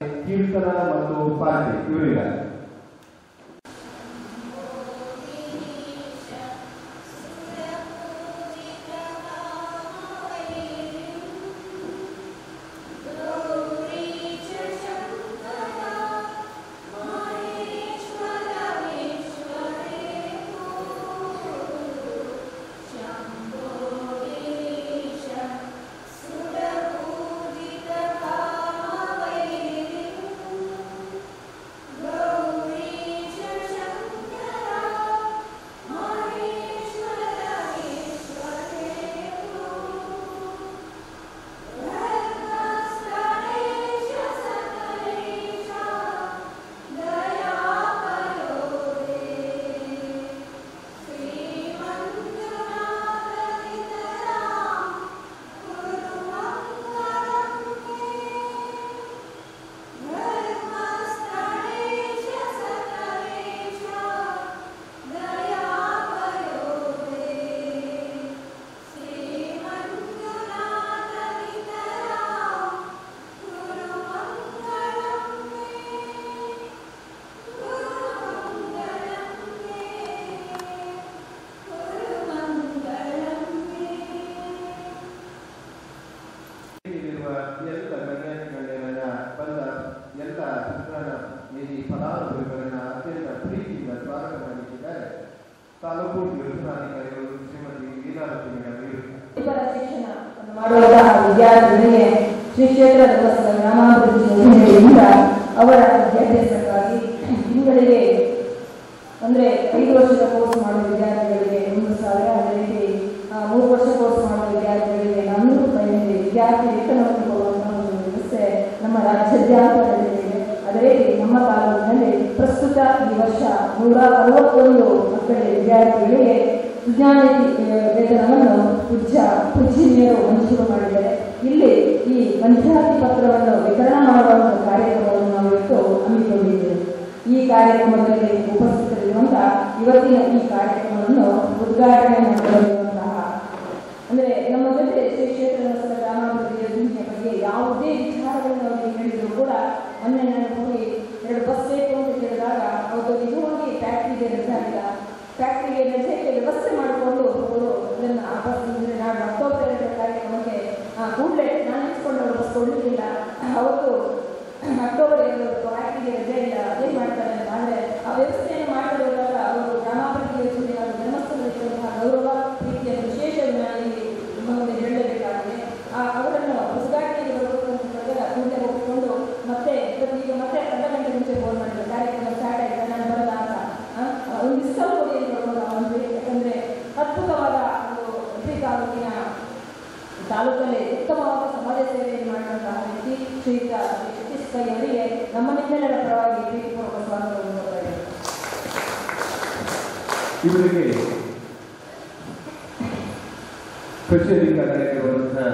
ಕೀರ್ತನ ಮತ್ತು ಪಾರ್ಟಿ ಇವರಿಗ ವಿದ್ಯಾರ್ಥಿಗಳಿಗೆ ಶ್ರೀ ಕ್ಷೇತ್ರ ಧರ್ಮಸ್ಥಳ ಗ್ರಾಮಾಭಿವೃದ್ಧಿ ಯೋಜನೆಯಿಂದ ಅವರ ವಿದ್ಯಾಭ್ಯಾಸಕ್ಕಾಗಿ ತಿಂಗಳಿಗೆ ಅಂದರೆ 5 ವರ್ಷದ ಕೋರ್ಸ್ ಮಾಡುವ ವಿದ್ಯಾರ್ಥಿಗಳಿಗೆ 1,000, ಅದೇ ರೀತಿ 3 ವರ್ಷ ಕೋರ್ಸ್ ಮಾಡುವ ವಿದ್ಯಾರ್ಥಿಗಳಿಗೆ 400 ರೂಪಾಯಿ ವಿದ್ಯಾರ್ಥಿ ವೇತನವನ್ನು ಕೊಡುವಂತಹ ಒಂದು ವ್ಯವಸ್ಥೆ ನಮ್ಮ ರಾಜ್ಯಾದ್ಯಂತ ನಡೆದಿದೆ. ಅದೇ ರೀತಿ ನಮ್ಮ ತಾಲೂಕಿನಲ್ಲಿ ಪ್ರಸ್ತುತ ಈ ವರ್ಷ 161 ಮಕ್ಕಳ ವಿದ್ಯಾರ್ಥಿಗಳಿಗೆ ವಿಜ್ಞಾನಿತಿ ವೇತನವನ್ನು ಪೂಜ್ಯರು ಮಂಜೂರು ಮಾಡಿದ್ದಾರೆ. ಇಲ್ಲಿ ಈ ಮಂಜೂರಾತಿ ಪತ್ರವನ್ನು ವಿತರಣೆ ಮಾಡುವಂತಹ ಕಾರ್ಯಕ್ರಮವನ್ನು ನಾವು ಇವತ್ತು ಹಮ್ಮಿಕೊಂಡಿದ್ದೇವೆ. ಈ ಕಾರ್ಯಕ್ರಮದಲ್ಲಿ ಉಪಸ್ಥಿತರಿರುವಂತಹ ಇವತ್ತಿನ ಈ ಕಾರ್ಯಕ್ರಮವನ್ನು ಉದ್ಘಾಟನೆ ಮಾಡಿರುವಂತಹ ಅಂದರೆ ನಮ್ಮ ಜೊತೆ ಶ್ರೀ ಕ್ಷೇತ್ರ ಧರ್ಮಸ್ಥಳ ಗ್ರಾಮಾಭಿವೃದ್ಧಿ ಯೋಜನೆಯ ಬಗ್ಗೆ ಯಾವುದೇ ವಿಚಾರಗಳನ್ನು ಅವರಿಗೆ ಹೇಳಿದ್ರು ಕೂಡ ಮೊನ್ನೆ ನಾನು ಹೋಗಿ 2 ಬಸ್ ಬೇಕು ಅಂತ ಕೇಳಿದಾಗ ಅವರು ಇದು ಹೋಗಿ ಫ್ಯಾಕ್ಟ್ರಿಗೆ ರಜೆ ಆಗಿಲ್ಲ, ಫ್ಯಾಕ್ಟ್ರಿಗೆ ರಜೆಗೆ ವ್ಯವಸ್ಥೆ ಮಾಡಿಕೊಂಡು ಅವರು ಅದನ್ನು ನಾನು ಅಕ್ಟೋಬರ್ 2 ಕಾರ್ಯಕ್ರಮಕ್ಕೆ ಕೂಡಲೇ ನಾನು ಇಟ್ಕೊಂಡು ಅವರು ಬಸ್ ಕೊಡಲಿಕ್ಕಿಲ್ಲ. ಅವತ್ತು ಅಕ್ಟೋಬರ್ 2 ಫ್ಯಾಕ್ಟ್ರಿಗೆ ರಜೆ ಇಲ್ಲ, ಅದೇ ಮಾಡ್ತಾರೆ ಅಂತ. ಆದರೆ ಆ ವ್ಯವಸ್ಥೆಯನ್ನು ಮಾಡಿರುವಾಗ ಅವರು ಗ್ರಾಮಾಭಿವೃದ್ಧಿ ಯೋಜನೆ ಹಾಗೂ ಧರ್ಮಸ್ಥಳ ಗೌರವ ರೀತಿಯ ವಿಶೇಷ ನಮಗೆ ಹೇಳಬೇಕಾಗಿದೆ. ಅವರನ್ನು ಉದ್ಘಾಟನೆಗೆ ಬರಬೇಕು ಅಂತ ಹೇಳಿದಾಗ ಕೂಡಲೇ ಹೋಗಿಕೊಂಡು ಮತ್ತೆ ಈಗ ಮತ್ತೆ ಅರ್ಧ ಗಂಟೆ ಮುಂಚೆ ಫೋನ್ ಮಾಡಿದ್ರು, ಕಾರ್ಯಕ್ರಮ ಸ್ಟಾರ್ಟ್ ಆಗಿದೆ, ನಾನು ಬರಲ್ಲ ಅಂತ. ಒಂದು ದಿವಸ ಹೋಗಿ ಒಂದು ಯಾಕಂದರೆ ಅದ್ಭುತವಾದ ಒಂದು ಉಡುಪಿ ತಾಲೂಕಲ್ಲಿ ಉತ್ತಮವಾದ ಸಮಾಜ ಸೇವೆಯನ್ನು ಮಾಡುವಂತಹ ವ್ಯಕ್ತಿ ಶ್ರೀಯುತ ಸತೀಶ್ ಪೈ ಅವರಿಗೆ ನಮ್ಮ ನಿಮ್ಮೆಲ್ಲರ ಪರವಾಗಿ ಪ್ರೀತಿಪೂರ್ವಕ ಸ್ವಾಗತವನ್ನು ಕೊಡ್ತಾ ಇದ್ದೇವೆ. ಇವರಿಗೆ ಕಚೇರಿ ಕಾರ್ಯಕ್ಕೆ ಬರುವಂತಹ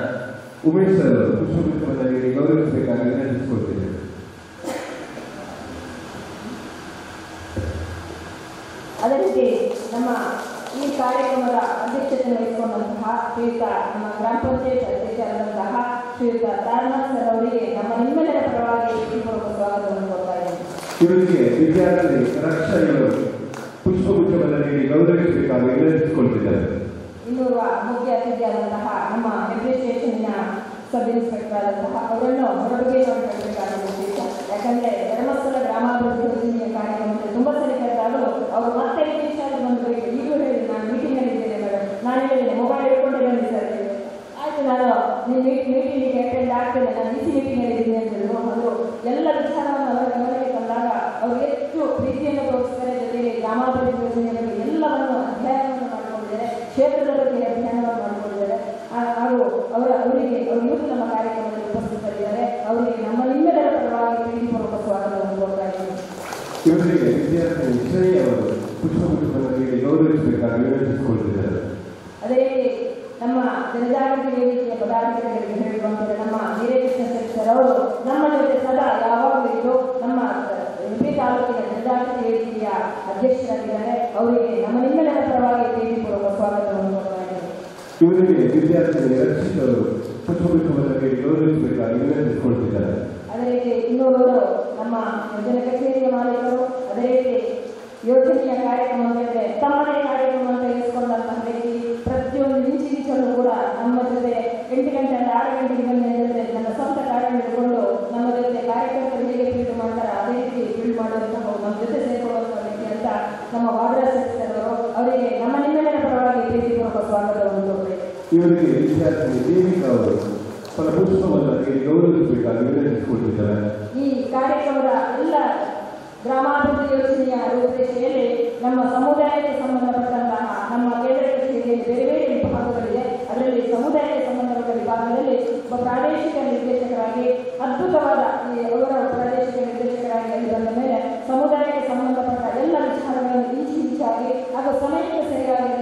ಉಮೇಶ್ ಅವರು ಪುಷ್ಪಗುಚ್ಛವನ್ನು ಗೌರವಿಸಬೇಕಾಗಿ ವಿನಂತಿಸಿಕೊಳ್ತೇವೆ. ಅದೇ ರೀತಿ ನಮ್ಮ ಈ ಕಾರ್ಯಕ್ರಮದ ಅಧ್ಯಕ್ಷತೆ ವಹಿಸಿಕೊಂಡಂತಹ ಶ್ರೀಯುತ ನಮ್ಮ ಗ್ರಾಮ ಪಂಚಾಯತ್ ಅಧ್ಯಕ್ಷರಾದಂತಹ ಶ್ರೀಯುತ ತಾರನಾಥ್ ಸರ್ ಅವರಿಗೆ ನಮ್ಮ ನಿಮ್ಮೆಲ್ಲರ ಪರವಾಗಿ ಪ್ರೀತಿಪೂರ್ವಕ ಸ್ವಾಗತವನ್ನು ಕೊಡ್ತಾ ಇದ್ದೇವೆ. ಇವರಿಗೆ ವಿದ್ಯಾರ್ಥಿ ರಕ್ಷಾ ಇವರು ಪುಷ್ಪಗುಚ್ಛವನ್ನು ನೀಡಿ ಗೌರವಿಸಬೇಕಾಗಿ ವಿನಂತಿಸಿಕೊಳ್ತಿದ್ದಾರೆ. ಇನ್ನೋರ್ವ ಮುಖ್ಯ ಅತಿಥಿಯಾದಂತಹ ನಮ್ಮ ಹೆಬ್ರಿ ಸ್ಟೇಷನ್ನ ಸಬ್ ಇನ್ಸ್ಪೆಕ್ಟರ್ ಆದಂತಹ ಅವರನ್ನು ಹೊರಗೆ ಮಾಡಬೇಕಾಗುತ್ತೆ. ಯಾಕಂದರೆ ಧರ್ಮಸ್ಥಳ ಗ್ರಾಮಾಭಿವೃದ್ಧಿ ಯೋಜನೆಯ ಕಾರ್ಯಕ್ರಮದಲ್ಲಿ ತುಂಬ ಸರಿ ಕರೆದಾದರೂ ಅವರು ಮತ್ತೆ ಈ ವಿಚಾರ ಬಂದವರಿಗೆ ಈಗಲೂ ಹೇಳಿ ನಾನು ಮೀಟಿಂಗಲ್ಲಿ ಇದ್ದೇನೆ ಮೇಡಮ್, ನಾನು ಹೇಳಿದ್ದೇನೆ ಮೊಬೈಲ್ ಹಿಡ್ಕೊಂಡೇ ಬನ್ನಿ ಸರ್. ಆಯಿತು, ನಾನು ನೀವು ಮೀಟಿಂಗಿಗೆ ಅಟೆಂಡ್ ಆಗ್ತೇನೆ, ನಾನು ಇಸಿ ಮೀಟಿಂಗಲ್ಲಿ ಇದ್ದೀನಿ ಅಂತ ಹೇಳಿದ್ರು. ಅವರು ಎಲ್ಲ ವಿಚಾರವನ್ನು ಅವರ ಗಮನಕ್ಕೆ ತಂದಾಗ ಅವರು ಹೆಚ್ಚು ಪ್ರೀತಿಯನ್ನು ತೋರಿಸ್ತಾರೆ. ಜೊತೆಗೆ ಗ್ರಾಮಾಭಿವೃದ್ಧಿ ಯೋಜನೆಯ ಬಗ್ಗೆ ಎಲ್ಲವನ್ನು ಅಧ್ಯಯನವನ್ನು ಮಾಡಿಕೊಂಡಿದ್ದಾರೆ, ಕ್ಷೇತ್ರದ ಬಗ್ಗೆ ಅಧ್ಯಯನವನ್ನು ಮಾಡಿಕೊಂಡಿದ್ದಾರೆ. ಹಾಗೂ ಅವರಿಗೆ ಇವತ್ತು ನಮ್ಮ ಕಾರ್ಯಕ್ರಮದಲ್ಲಿ ಉಪಸ್ಥಿತರಿದ್ದಾರೆ. ಅವರಿಗೆ ನಮ್ಮ ನಿಮ್ಮೆಲ್ಲರ ಪರವಾಗಿ ಪ್ರೀತಿಪೂರ್ವಕ ಸ್ವಾಗತವನ್ನು ಕೊಡ್ತಾ ಇದ್ದೇವೆ. ಇವರಿಗೆ ವಿದ್ಯಾರ್ಥಿ ವಿಷಯ ಅವರು ಪುಷ್ಪಗುಚ್ಛವನ್ನು ನೀಡಿ ಗೌರವಿಸಬೇಕಾಗಿ ವಿನಂತಿಸಿಕೊಳ್ತಿದ್ದಾರೆ. ಅದೇ ರೀತಿ ನಮ್ಮ ಜನಜಾಗೃತಿ ವೇದಿಕೆಯ ಪದಾಧಿಕಾರಿಗಳಿಗೆ ಹೇಳುವಂತೆ ನಮ್ಮ ಹಿರೇಕೃಷ್ಣ ಸರ್ ಅವರು ನಮ್ಮ ಜೊತೆ ಸದಾ ಯಾವಾಗಲೂ ಇದ್ದು ನಮ್ಮ ಉಡುಪಿ ತಾಲೂಕಿನ ಜನಜಾಗೃತಿ ವೇದಿಕೆಯ ಅಧ್ಯಕ್ಷರಾಗಿದ್ದಾರೆ. ಅವರಿಗೆ ನಮ್ಮ ನಿಮ್ಮೆಲ್ಲರ ಪರವಾಗಿ ಪ್ರೀತಿಪೂರ್ವಕ ಸ್ವಾಗತವನ್ನು ಕೊಡ್ತಾ ಇದ್ದೇವೆ. ಇವರಿಗೆ ವಿದ್ಯಾರ್ಥಿ ರಕ್ಷಿತರು ಪುಷ್ಪಗುಚ್ಛವನ್ನು ನೀಡಿ ಗೌರವಿಸಬೇಕಾಗಿ ವಿನಂತಿಸಿಕೊಳ್ತಿದ್ದಾರೆ. ಅದೇ ರೀತಿ ಇನ್ನೂರು ನಮ್ಮ ಯೋಜನೆ ಕಚೇರಿಯ ಮಾಲೀಕರು, ಅದೇ ರೀತಿ ಯೋಜನೆಯ ಕಾರ್ಯಕ್ರಮ ಅಂದರೆ ತಮ್ಮದೇ ಕಾರ್ಯಕ್ರಮ ಅಂತ ಇರಿಸಿಕೊಂಡಂತಹ ವ್ಯಕ್ತಿ ಪ್ರತಿಯೊಂದು ಇಂಚಿಂಚಲ್ಲೂ ಕೂಡ ನಮ್ಮ ಜೊತೆ 8 ಗಂಟೆಯಿಂದ 6 ಗಂಟೆಗೆ ಬಂದ ಜೊತೆ ನನ್ನ ಸ್ವಂತ ಕಾರ್ಯ ಹಿಡಿದುಕೊಂಡು ನಮ್ಮ ಜೊತೆ ಕಾರ್ಯಕರ್ತರು ಹೇಗೆ ಫೀಲ್ಡ್ ಮಾಡ್ತಾರೆ ಅದೇ ರೀತಿ ಫೀಲ್ಡ್ ಮಾಡುವಂತಹ ನಮ್ಮ ಜೊತೆ ಸೇರಿಕೊಳ್ಳುವಂತಹ ವ್ಯಕ್ತಿ ಅಂತ ನಮ್ಮ ವಾದರಾಜ್ ಸದಸ್ಯರು, ಅವರಿಗೆ ನಮ್ಮ ನಿಮ್ಮೆಲ್ಲರ ಪರವಾಗಿ ಪ್ರೀತಿಪೂರ್ವಕ ಸ್ವಾಗತವನ್ನು ಕೋರುತ್ತೇವೆ. ಇವರಿಗೆ ವಿದ್ಯಾರ್ಥಿ ದೇವಿಕಾ ಅವರು ಫಲಪುಷ್ಪವನ್ನು ಗೌರವಿಸಬೇಕಾಗಿ ವಿನಂತಿಸಿಕೊಂಡಿದ್ದಾರೆ. ಈ ಕಾರ್ಯಕ್ರಮದ ಎಲ್ಲ ಗ್ರಾಮಾಭಿವೃದ್ಧಿ ಯೋಜನೆಯ ರೂಪರೇಷೆಯಲ್ಲಿ ನಮ್ಮ ಸಮುದಾಯಕ್ಕೆ ಸಂಬಂಧಪಟ್ಟಂತಹ ನಮ್ಮ ಕೇಂದ್ರ ಕಚೇರಿಯಲ್ಲಿ ಬೇರೆ ಬೇರೆ ವಿಭಾಗಗಳಿದೆ. ಅದರಲ್ಲಿ ಸಮುದಾಯಕ್ಕೆ ಸಂಬಂಧಪಟ್ಟ ವಿಭಾಗದಲ್ಲಿ ಒಬ್ಬ ಪ್ರಾದೇಶಿಕ ನಿರ್ದೇಶಕರಾಗಿ ಅದ್ಭುತವಾದ ಅವರ ಪ್ರಾದೇಶಿಕ ನಿರ್ದೇಶಕರಾಗಿ ಅಲ್ಲಿ ಬಂದ ಮೇಲೆ ಸಮುದಾಯಕ್ಕೆ ಸಂಬಂಧಪಟ್ಟ ಎಲ್ಲ ವಿಚಾರಗಳನ್ನು ಇಂಚಾಗಿ ಹಾಗೂ ಸಮಯಕ್ಕೆ ಸರಿಯಾಗಿ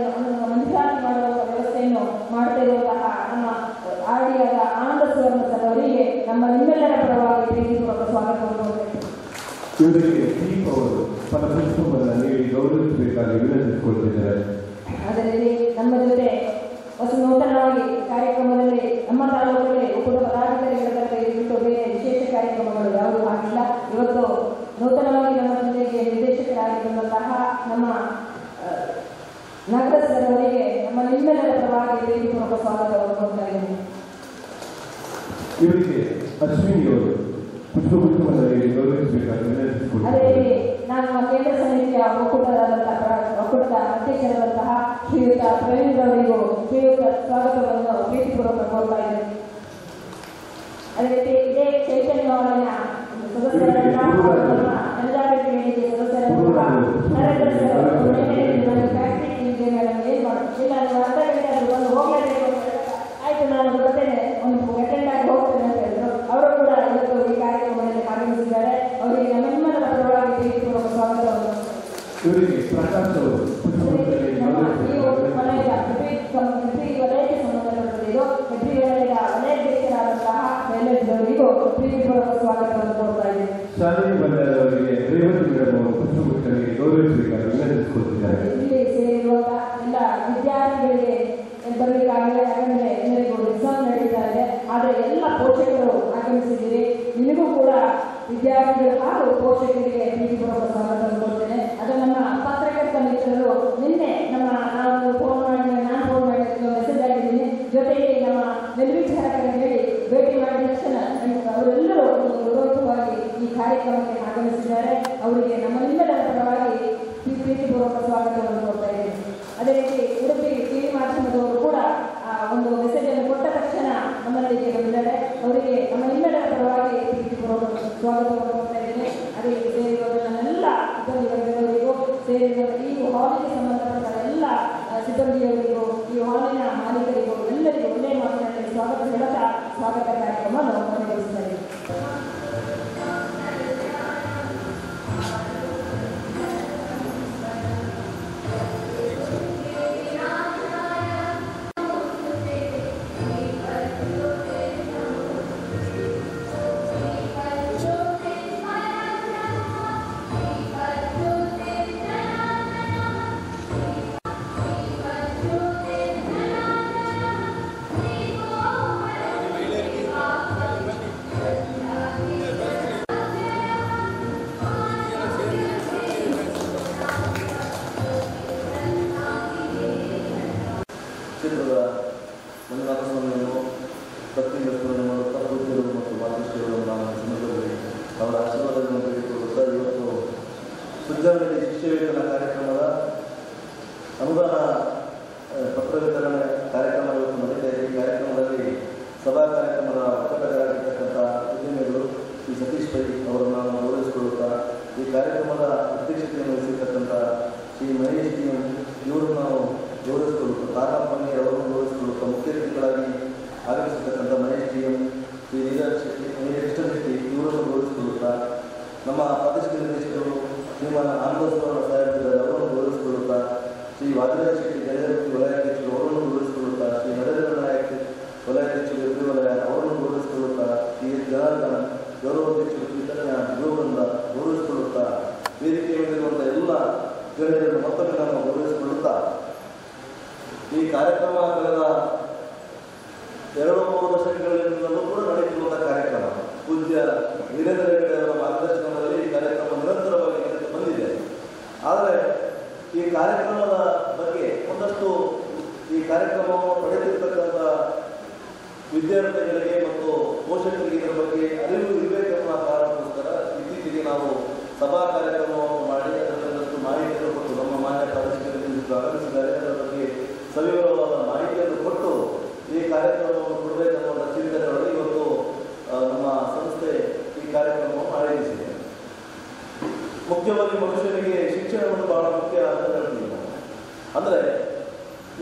ಮಂಜೂರಾತಿ ಮಾಡುವಂತಹ ವ್ಯವಸ್ಥೆಯನ್ನು ಮಾಡುತ್ತಿರುವಂತಹ ನಮ್ಮ ಆರ್ಡಿಯಾದ ಆನಂದ ಸುವರ್ಣ ಸರ್ ಅವರಿಗೆ ನಮ್ಮ ನಿಮ್ಮೆಲ್ಲರ ಪರವಾಗಿ ಪ್ರೀತಿಪೂರ್ವಕ ಸ್ವಾಗತವನ್ನು ಕೋರುತ್ತೇವೆ. ಇವರಿಗೆ ದೀಪ್ ಅವರು ಫಲಪುಷ್ಪವನ್ನು ನೀಡಿ ಗೌರವಿಸಬೇಕಾಗಿ ವಿನಂತಿಸಿಕೊಳ್ತಿದ್ದಾರೆ. ಅದರಲ್ಲಿ ನಮ್ಮ ಜೊತೆ ಹೊಸ ನೂತನವಾಗಿ ಕಾರ್ಯಕ್ರಮದಲ್ಲಿ ನಮ್ಮ ತಾಲೂಕಲ್ಲಿ ಒಕ್ಕೂಟ ಪದಾಧಿಕಾರಿಗಳ ಬಿಟ್ಟು ಬೇರೆ ವಿಶೇಷ ಕಾರ್ಯಕ್ರಮಗಳು ಯಾವುದೂ ಆಗಿಲ್ಲ. ಇವತ್ತು ನೂತನವಾಗಿ ನಮ್ಮ ಜಿಲ್ಲೆಗೆ ನಿರ್ದೇಶಕರಾಗಿ ಬಂದಂತಹ ನಮ್ಮ ನಗರ ಸರ್ ಅವರಿಗೆ ನಮ್ಮ ನಿಮ್ಮೆಲ್ಲರ ಪರವಾಗಿ ಪ್ರೀತಿಪೂರ್ವಕ ಸ್ವಾಗತವನ್ನು ಕೋರ್ತಾ ಇದ್ದೇನೆ. ಇವರಿಗೆ ಅಶ್ವಿನಿ ಅವರು ಪುಷ್ಪವನ್ನು ನೀಡಿ ಗೌರವಿಸಬೇಕಾಗಿ ವಿನಂತಿಸಿಕೊಳ್ತಿದ್ದಾರೆ. ಅದೇ ನಮ್ಮ ಕೇಂದ್ರ ಸಮಿತಿಯ ಒಕ್ಕೂಟದ ಅಧ್ಯಕ್ಷರಾದಂತಹ ಶ್ರೀಯುತ ಪ್ರವೀಣ್ ಅವರಿಗೂ ಶ್ರೀಯುತ ಸ್ವಾಗತವನ್ನು ಪ್ರೀತಿಪೂರ್ವಕ ಕೋರ್ತಾ ಇದ್ದೇನೆ. ಅದೇ ರೀತಿ ಇದೇ ಚೈತನ್ಯ ಅವರ ಸದಸ್ಯರಾದಂತಹ ಜನಜಾಗೃತಿ ವೇದಿಕೆ ಸದಸ್ಯರಾದಂತಹ ನರೇಂದ್ರ ಸರ್ ಅವರು ಫ್ಯಾಕ್ಟ್ರಿ ಟೀಮ್ಗೆ ಮೇಡಮ್ ಏನ್ ಇಲ್ಲ ನೀವು ಅರ್ಧ ಗಂಟೆ ಅದು ಬಂದು ಹೋಗಲೇಬೇಕು ಆಯ್ತು ನಾನು ಬರ್ತೇನೆ ಒಂದು ಅಟೆಂಡ್ ಆಗಿ ಹೋಗ್ತೇನೆ ಅಂತ ಹೇಳಿದ್ರು. ಅವರು ಕೂಡ ಇವತ್ತು ಈ ಕಾರ್ಯಕ್ರಮದಲ್ಲಿ ಭಾಗವಹಿಸಿದ್ದಾರೆ. ಅವರಿಗೆ ನಮ್ಮ ನಿಮ್ಮರ ಪರವಾಗಿ ಪ್ರೀತಿಪೂರ್ವಕ ಸ್ವಾಗತವನ್ನು. ಇವರಿಗೆ ಪ್ರಕಾಶ್ ಅವರು ವಲಯಕ್ಕೆ ಸಂಬಂಧಪಟ್ಟಿದ್ದು ಹೆಬ್ರಿ ವಲಯದ ವಲಯಾಧ್ಯಕ್ಷರಾದಂತಹ ಮೇಲವರಿಗೂ ಪ್ರೀತಿಪೂರ್ವಕ ಸ್ವಾಗತವನ್ನು ಕೋರ್ತಾ ಇದ್ದೇನೆ. ಶಾಲೆಗೆ ಬಂದವರಿಗೆ ರೇವತಿ ಮೇಡಮ್ ಅವರು ಪುಷ್ಪಗುಚ್ಛನಿಗೆ ಗೌರವಿಸಬೇಕಾಗಿ ವಿನಂತಿಸಿಕೊಳ್ತಿದ್ದಾರೆ. ಇಲ್ಲಿ ಸೇರಿರುವಂತಹ ಎಲ್ಲ ವಿದ್ಯಾರ್ಥಿಗಳಿಗೆ ಬರಲಿಕ್ಕಾಗಲೇ ಯಾಕಂದ್ರೆ ಎಲ್ಲರಿಗೂ ಎಕ್ಸಾಮ್ ನಡೀತಾ ಇದೆ. ಆದರೆ ಎಲ್ಲ ಪೋಷಕರು ಆಗಮಿಸಿದ್ದೀರಿ. ನಿಮಗೂ ಕೂಡ ವಿದ್ಯಾರ್ಥಿಗಳು ಹಾಗೂ ಪೋಷಕರಿಗೆ ಪ್ರೀತಿಪೂರ್ವಕ ಸ್ವಾಗತವನ್ನು ಕೊಡ್ತೇನೆ. ಅದು ನಮ್ಮ ಪತ್ರಕರ್ತ ಮಿತ್ರರು ನಿನ್ನೆ ನಾನು ಫೋನ್ ಮಾಡಿದ ಮೆಸೇಜ್ ಆಗಿದ್ದೀನಿ. ಜೊತೆಗೆ ನಮ್ಮ ಮೇಲ್ವಿಚಾರಕರಿಗೆ ಹೇಳಿ ಭೇಟಿ ಮಾಡಿದ ತಕ್ಷಣ ಅವರೆಲ್ಲರೂ ಗೌರವವಾಗಿ ಈ ಕಾರ್ಯಕ್ರಮಕ್ಕೆ ಆಗಮಿಸಿದ್ದಾರೆ. ಅವರಿಗೆ ನಮ್ಮ ನಿಮ್ಮೆಲ್ಲರ ಪರವಾಗಿ ಪ್ರೀತಿಪೂರ್ವಕ ಸ್ವಾಗತವನ್ನು ಕೊಡ್ತಾ ಇದ್ದೇನೆ. ಅದೇ ರೀತಿ ಉಡುಪಿ ಟಿವಿ ಮಾಧ್ಯಮದವರು ಕೂಡ ಒಂದು ಮೆಸೇಜ್ ಅನ್ನು ಕೊಟ್ಟ ತಕ್ಷಣ ನಮ್ಮಲ್ಲಿಗೆ ಬಂದಿದ್ದಾರೆ. ಅವರಿಗೆ ನಮ್ಮ ನಿಮ್ಮೆಲ್ಲರ ಪರವಾಗಿ ಪ್ರೀತಿಪೂರ್ವಕ ಸ್ವಾಗತವನ್ನು ಕೊಡ್ತಾ ಇದ್ದೇನೆ. ಅದೇ ರೀತಿ ಸೇರಿರುವ ನನ್ನೆಲ್ಲ ಸಿಬ್ಬಂದಿ ವರ್ಗದವರಿಗೂ ಸೇರಿರುವ ಈ ಹಾಲಿಗೆ ಸಂಬಂಧಪಟ್ಟ ಎಲ್ಲ ಸಿಬ್ಬಂದಿಯವರಿಗೂ ಈ ಹಾಲಿನ ಮಾಲೀಕರಿಗೂ ಎಲ್ಲರಿಗೂ ಒಳ್ಳೆಯ ಮಾತಿನಲ್ಲಿ ಸ್ವಾಗತ ಹೇಳುತ್ತಾ ಸ್ವಾಗತ ಕಾರ್ಯಕ್ರಮವನ್ನು ಕೊನೆಗೊಳಿಸುತ್ತಾರೆ. ಕ್ಷೇತ್ರದ ಮಂಜುನಾಥಸ್ವಾಮಿಯನ್ನು ಭಕ್ತಿಗಳನ್ನು ಮಾಡುತ್ತಾ ಪೂಜ್ಯರು ಮತ್ತು ಮಾತೃಶ್ರೀಗಳನ್ನು ನಾನು ಸಂದರ್ಭದಲ್ಲಿ ಅವರ ಆಶೀರ್ವಾದಗಳನ್ನು ತೆಗೆದುಕೊಳ್ಳುತ್ತಾ ಇವತ್ತು ಸುಜ್ಜಾನದಲ್ಲಿ ಶಿಷ್ಯ ವೇತನ ಕಾರ್ಯಕ್ರಮದ ಅನುದಾನ ಪತ್ರ ವಿತರಣೆ ಕಾರ್ಯಕ್ರಮ ಇವತ್ತು ನಡೀತಾ ಇದೆ. ಈ ಕಾರ್ಯಕ್ರಮದಲ್ಲಿ ಸಭಾ ಕಾರ್ಯಕ್ರಮದ ಒಕ್ಕೂಟಗಾರರಾಗಿರ್ತಕ್ಕಂಥ ಉದ್ಯಮಿಗಳು ಶ್ರೀ ಸತೀಶ್ ಪೈ ಅವರನ್ನು ನಾನು ಗೌರವಿಸಿಕೊಳ್ಳುತ್ತಾ ಈ ಕಾರ್ಯಕ್ರಮದ ಅಧ್ಯಕ್ಷತೆಯನ್ನು ವಹಿಸಿರ್ತಕ್ಕಂಥ ಶ್ರೀ ಮಹೇಶ್ ಟಿ ಎಂ ಇವರನ್ನು ನಾವು ಗೌರವಿಸಿಕೊಳ್ಳುತ್ತಾ ತಾರಾಪಣ್ಣಿ ಅವರನ್ನು ಗೌರವಿಸಿಕೊಳ್ಳುತ್ತಾ ಮುಖ್ಯ ಅತಿಥಿಗಳಾಗಿ ಆಗಮಿಸಿರ್ತಕ್ಕಂಥ ಮಹೇಶ್ ಟಿ ಎಂ ಶ್ರೀ ನೀರಜ್ ಶೆಟ್ಟಿ ಇವರನ್ನು ಗೌರವಿಸಿಕೊಳ್ಳುತ್ತಾ ನಮ್ಮ ಪ್ರಾದೇಶಿಕ ನಿರ್ದೇಶಕರು ಶ್ರೀಮಾನ್ ಆನಂದಸ್ವರ ಸಾಹೇಬರಿದ್ದಾರೆ ಅವರನ್ನು ಗೌರವಿಸಿಕೊಳ್ಳುತ್ತಾ ಶ್ರೀ ವಾದಿರಾಜ್ ಶೆಟ್ಟಿ ಜಯಲಕ್ಷ್ಮಿ ವಲಯಾಧ್ಯಕ್ಷರು ಅವರನ್ನು ಗೌರವಿಸಿಕೊಳ್ಳುತ್ತಾ ಶ್ರೀ ನರೇಂದ್ರ ನಾಯಕ್ ವಲಯಾಧ್ಯಕ್ಷರು ಎಬ್ರಿ ವಲಯ ಅವರನ್ನು ಗೌರವಿಸಿಕೊಳ್ಳುತ್ತಾ ಶ್ರೀ ಜನಾರ್ದನ ಗೌರವಾಧ್ಯಕ್ಷರು ಕೀರ್ತನ್ಯ ಗೃಹವೃಂದ ಗೌರವಿಸಿಕೊಳ್ಳುತ್ತಾ ವೇದಿಕೆಯಲ್ಲಿರುವಂಥ ಎಲ್ಲ ಗಣ್ಯರನ್ನು ಮತ್ತೊಮ್ಮೆ ನಾವು ಗೌರವಿಸಿಕೊಳ್ಳುತ್ತಾ ಈ ಕಾರ್ಯಕ್ರಮ ಕಳೆದ 2-3 ದಶಕಗಳಿಂದಲೂ ಕೂಡ ನಡೆಯುತ್ತಿರುವಂಥ ಕಾರ್ಯಕ್ರಮ. ಪೂಜ್ಯ ವೀರೇಂದ್ರ ನಾವು ಸಭಾ ಕಾರ್ಯಕ್ರಮವನ್ನು ಮಾಡಿ ಅದರಲ್ಲಷ್ಟು ಮಾಹಿತಿಯನ್ನು ಕೊಟ್ಟು ನಮ್ಮ ಮಾನ್ಯ ಪ್ರಾದೇಶಿಕ ಆಗಮಿಸಿದ್ದಾರೆ. ಅದರ ಬಗ್ಗೆ ಸವಿವರವಾದ ಮಾಹಿತಿಯನ್ನು ಕೊಟ್ಟು ಈ ಕಾರ್ಯಕ್ರಮವನ್ನು ಕೊಡಬೇಕನ್ನುವ ಚಿಂತನೆಯೊಳಗೆ ಇವತ್ತು ನಮ್ಮ ಸಂಸ್ಥೆ ಈ ಕಾರ್ಯಕ್ರಮವನ್ನು ಆಯೋಜಿಸಿದೆ. ಮುಖ್ಯವಾಗಿ ಮನುಷ್ಯನಿಗೆ ಶಿಕ್ಷಣವನ್ನು ಬಹಳ ಮುಖ್ಯ ಅಂತ ಹೇಳ್ತೀವಿ ನಾವು. ಅಂದರೆ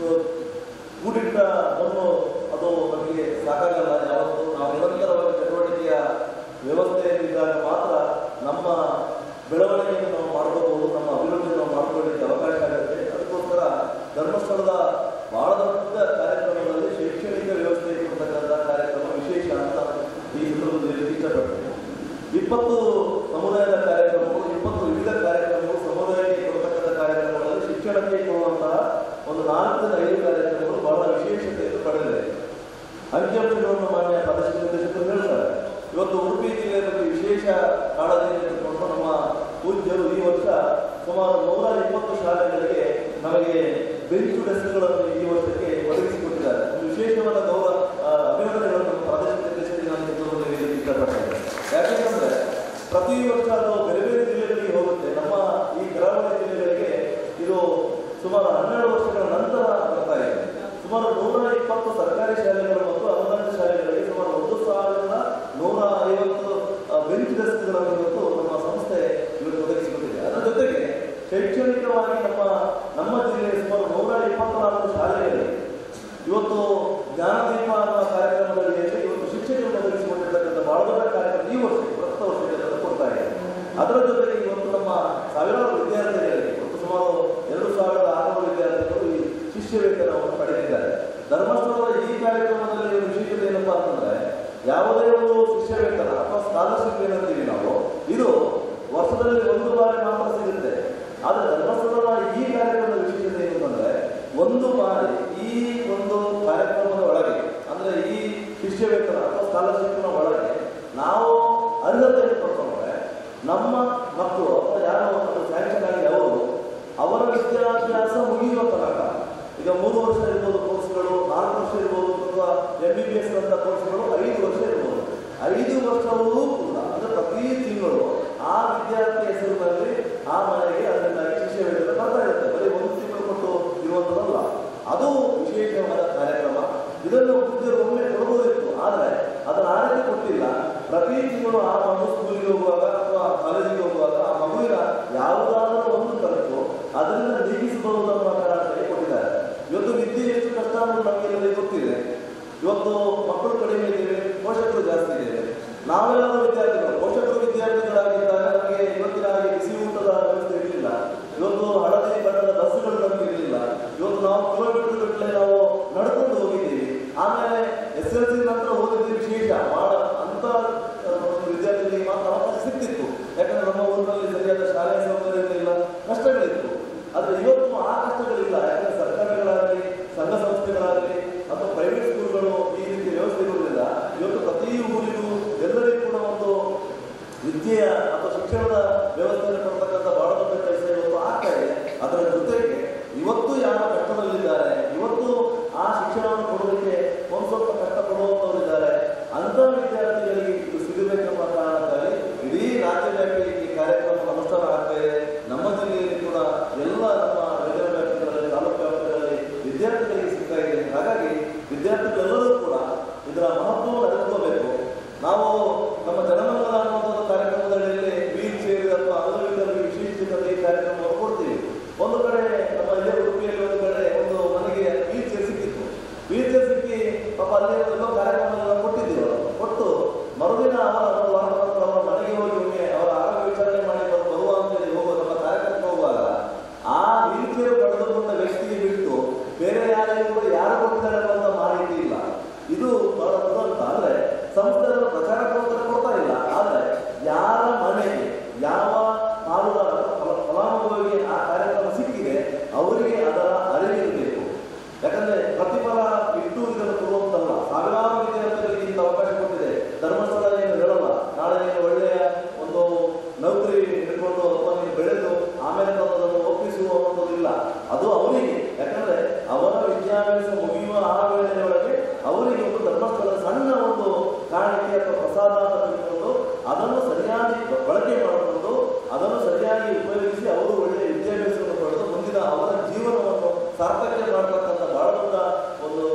ಕೂಡಿಟ್ಟ ಮಣ್ಣು ಅದು ನಮಗೆ ಸಾಕಾಗಲ್ಲ. ಯಾವತ್ತು ನಾವು ನಿರಂತರವಾಗಿ ಚಟುವಟಿಕೆಯ ವ್ಯವಸ್ಥೆಯಲ್ಲಿದ್ದಾಗ ಮಾತ್ರ ನಮ್ಮ ಬೆಳವಣಿಗೆಯನ್ನು ನಾವು ಮಾಡ್ಕೋಬಹುದು, ನಮ್ಮ ಅಭಿವೃದ್ಧಿಯನ್ನು ನಾವು ಮಾಡ್ಕೊಳ್ಳಿಕ್ಕೆ ಅವಕಾಶ ಆಗುತ್ತೆ. ಅದಕ್ಕೋಸ್ಕರ ಧರ್ಮಸ್ಥಳದ ಬಹಳ ದೊಡ್ಡ ಕಾರ್ಯಕ್ರಮಗಳಲ್ಲಿ ಶೈಕ್ಷಣಿಕ ವ್ಯವಸ್ಥೆ ಕೊಡ್ತಕ್ಕಂಥ ಕಾರ್ಯಕ್ರಮ ವಿಶೇಷ ಅಂತ ಈ ಸಂದರ್ಭದಲ್ಲಿ ಇಷ್ಟಪಡ್ತೇನೆ. 20 ಸಮುದಾಯದ ಕಾರ್ಯಕ್ರಮಗಳು, 20 ವಿವಿಧ ಕಾರ್ಯಕ್ರಮಗಳು, ಸಮುದಾಯಕ್ಕೆ ಕೊಡತಕ್ಕಂಥ ಕಾರ್ಯಕ್ರಮಗಳಲ್ಲಿ ಶಿಕ್ಷಣಕ್ಕೆ ಕೊಡುವಂತಹ ಒಂದು 4-5 ಕಾರ್ಯಕ್ರಮಗಳು ಬಹಳ ವಿಶೇಷತೆಯನ್ನು ಪಡೆದಿದೆ. ಅಂಕಿಅಂಶಗಳನ್ನು ಮಾನ್ಯ ಪ್ರಾದೇಶಿಕ ನಿರ್ದೇಶಕರು ಹೇಳ್ತಾರೆ. ಇವತ್ತು ಉಡುಪಿ ಜಿಲ್ಲೆಯ ಬಗ್ಗೆ ವಿಶೇಷ ಕಾಳಜಿಯನ್ನು ತೆಗೆದುಕೊಂಡು ನಮ್ಮ ಪೂಜ್ಯರು ಈ ವರ್ಷ ಸುಮಾರು 120 ಶಾಲೆಗಳಿಗೆ ನಮಗೆ ಬೆಂಚು ಡೆಸ್ಕ್ಗಳನ್ನು ಈ ವರ್ಷಕ್ಕೆ ಒದಗಿಸಿಕೊಟ್ಟಿದ್ದಾರೆ. ಒಂದು ವಿಶೇಷವಾದ ಅಭಿನಂದನೆಗಳನ್ನು ಪ್ರಾದೇಶಿಕ ನಿರ್ದೇಶಕರಿಗೆ ನಾನು ಇಷ್ಟಪಡ್ತೇನೆ. ಯಾಕೆಂದರೆ ಪ್ರತಿ ವರ್ಷ ಅದು ಬೇರೆ ಬೇರೆ ಜಿಲ್ಲೆಗಳಿಗೆ ಹೋಗುತ್ತೆ. ನಮ್ಮ ಈ ಕರಾವಳಿ ಜಿಲ್ಲೆಗಳಿಗೆ ಇದು ಸುಮಾರು 12 ವರ್ಷಗಳ ನಂತರ ಬರ್ತಾ ಇದೆ. ಸುಮಾರು 120 ಸರ್ಕಾರಿ ಶಾಲೆಗಳು ಮತ್ತು ಅನುದಾನಿತ ಶಾಲೆಗಳಿಗೆ ಸುಮಾರು 1,150 ಬೆಂಚ್ ಡೆಸ್ಕ್ಗಳನ್ನು ಇವತ್ತು ನಮ್ಮ ಸಂಸ್ಥೆ ಇವತ್ತು ಒದಗಿಸಿಕೊಟ್ಟಿದೆ. ಅದರ ಜೊತೆಗೆ ಶೈಕ್ಷಣಿಕವಾಗಿ ನಮ್ಮ ಜಿಲ್ಲೆಯ ಸುಮಾರು 124 ಶಾಲೆಗಳಿಗೆ ಇವತ್ತು ಜ್ಞಾನದೀಪ ಅನ್ನುವ ಕಾರ್ಯಕ್ರಮದಲ್ಲಿ ಇವತ್ತು ಶಿಕ್ಷಕರನ್ನು ಒದಗಿಸಿಕೊಂಡಿರ್ತಕ್ಕಂಥ ಬಹಳ ದೊಡ್ಡ ಕಾರ್ಯಕ್ರಮ ಈ ವರ್ಷ ಪ್ರಸ್ತುತ ವರ್ಷದಲ್ಲಿ ಕೊಡ್ತಾ ಇದೆ. ಅದರ ಜೊತೆಗೆ ಇವತ್ತು ನಮ್ಮ ಸಾವಿರಾರು ವಿದ್ಯಾರ್ಥಿಗಳಿಗೆ ಇವತ್ತು ಸುಮಾರು 2,600 ವಿದ್ಯಾರ್ಥಿಗಳು ಈ ಶಿಷ್ಯ ವೇತನವನ್ನು ಪಡೆದಿದ್ದಾರೆ. ಧರ್ಮಸ್ಥಳದ ಈ ಕಾರ್ಯಕ್ರಮದಲ್ಲಿ ವಿಶೇಷತೆ ಏನಪ್ಪಾ ಅಂತಂದ್ರೆ ಯಾವುದೇ ಒಂದು ಶಿಷ್ಯ ವೇತನ ಅಥವಾ ಸ್ಕಾಲರ್ಶಿಪ್ ಏನಂತೀವಿ ನಾವು, ಇದು ವರ್ಷದಲ್ಲಿ 1 ಬಾರಿ ಮಾತ್ರ ಸಿಗುತ್ತೆ. ಆದರೆ ಧರ್ಮಸ್ಥಳದ ಈ ಕಾರ್ಯಕ್ರಮದ ವಿಶೇಷತೆ ಏನಂತಂದ್ರೆ 1 ಬಾರಿ ಈ ಒಂದು ಕಾರ್ಯಕ್ರಮದ ಒಳಗೆ, ಅಂದ್ರೆ ಈ ಶಿಷ್ಯ ವೇತನ ಅಥವಾ ಸ್ಕಾಲರ್ಶಿಪ್ನ ಒಳಗೆ ನಾವು ಅರ್ಹತೆಯನ್ನು ಪಡ್ಕೊಂಡ್ರೆ ನಮ್ಮ ಮಕ್ಕಳು ಅಥವಾ ಯಾರು ಸ್ಯಾಂಕ್ಷನ್ ಆಗಿ ಅವರ ವಿದ್ಯಾಭ್ಯಾಸ ಮುಗಿಯುವ ತನಕ, ಈಗ 3 ವರ್ಷ ಇರ್ಬೋದು ಕೋರ್ಸ್ಗಳು, 4 ವರ್ಷ ಇರ್ಬೋದು, ಅಥವಾ MBBS ಅಂತ ಕೋರ್ಸ್ಗಳು 5 ವರ್ಷ ಇರ್ಬೋದು. 5 ವರ್ಷವೂ ಕೂಡ ಅಂದ್ರೆ ಪ್ರತಿ ತಿಂಗಳು ಆ ವಿದ್ಯಾರ್ಥಿ ಹೆಸರಿನಲ್ಲಿ ಆ ಮನೆಗೆ ಅದರಿಂದಾಗಿ ಶಿಷ್ಯ ವೇತನ ಬರ್ತಾ ಇರುತ್ತೆ. ಬರೀ 1 ತಿಂಗಳು ಕೊಟ್ಟು ಇರುವಂಥದ್ದಲ್ಲ, ಅದು ವಿಶೇಷವಾದ ಕಾರ್ಯಕ್ರಮ. ಇದನ್ನು ಪೂಜ್ಯರು ಒಮ್ಮೆ ಕೊಡಬಹುದಿತ್ತು, ಆದರೆ ಅದನ್ನು ಆ ರೀತಿ ಕೊಟ್ಟಿಲ್ಲ. ಪ್ರತಿ ತಿಂಗಳು ಆ ಮಗು ಸ್ಕೂಲಿಗೆ ಹೋಗುವಾಗ ಅಥವಾ ಕಾಲೇಜಿಗೆ ಹೋಗುವಾಗ ಆ ಮಗುವಿನ ಯಾವುದಾದ್ರೂ ಒಂದು ಖರ್ಚು ಅದರಿಂದ ನೀಗಿಸಬಹುದು ಅನ್ನೋ ಕಾರಣಕ್ಕೆ ಕೊಟ್ಟಿದ್ದಾರೆ. ಇವತ್ತು ವಿದ್ಯೆ ಎಷ್ಟು ಕಷ್ಟ ಅನ್ನೋದು ನಮಗೆಲ್ಲರಿಗೂ ಗೊತ್ತಿದೆ. ಇವತ್ತು ಮಕ್ಕಳು ಕಡಿಮೆ ಇದ್ದೇವೆ, ಪೋಷಕರು ಜಾಸ್ತಿ ಇದ್ದೇವೆ. ನಾವೆಲ್ಲರೂ ವಿದ್ಯಾರ್ಥಿಗಳು, ಪೋಷಕರು ವಿದ್ಯಾರ್ಥಿಗಳಾಗಿದ್ದಾಗ ನಮಗೆ ಇವತ್ತಿನ ಹಾಗೆ ಬಿಸಿ ಊಟದ ವ್ಯವಸ್ಥೆ ಇರಲಿಲ್ಲ. ಇವತ್ತು ಹಳದಿ ಬಣ್ಣದ ಬಸ್ಸುಗಳು ನಮಗೆ ಇರಲಿಲ್ಲ. ಇವತ್ತು ನಾವು ಕಿಲೋಮೀಟರ್ ಗಟ್ಟಲೆ ನಾವು ನಡ್ಕೊಂಡು ಹೋಗಿದ್ದೀವಿ. ಆಮೇಲೆ SLC ನಂತರ ಓದಿದ್ದು ವಿಶೇಷ ಬಹಳ ಅಂತ ವಿದ್ಯಾರ್ಥಿಗಳಿಗೆ ಮಾತ್ರ ಅವಕಾಶ ಸಿಗ್ತಿತ್ತು. ಯಾಕಂದ್ರೆ ನಮ್ಮ ಊರಿನಲ್ಲಿ ಸರಿಯಾದ ಶಾಲೆಯ ಸೌಕರ್ಯಗಳಿಲ್ಲ, ಕಷ್ಟಗಳಿತ್ತು. ಆದರೆ ಇವತ್ತು ಆ ಕಷ್ಟಗಳಿಲ್ಲ. ಯಾಕಂದ್ರೆ ಸರ್ಕಾರಗಳಾಗಲಿ, ಸಂಘ ಸಂಸ್ಥೆಗಳಾಗಲಿ ಅಥವಾ ಪ್ರೈವೇಟ್ ಸ್ಕೂಲ್ಗಳು ಈ ರೀತಿ ವ್ಯವಸ್ಥೆಗಳಿಂದ ಇವತ್ತು ಪ್ರತಿ ಊರಿಗೂ ಎಲ್ಲರಿಗೂ ಕೂಡ ಒಂದು ವಿದ್ಯೆಯ ಅಥವಾ ಶಿಕ್ಷಣದ ವ್ಯವಸ್ಥೆಯನ್ನು ಕೊಡ್ತಕ್ಕಂಥ ಬಹಳ ದೊಡ್ಡ ಕೆಲಸ ಇವತ್ತು ಆಗ್ತಾ ಇದೆ. ಅದರ ಜೊತೆಗೆ ಇವತ್ತು ಯಾರು ಕಷ್ಟದಲ್ಲಿದ್ದಾರೆ, ಇವತ್ತು ಆ ಶಿಕ್ಷಣವನ್ನು ಕೊಡೋದಕ್ಕೆ ಒಂದು ಸ್ವಲ್ಪ ಕಷ್ಟಪಡುವಂಥವರಿದ್ದಾರೆ, ಅಂಥ ವಿದ್ಯಾರ್ಥಿಗಳಿಗೆ ಇದು ಸಿಗಬೇಕೆಂಬ ಕಾರಣಕ್ಕಾಗಿ ಇಡೀ ರಾಜ್ಯವ್ಯಾಪಿ ಈ ಕಾರ್ಯಕ್ರಮ ಅನುಷ್ಠಾನ ಆಗ್ತಾ ಇದೆ. ನಮ್ಮ ಜಿಲ್ಲೆಯಲ್ಲಿ ಕೂಡ ಎಲ್ಲ ನಮ್ಮ ನಗರ ವ್ಯಾಪ್ತಿಗಳಲ್ಲಿ, ತಾಲೂಕು ವ್ಯಾಪ್ತಿಗಳಲ್ಲಿ ವಿದ್ಯಾರ್ಥಿಗಳಿಗೆ ಸಿಗ್ತಾ ಇದೆ. ಹಾಗಾಗಿ ವಿದ್ಯಾರ್ಥಿಗಳೆಲ್ಲರೂ ಕೂಡ ಇದರ ಮಹತ್ವವನ್ನು ಅರಿತುಕೋಬೇಕು. ನಾವು ನಮ್ಮ ಜನಮಂಗಲ ಅನ್ನುವಂಥ ಕಾರ್ಯಕ್ರಮದಲ್ಲಿ ವೀಲ್ ಚೇರ್ ಅಥವಾ ಅಂಗವಿಕಲರಿಗೆ ವಿಶೇಷ ಈ ಕಾರ್ಯಕ್ರಮವನ್ನು ಕೊಡ್ತೀವಿ. ಒಂದು ಕಡೆ ಸಾರ್ಥಕ್ಯ ಮಾಡ್ತಕ್ಕಂಥ ಬಹಳ ದೊಡ್ಡ ಒಂದು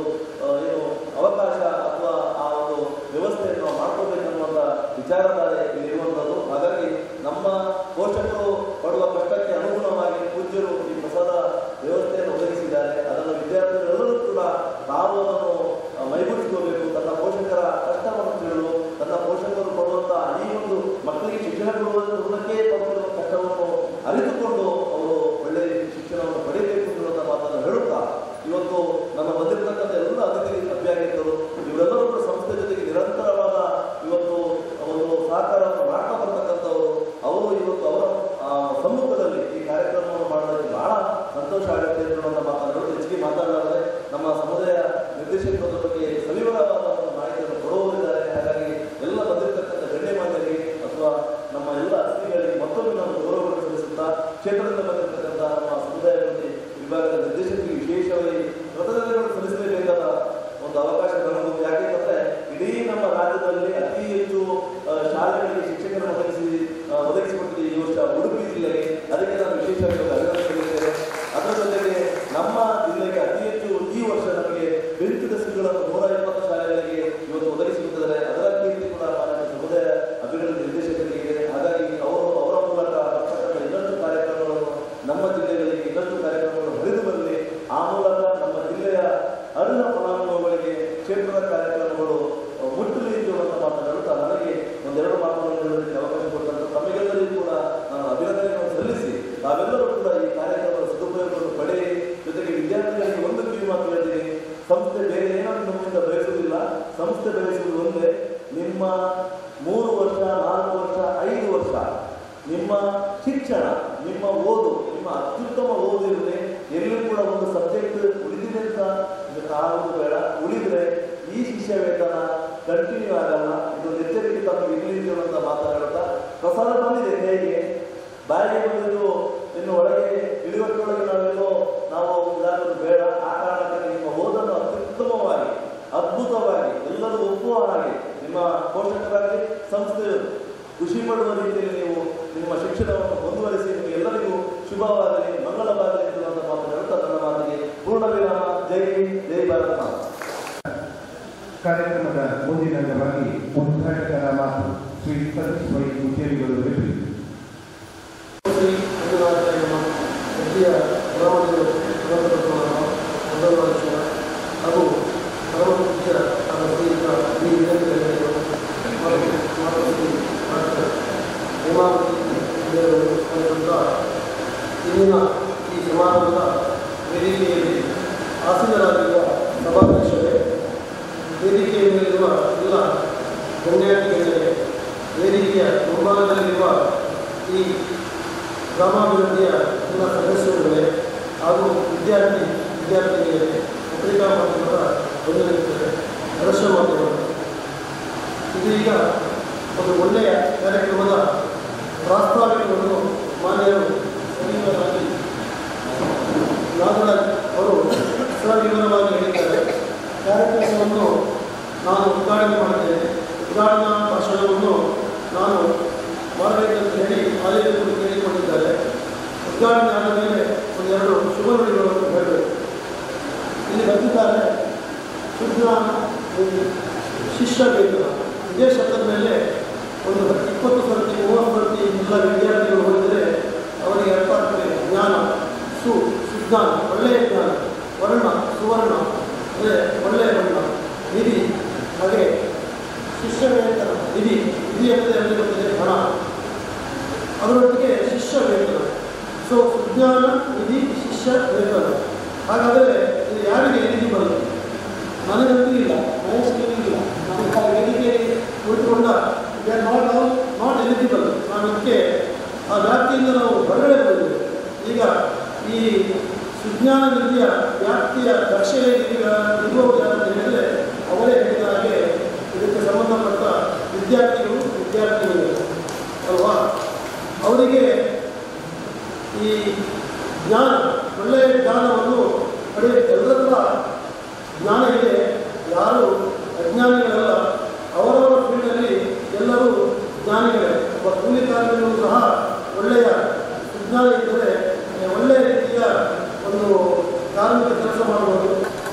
ಏನು ಅವಕಾಶ ಅಥವಾ ಆ ಒಂದು ವ್ಯವಸ್ಥೆಯನ್ನು ನಾವು ಮಾಡ್ಕೋಬೇಕನ್ನುವಂಥ ವಿಚಾರಧಾರೆ ಇರುವಂಥದ್ದು. ಹಾಗಾಗಿ ನಮ್ಮ ಪೋಷಕರು ಪಡುವ ಕಷ್ಟಕ್ಕೆ ಅನುಗುಣವಾಗಿ ಪೂಜ್ಯರು ಈ ಪ್ರಸಾದ ವ್ಯವಸ್ಥೆಯನ್ನು ಒದಗಿಸಿದ್ದಾರೆ. ಅದನ್ನು ವಿದ್ಯಾರ್ಥಿಗಳೆಲ್ಲರೂ ಕೂಡ ತಾವು ಅದನ್ನು ಮೈಗೂಡಿಸಿಕೋಬೇಕು. ತನ್ನ ಪೋಷಕರ ಕಷ್ಟವನ್ನು ತಿಳಿದು ತನ್ನ ಪೋಷಕರು ಕೊಡುವಂಥ ಈ ಒಂದು ಮಕ್ಕಳಿಗೆ ಶಿಕ್ಷಣ ಕೊಡುವುದಕ್ಕೆ ಪಡುವ ಕಷ್ಟವನ್ನು ಅರಿತುಕೊಂಡು ಅವರು ಒಳ್ಳೆಯ ಶಿಕ್ಷಣವನ್ನು ಪಡೆಯಬೇಕು ಅನ್ನುವಂಥ ಮಾತನ್ನು ಹೇಳುತ್ತಾ ಇವತ್ತು ನಮ್ಮ ಬಂದಿರತಕ್ಕಂಥ ಎಲ್ಲ ಅತಿಥಿ ಅಭ್ಯರ್ಥಿಗಳು ಇವರೆಲ್ಲರೂ ಕೂಡ ಸಂಸ್ಥೆ ಜೊತೆಗೆ ನಿರಂತರವಾದ ಇವತ್ತು ಒಂದು ಸಹಕಾರವನ್ನು ಮಾಡ್ತಾ ಬರ್ತಕ್ಕಂಥವರು. ಅವರು ಇವತ್ತು ಅವರ ಸಮ್ಮುಖದಲ್ಲಿ ಈ ಕಾರ್ಯಕ್ರಮವನ್ನು ಮಾಡೋದಕ್ಕೆ ಬಹಳ ಸಂತೋಷ ಆಗುತ್ತೆ ಅನ್ನುವಂಥ ಮಾತನ್ನು ಹೇಳಿ ಹೆಚ್ಚಿಗೆ ಮಾತಾಡಲಾರೆ ನಮ್ಮ ಸಮುದಾಯ ನಿರ್ದೇಶಕರ ಬಗ್ಗೆ ಸವಿವರವಾದ ಒಂದು ಮಾಹಿತಿಯನ್ನು ಕೊಡುವವರಿದ್ದಾರೆ. ಹಾಗಾಗಿ ಎಲ್ಲ ಬಂದಿರತಕ್ಕಂಥ ಗಣ್ಯಮಾನ್ಯರಿಗೆ ಅಥವಾ ನಮ್ಮ ಎಲ್ಲ ಅತಿಥಿಗಳಿಗೆ ಮತ್ತೊಮ್ಮೆ ನಾವು ಗೌರವವನ್ನು ಸಲ್ಲಿಸುತ್ತಾ ಕ್ಷೇತ್ರದಿಂದ ಬಂದಿರತಕ್ಕಂಥ ನಮ್ಮ ಸಮುದಾಯ ವಿಭಾಗದ ನಿರ್ದೇಶಕರಿಗೆ ವಿಶೇಷವಾಗಿ ಕೃತಜ್ಞತೆಗಳನ್ನು ಸಲ್ಲಿಸಬೇಕಾದ ಒಂದು ಅವಕಾಶ ನಮಗೂ. ಯಾಕೆಂದರೆ ಇಡೀ ನಮ್ಮ ರಾಜ್ಯದಲ್ಲಿ ಅತಿ ಹೆಚ್ಚು ಶಾಲೆಗಳಿಗೆ ಶಿಕ್ಷಕರನ್ನು ಒದಗಿಸಿಕೊಟ್ಟಿದೆ ಈ ವರ್ಷ ಉಡುಪಿ ಜಿಲ್ಲೆಗೆ. ಅದಕ್ಕೆ ನಾನು ವಿಶೇಷವಾಗಿ ಅಭಿನಂದಿಸುತ್ತೇನೆ. ಅದರ ಜೊತೆಗೆ ನಮ್ಮ ಜಿಲ್ಲೆಗೆ ಅತಿ ಹೆಚ್ಚು ಈ ವರ್ಷ ನಮಗೆ ಬೆಂಚು ಡೆಸ್ಕ್ಗಳನ್ನು 120 ಶಾಲೆಗಳಿಗೆ ಇವತ್ತು ಒದಗಿಸಿಕೊಟ್ಟಿದ್ದಾರೆ. ಅದರ ಕೀರ್ತಿ ಕೂಡ ಸಮುದಾಯ ಅಭಿವೃದ್ಧಿ ನಿರ್ದೇಶಕರಿಗೆ. ಹಾಗಾಗಿ ಅವರ ಮೂಲಕ ಬರ್ತಕ್ಕಂಥ ಇನ್ನಷ್ಟು ಕಾರ್ಯಕ್ರಮಗಳನ್ನು ನಮ್ಮ ಜಿಲ್ಲೆಗಳಿಗೆ ಇನ್ನಷ್ಟು ಕಾರ್ಯಕ್ರಮಗಳು ಹರಿದು ಬರಲಿ. ಆ ಮೂಲಕ ನಮ್ಮ ಜಿಲ್ಲೆಯ ಅರ್ಹ ಫಲಾನುಭವಿಗಳಿಗೆ ಕ್ಷೇತ್ರದ ಕಾರ್ಯಕ್ರಮಗಳು ಮುಟ್ಟಲಿ ಎನ್ನುವಂಥ ಮಾತನಾಡುತ್ತಾ ನನಗೆ ಒಂದೆರಡು ಮಾತುಗಳನ್ನು ಹೇಳೋದಕ್ಕೆ ಅವಕಾಶ ಕೊಟ್ಟಂತ ತಮಗೆಲ್ಲರಿಗೂ ಕೂಡ ನಾನು ಅಭಿನಂದನೆಯನ್ನು ಸಲ್ಲಿಸಿ ತಾವೆಲ್ಲರೂ ಕೂಡ ಈ ಕಾರ್ಯಕ್ರಮದ ಸದುಪಯೋಗವನ್ನು ಪಡೆಯಿ. ಜೊತೆಗೆ ವಿದ್ಯಾರ್ಥಿಗಳಿಗೆ ಒಂದು ಕಿವಿ ಮಾತು ಹೇಳ್ತೀನಿ, ಸಂಸ್ಥೆ ಬೇರೆ ಏನಾದರೂ ನಮ್ಮಿಂದ ಬಯಸುವುದಿಲ್ಲ. ಸಂಸ್ಥೆ ಬಯಸುವುದು ಒಂದೇ, ನಿಮ್ಮ 3 ವರ್ಷ 4 ವರ್ಷ 5 ವರ್ಷ ನಿಮ್ಮ ಶಿಕ್ಷಣ, ನಿಮ್ಮ ಓದು, ನಿಮ್ಮ ಅತ್ಯುತ್ತಮ ಓದು ಇರಲಿ. ಎಲ್ಲೂ ಕೂಡ ಒಂದು ಸಬ್ಜೆಕ್ಟ್ ಉಳಿದಿದೆ ಅಂತ ಕಾರಣವೂ ಬೇಡ. ಉಳಿದ್ರೆ ಈ ಶಿಷ್ಯ ವೇತನ ಕಂಟಿನ್ಯೂ ಆಗಲ್ಲ. ಇದು ಎಚ್ಚರಿಕೆ ತಮಗೆ ಇರಲಿ ಅಂತ ಮಾತನಾಡುತ್ತಾ ಪ್ರಸಾದ ಬಂದಿದೆ ಹೇಗೆ ಬಾಯಿಗೆ ಬಂದಿದ್ದು ಇನ್ನು ಒಳಗೆ ಇಳಿವಟ್ಟೊಳಗೆ ನಾವು ಇದಾಗೋದು ಬೇಡ. ಆ ಕಾರಣಕ್ಕೆ ನಿಮ್ಮ ಓದನ್ನು ಅತ್ಯುತ್ತಮವಾಗಿ ಅದ್ಭುತವಾಗಿ ಎಲ್ಲರೂ ಒಪ್ಪುವ ಹಾಗೆ ನಿಮ್ಮ ಪೋಷಕರಾಗಿ ಸಂಸ್ಥೆ ಖುಷಿ ಪಡುವ ರೀತಿಯಲ್ಲಿ ನೀವು ನಿಮ್ಮ ಶಿಕ್ಷಣವನ್ನು ಮುಂದುವರಿಸಿ ನಿಮಗೆ ಎಲ್ಲರಿಗೂ ಶುಭವಾಗಲಿ, ಮಂಗಳವಾಗಲಿ ಎನ್ನುವಂಥ ಮಾತನಾಡುತ್ತಾ ನನ್ನ ಮಾತಿಗೆ ಪೂರ್ಣ ವಿರಾಮ. ಜೈ ಹಿಂದ್, ಜೈ ಭಾರತ ಮಾತಾ. ಕಾರ್ಯಕ್ರಮದ ಮುಂದಿನ ಅಂಗವಾಗಿ ಉದ್ಘಾಟಕರ ಮಾತು ಶ್ರೀ ಸತೀಶ್ ವೈ ಉದ್ಯಮಿಗಳು ಹಾಗೂ ಇಂದಿನ ಈ ಸಮಾರಂಭದ ವೇದಿಕೆಯಲ್ಲಿ ಆಸೀನರಾಗಿರುವ ಸಭಾಧ್ಯಕ್ಷರೇ, ವೇದಿಕೆಯ ಮೇಲಿರುವ ಎಲ್ಲ ಗಣ್ಯಾತಿಗಳೇ, ವೇದಿಕೆಯ ಮುಂಭಾಗದಲ್ಲಿರುವ ಈ ಗ್ರಾಮಾಭಿವೃದ್ಧಿಯ ಎಲ್ಲ ಸದಸ್ಯರುಗಳೇ ಹಾಗೂ ವಿದ್ಯಾರ್ಥಿನಿಯರೇ, ಪತ್ರಿಕಾ ಮಾಧ್ಯಮದ ಬಂಧುಗಳಿದ್ದಾರೆ, ದೃಶ್ಯ ಮಾಧ್ಯಮಗಳು, ಇದೀಗ ಒಂದು ಒಳ್ಳೆಯ ಕಾರ್ಯಕ್ರಮದ ಪ್ರಾಸ್ತಾವಿಕವನ್ನು ಮಾನ್ಯರು ಸವಿವರವಾಗಿ ನಾಗರಾಜ್ ಅವರು ಸವಿವರವಾಗಿ ಹೇಳಿದ್ದಾರೆ. ಕಾರ್ಯಕ್ರಮವನ್ನು ನಾನು ಉದ್ಘಾಟನೆ ಮಾಡಿದ್ದೇನೆ. ಉದ್ಘಾಟನಾ ಭಾಷಣವನ್ನು ನಾನು ಮಾಡಬೇಕಂತ ಹೇಳಿ ಆಯೋಜಕರು ಕೇಳಿಕೊಂಡಿದ್ದಾರೆ. ಉದ್ಘಾಟನೆ ಆದ ಮೇಲೆ ಒಂದೆರಡು ಶುಭ ನುಡಿಗಳನ್ನು ಹೇಳಬೇಕು. ಇಲ್ಲಿ ಬಂದಿದ್ದಾರೆ ಶುದ್ಧ ಶಿಷ್ಯ ವೇತನ. ಇದೇ ಶಬ್ದದ ಮೇಲೆ ಒಂದು 20 ಸರ್ತಿ 30 ಸರ್ತಿ ಎಲ್ಲ ವಿದ್ಯಾರ್ಥಿಗಳು ಹೋದರೆ ಅವರಿಗೆ ಅರ್ಥ ಆಗ್ತದೆ. ಜ್ಞಾನ, ಸುಜ್ಞಾನ, ಒಳ್ಳೆಯ ಜ್ಞಾನ, ವರ್ಣ, ಸುವರ್ಣ ಅಂದರೆ ಒಳ್ಳೆಯ ಬಣ್ಣ, ನಿಧಿ, ಹಾಗೆ ಶಿಷ್ಯ ವೇತನ. ನಿಧಿ ಅಂದರೆ ಬರ್ತದೆ ಹಣ, ಅದರೊಟ್ಟಿಗೆ ಶಿಷ್ಯ ವೇತನ. ಸೊ ಸುಜ್ಞಾನ, ನಿಧಿ, ಶಿಷ್ಯ ವೇತನ. ಹಾಗಾದರೆ ಇದು ಯಾರಿಗೆ ಎಲಿಜಿಬಲ್? ನನಗಂತೂ ಇಲ್ಲ, ಮಹೇಶ್ಗೆ ಇಲ್ಲ. ನಾನು ವೇದಿಕೆಯಲ್ಲಿ ಕುಳಿತುಕೊಂಡ ನಾಟ್ ಎಲಿಜಿಬಲ್. ನಾನು ಅದಕ್ಕೆ ಆ ವ್ಯಾಪ್ತಿಯಿಂದ ನಾವು ಹೊರಗಡೆ ಬಂದಿದ್ದೇವೆ. ಈಗ ಈ ಸುಜ್ಞಾನ ನಿಧಿಯ ವ್ಯಾಪ್ತಿಯ ದಕ್ಷತೆ ಇರುವವರು ಯಾರಂತ ಹೇಳಿದರೆ ಅವರೇ ಹೇಳಿದ ಹಾಗೆ ಇದಕ್ಕೆ ಸಂಬಂಧಪಟ್ಟ ವಿದ್ಯಾರ್ಥಿನಿಯರು ಅಲ್ವಾ. ಅವರಿಗೆ ಈ ಜ್ಞಾನ, ಒಳ್ಳೆಯ ಜ್ಞಾನವನ್ನು ಪಡೆಯಬೇಕು. ಎಲ್ಲರ ಜ್ಞಾನ ಇದೆ, ಯಾರು ಅಜ್ಞಾನಿಗಳಲ್ಲ. ಅವರವರ ಫೀಲ್ಡಲ್ಲಿ ಎಲ್ಲರೂ ಜ್ಞಾನಿಗಳೇ. ಒಬ್ಬ ಕೂಲಿ ಕಾರ್ಮಿಕರು ಸಹ ಒಳ್ಳೆಯ ವಿಜ್ಞಾನ ಇದ್ದರೆ ಒಳ್ಳೆಯ ರೀತಿಯ ಒಂದು ಕಾರ್ಮಿಕ ಕೆಲಸ ಮಾಡ್ಬೋದು,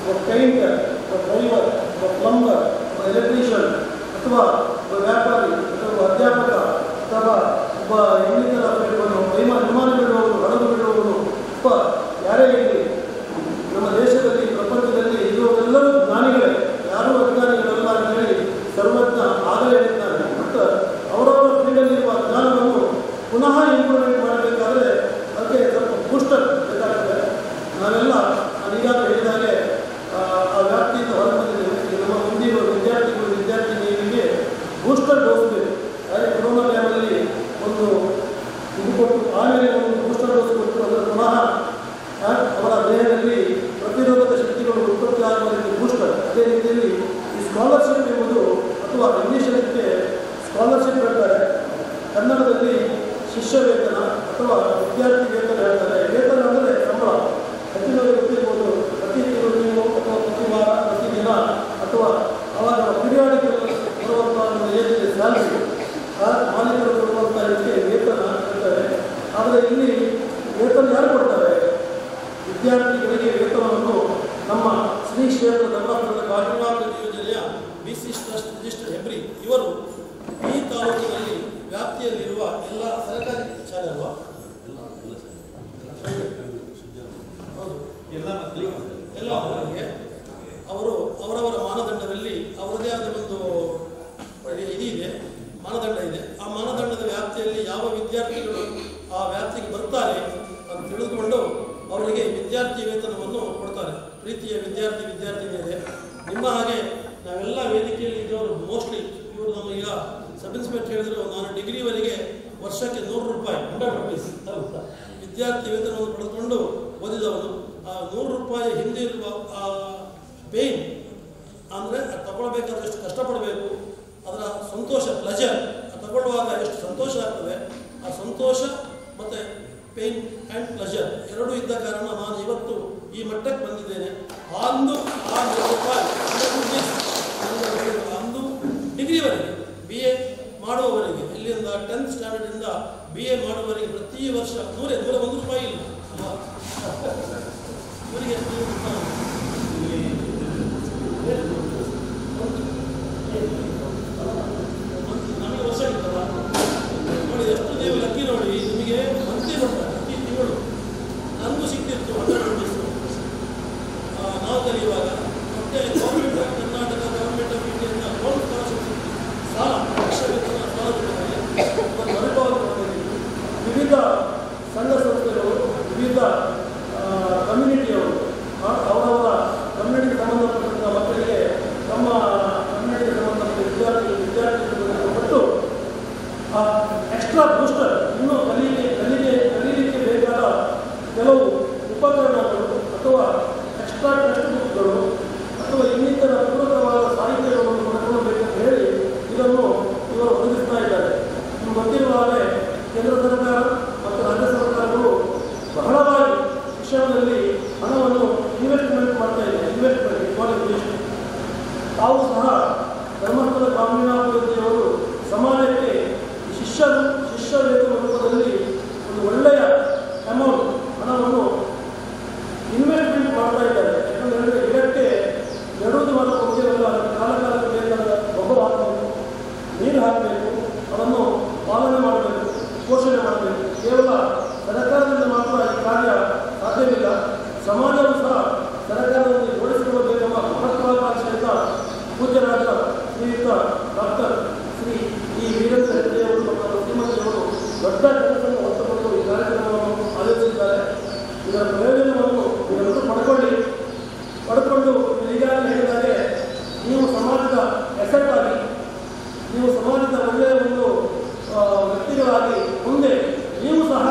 ಒಬ್ಬ ಪೇಂಟರ್, ಒಬ್ಬ ಡ್ರೈವರ್, ಒಬ್ಬ ಪ್ಲಂಬರ್, ಒಬ್ಬ ಎಲೆಕ್ಟ್ರಿಷಿಯನ್, ಅಥವಾ ಒಬ್ಬ ವ್ಯಾಪಾರಿ, ಅಥವಾ ಒಬ್ಬ ಅಧ್ಯಾಪಕ, ಅಥವಾ ಒಬ್ಬ ಇನ್ನಿತರ ಫೀಲ್ಡ್ಗಳನ್ನು ವಿಮಾನ ಬಿಡುವವರು, ಹಡಗು ಬಿಡುವವರು, ಅಥವಾ ಯಾರೇ ಇರಲಿ ನಮ್ಮ ದೇಶದಲ್ಲಿ ಪ್ರಪಂಚದಲ್ಲಿ ಇರುವವರೆಲ್ಲರೂ ಜ್ಞಾನಿಗಳೇ, ಯಾರೂ ಅಜ್ಞಾನಿಗಳಲ್ಲ ಅಂತೇಳಿ ಸರ್ವಜ್ಞ ಆಗಲೇ ಹೇಳಿದ್ದಾನೆ. ಮತ್ತು ಅವರವರ ಫೀಲ್ಡಲ್ಲಿರುವ ಜ್ಞಾನವನ್ನು ಪುನಃ ಇಂಪ್ರೂವ್ಮೆಂಟ್ ಮಾಡಬೇಕಾದ್ರೆ ಅದಕ್ಕೆ ಸ್ವಲ್ಪ ಬೂಸ್ಟರ್ ಬೇಕಾಗ್ತದೆ. ನಾವೆಲ್ಲ ನಾನು ಈಗಾಗಲೇ ಹೇಳಿದಾಗೆ ಆ ವ್ಯಾಪ್ತಿಯಿಂದ ಹೊರಬಂದಿದ್ದೇವೆ. ನಮ್ಮ ಮುಂದಿರುವ ವಿದ್ಯಾರ್ಥಿನಿಯರಿಗೆ ಬೂಸ್ಟರ್ ಡೋಸ್ ಬೇಕು. ಹಾಗೆ ಕೊರೋನಾ ಟೈಮಲ್ಲಿ ಒಂದು ಇದು ಕೊಟ್ಟು ಆಮೇಲೆ ಒಂದು ಬೂಸ್ಟರ್ ಡೋಸ್ ಕೊಟ್ಟು ಅದರ ಪುನಃ ಅವರ ದೇಹದಲ್ಲಿ ಪ್ರತಿರೋಧಕ ಶಕ್ತಿಗಳು ಉತ್ಪತ್ತಿ ಆಗುವ ರೀತಿ ಬೂಸ್ಟರ್. ಅದೇ ರೀತಿಯಲ್ಲಿ ಈ ಸ್ಕಾಲರ್ಶಿಪ್ ಎಂಬುದು, ಅಥವಾ ಇಂಗ್ಲೀಷಲ್ಲಿ ಸ್ಕಾಲರ್ಶಿಪ್ ಹೇಳ್ತಾರೆ, ಕನ್ನಡದಲ್ಲಿ ಶಿಷ್ಯ ವೇತನ ಅಥವಾ ವಿದ್ಯಾರ್ಥಿ ವೇತನ ಹೇಳ್ತಾರೆ. ವೇತನ ಅಂದರೆ ಸಂಬಳ. ಹೆಚ್ಚಿನವರಿಗೆ ಗೊತ್ತಿರ್ಬೋದು, ಪ್ರತಿ ತಿಂಗಳು ಅಥವಾ ಪ್ರತಿ ವಾರ, ಪ್ರತಿದಿನ, ಅಥವಾ ಅವಾಗ ಪಿರಿಯಾಡಿಕಲ್ ಬರುವಂಥ ಒಂದು ಏನಿದೆ ಸ್ಯಾಲ್ರಿ, ಮಾಲೀಕರು ಕೊಡುವಂಥ ಇದಕ್ಕೆ ವೇತನ ಹೇಳ್ತಾರೆ. ಆದರೆ ಇಲ್ಲಿ ವೇತನ ಯಾರು ಕೊಡ್ತಾರೆ? ವಿದ್ಯಾರ್ಥಿಗಳಿಗೆ ವೇತನವನ್ನು ನಮ್ಮ ಶ್ರೀ ಕ್ಷೇತ್ರ ಧರ್ಮಸ್ಥಳದ ಕಾರ್ಯನಿರ್ವಾಹಕ ಯೋಜನೆಯ BC ಟ್ರಸ್ಟ್ ರಿಜಿಸ್ಟರ್ಡ್ ಹೆಬ್ರಿ ಇವರು ಈ ತಾಲೂಕಿನಲ್ಲಿ ವ್ಯಾಪ್ತಿಯಲ್ಲಿರುವ ಎಲ್ಲ ಸರ್ಕಾರಿ ಶಾಲೆ ಅಲ್ವಾ, ಎಲ್ಲ ಮಕ್ಕಳಿಗೆ ಅವರು ಅವರವರ ಮಾನದಂಡದಲ್ಲಿ ಅವರದೇ ಆದ ಒಂದು ಇದಿದೆ, ಮಾನದಂಡ ಇದೆ. ಆ ಮಾನದಂಡದ ವ್ಯಾಪ್ತಿಯಲ್ಲಿ ಯಾವ ವಿದ್ಯಾರ್ಥಿಗಳು ಆ ವ್ಯಾಪ್ತಿಗೆ ಬರ್ತಾರೆ ಅಂತ ತಿಳಿದುಕೊಂಡು ಅವರಿಗೆ ವಿದ್ಯಾರ್ಥಿ ವೇತನವನ್ನು ಕೊಡ್ತಾರೆ. ಪ್ರೀತಿಯ ವಿದ್ಯಾರ್ಥಿನಿಯರೇ, ನಿಮ್ಮ ಹಾಗೆ ನಾವೆಲ್ಲ ವೇದಿಕೆಯಲ್ಲಿ ಇದ್ದವರು ಮೋಸ್ಟ್ಲಿ ಇವರು ನಮಗೀಗ ಸಬ್ ಇನ್ಸ್ಪೆಕ್ಟರ್ ಹೇಳಿದ್ರು, ನಾನು ಡಿಗ್ರಿವರೆಗೆ ವರ್ಷಕ್ಕೆ 100 ರೂಪಾಯಿ 100 rupees ವಿದ್ಯಾರ್ಥಿ ವೇತನವನ್ನು ಪಡೆದುಕೊಂಡು ಓದಿದವನು. ಆ 100 ರೂಪಾಯಿ ಹಿಂದೆ ಇರುವ ಆ ಪೇಯ್ನ್ ಅಂದರೆ ತಗೊಳ್ಬೇಕಾದ್ರೆ ಎಷ್ಟು ಕಷ್ಟಪಡಬೇಕು, ಅದರ ಸಂತೋಷ, ಪ್ಲೆಜರ್, ತಗೊಳ್ಳುವಾಗ ಎಷ್ಟು ಸಂತೋಷ ಆಗ್ತದೆ, ಆ ಸಂತೋಷ ಮತ್ತು ಪೇಯ್ನ್ ಆ್ಯಂಡ್ ಪ್ಲೆಜರ್ ಎರಡೂ ಇದ್ದ ಕಾರಣ ನಾನು ಇವತ್ತು ಈ ಮಟ್ಟಕ್ಕೆ ಬಂದಿದ್ದೇನೆ. ಅಂದು ಆ 100 ರೂಪಾಯಿ ಅಂದು ಡಿಗ್ರಿವರೆಗೆ BA ಮಾಡುವವರೆಗೆ, ಇಲ್ಲಿಂದ 10th ಸ್ಟ್ಯಾಂಡರ್ಡಿಂದ BA ಮಾಡುವವರೆಗೆ ಪ್ರತಿ ವರ್ಷ 101 ರೂಪಾಯಿ ಇಲ್ಲ ಇವರಿಗೆ. ನಮಗೆ ವರ್ಷ ಇರ್ತಲ್ಲ ನೋಡಿ, ಎಷ್ಟು ನೀವು ಲಕ್ಕಿ ನೋಡಿ, ನಿಮಗೆ ಮಂತ್ಲಿ ಬರ್ತಾರೆ ಪ್ರತಿ ತಿಂಗಳು. ನನಗೂ ಸಿಕ್ತಿತ್ತು 100 rupees ನಾವು ಕಲಿಯುವಾಗ. ಮತ್ತೆ government of Karnataka, government of ಇಂಡಿಯಾದಿಂದ ಲೋನ್ ಸ್ಕಾಲರ್ಶಿಪ್ ಸಾಲ, ಲಕ್ಷ ವೇತನ ಸಾಲ ಮರುಪಾವತಿ ಮಾಡಿದ್ದೀವಿ. ವಿವಿಧ ಸಂಘ ಸಂಸ್ಥೆಗಳು, ವಿವಿಧ ಕಮ್ಯುನಿಟಿಯವರು ಅವರವರ ಕಮ್ಯುನಿಟಿಗೆ ಸಂಬಂಧಪಟ್ಟಂಥ ಮಕ್ಕಳಿಗೆ ತಮ್ಮ ಕಮ್ಯುನಿಟಿಗೆ ಸಂಬಂಧಪಟ್ಟ ವಿದ್ಯಾರ್ಥಿಗಳು ಕೊಟ್ಟು ಎಕ್ಸ್ಟ್ರಾ ಬೂಸ್ಟರ್, ಇನ್ನೂ ಕಲೀಲಿಕ್ಕೆ ಬೇಕಾದ ಕೆಲವು ಉಪಕರಣಗಳು ಅಥವಾ ಎಕ್ಸ್ಟ್ರಾ ಟೆಕ್ಸ್ಟ್ ಬುಕ್ಗಳು ಅಥವಾ ಇನ್ನಿತರ ಪೂರಕವಾದ ಸಾಹಿತ್ಯಗಳನ್ನು ಪಡ್ಕೊಳ್ಬೇಕಂತ ಹೇಳಿ ಇದನ್ನು ಇವರು ಒದಗಿಸ್ತಾ ಇದ್ದಾರೆ. ನಿಮ್ಗೆ ಗೊತ್ತಿರುವ ಹಾಗೆ ಕೇಂದ್ರ ಸರ್ಕಾರ ಮತ್ತು ರಾಜ್ಯ ಸರ್ಕಾರಗಳು ಬಹಳವಾಗಿ ಶಿಕ್ಷಣದಲ್ಲಿ ಹಣವನ್ನು ಇನ್ವೆಸ್ಟ್ಮೆಂಟ್ ಮಾಡ್ತಾ ಇದೆ. ಇನ್ವೆಸ್ಟ್ಮೆಂಟ್ ಕ್ವಾಲಿಫಿಕೇಷನ್ ತಾವು ಸಹ ಧರ್ಮಸ್ಥಳ ಗ್ರಾಮೀಣಾಭಿವೃದ್ಧಿಯವರು ಸಮಾಜಕ್ಕೆ ಶಿಷ್ಯ ವೇತನ ರೂಪದಲ್ಲಿ ಒಂದು ಒಳ್ಳೆಯ ಅಮೌಂಟ್ ಹಣವನ್ನು ಇನ್ವೆಸ್ಟ್ಮೆಂಟ್ ಮಾಡ್ತಾ ಇದ್ದಾರೆ. ಯಾಕಂದರೆ ಗಿಡಕ್ಕೆ ನೆಡುವುದು ಮಾತ್ರ ಮುಖ್ಯವಲ್ಲ, ಕಾಲಕ್ಕೆ ಬೇಕಾದ ಗೊಬ್ಬರ ಹಾಕಬೇಕು, ನೀರು ಹಾಕಬೇಕು, ಅದನ್ನು ಪಾಲನೆ ಮಾಡಬೇಕು, ಪೋಷಣೆ ಮಾಡಬೇಕು. ಕೇವಲ ಸರ್ಕಾರದಿಂದ ಮಾತ್ರ ಈ ಕಾರ್ಯ ಸಾಧ್ಯವಿಲ್ಲ. ಸಮಾಜವು ಸಹ ಸರ್ಕಾರದಲ್ಲಿ ಜೋಡಿಸಿಕೊಳ್ಳಬೇಕೆಂಬ ಮಹತ್ವಾಕಾಂಕ್ಷೆಯಿಂದ ಪೂಜ್ಯರಾದ ಶ್ರೀಯುತ ಡಾಕ್ಟರ್ ಶ್ರೀ ಈ ವೀರೇಂದ್ರ ಹೆಗ್ಡೆಯವರು ಮತ್ತು ಶ್ರೀಮತಿಯವರು ದೊಡ್ಡ ಕೆಲಸವನ್ನು ಹೊತ್ತುಕೊಂಡು ಈ ಕಾರ್ಯಕ್ರಮವನ್ನು ಆಯೋಜಿಸಿದ್ದಾರೆ. ಇದರ ಪ್ರಯೋಜನವನ್ನು ನೀವೆಲ್ಲರೂ ಪಡ್ಕೊಂಡು ಈಗಾಗಲೇ ಹೇಳಿದಾಗೆ ನೀವು ಸಮಾಜದ ಎಸೆಟ್ ಆಗಿ, ನೀವು ಸಮಾಜದ ಒಳ್ಳೆಯ ಒಂದು ವ್ಯಕ್ತಿಗಳಾಗಿ ಮುಂದೆ ನೀವು ಸಹ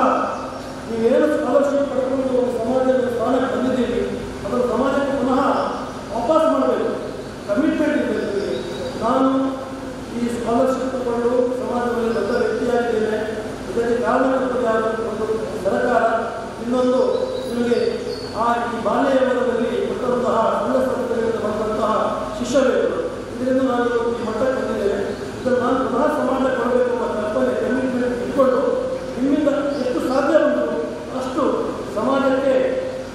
ನೀವೇನು ಸ್ಕಾಲರ್ಶಿಪ್ ಪಡ್ಕೊಂಡು ಒಂದು ಸಮಾಜದ ಸ್ಥಾನಕ್ಕೆ ಬಂದಿದ್ದೀರಿ ಅದನ್ನು ಸಮಾಜಕ್ಕೆ ಪುನಃ ವಾಪಸ್ ಮಾಡಬೇಕು. ಕಮಿಟ್ಮೆಂಟ್ ಇದೆ. ನಾನು ಈ ಸ್ಕಾಲರ್ಶಿಪ್ ತಗೊಂಡು ಸಮಾಜದಲ್ಲಿ ದೊಡ್ಡ ವ್ಯಕ್ತಿಯಾಗಿದ್ದೇನೆ, ಇದಕ್ಕೆ ಕಾರಣಕರ್ತರಾದ ಒಂದು ಸರ್ಕಾರ, ಇನ್ನೊಂದು ನಿಮಗೆ ಈ ಬಾಲ್ಯ ಯವನದಲ್ಲಿ ಕೊಟ್ಟಂತಹ ಸಂಘ ಸಂಸ್ಥೆಗಳಿಂದ ಬಂದಂತಹ ಶಿಷ್ಯವೇತನ, ಇದರಿಂದ ನಾನು ಇವತ್ತು ಈ ಮಟ್ಟಕ್ಕೆ ಬಂದಿದ್ದೇನೆ. ಇದನ್ನು ನಾನು ಪುನಃ ಸಮಾಜ ಕೊಡಬೇಕು ಎಂಬ ಕಲ್ಪನೆ, ಕಮಿಟ್ಮೆಂಟ್ ಇಟ್ಕೊಂಡು ನಿಮ್ಮಿಂದ ಎಷ್ಟು ಸಾಧ್ಯ ಉಂಟು ಅಷ್ಟು ಸಮಾಜಕ್ಕೆ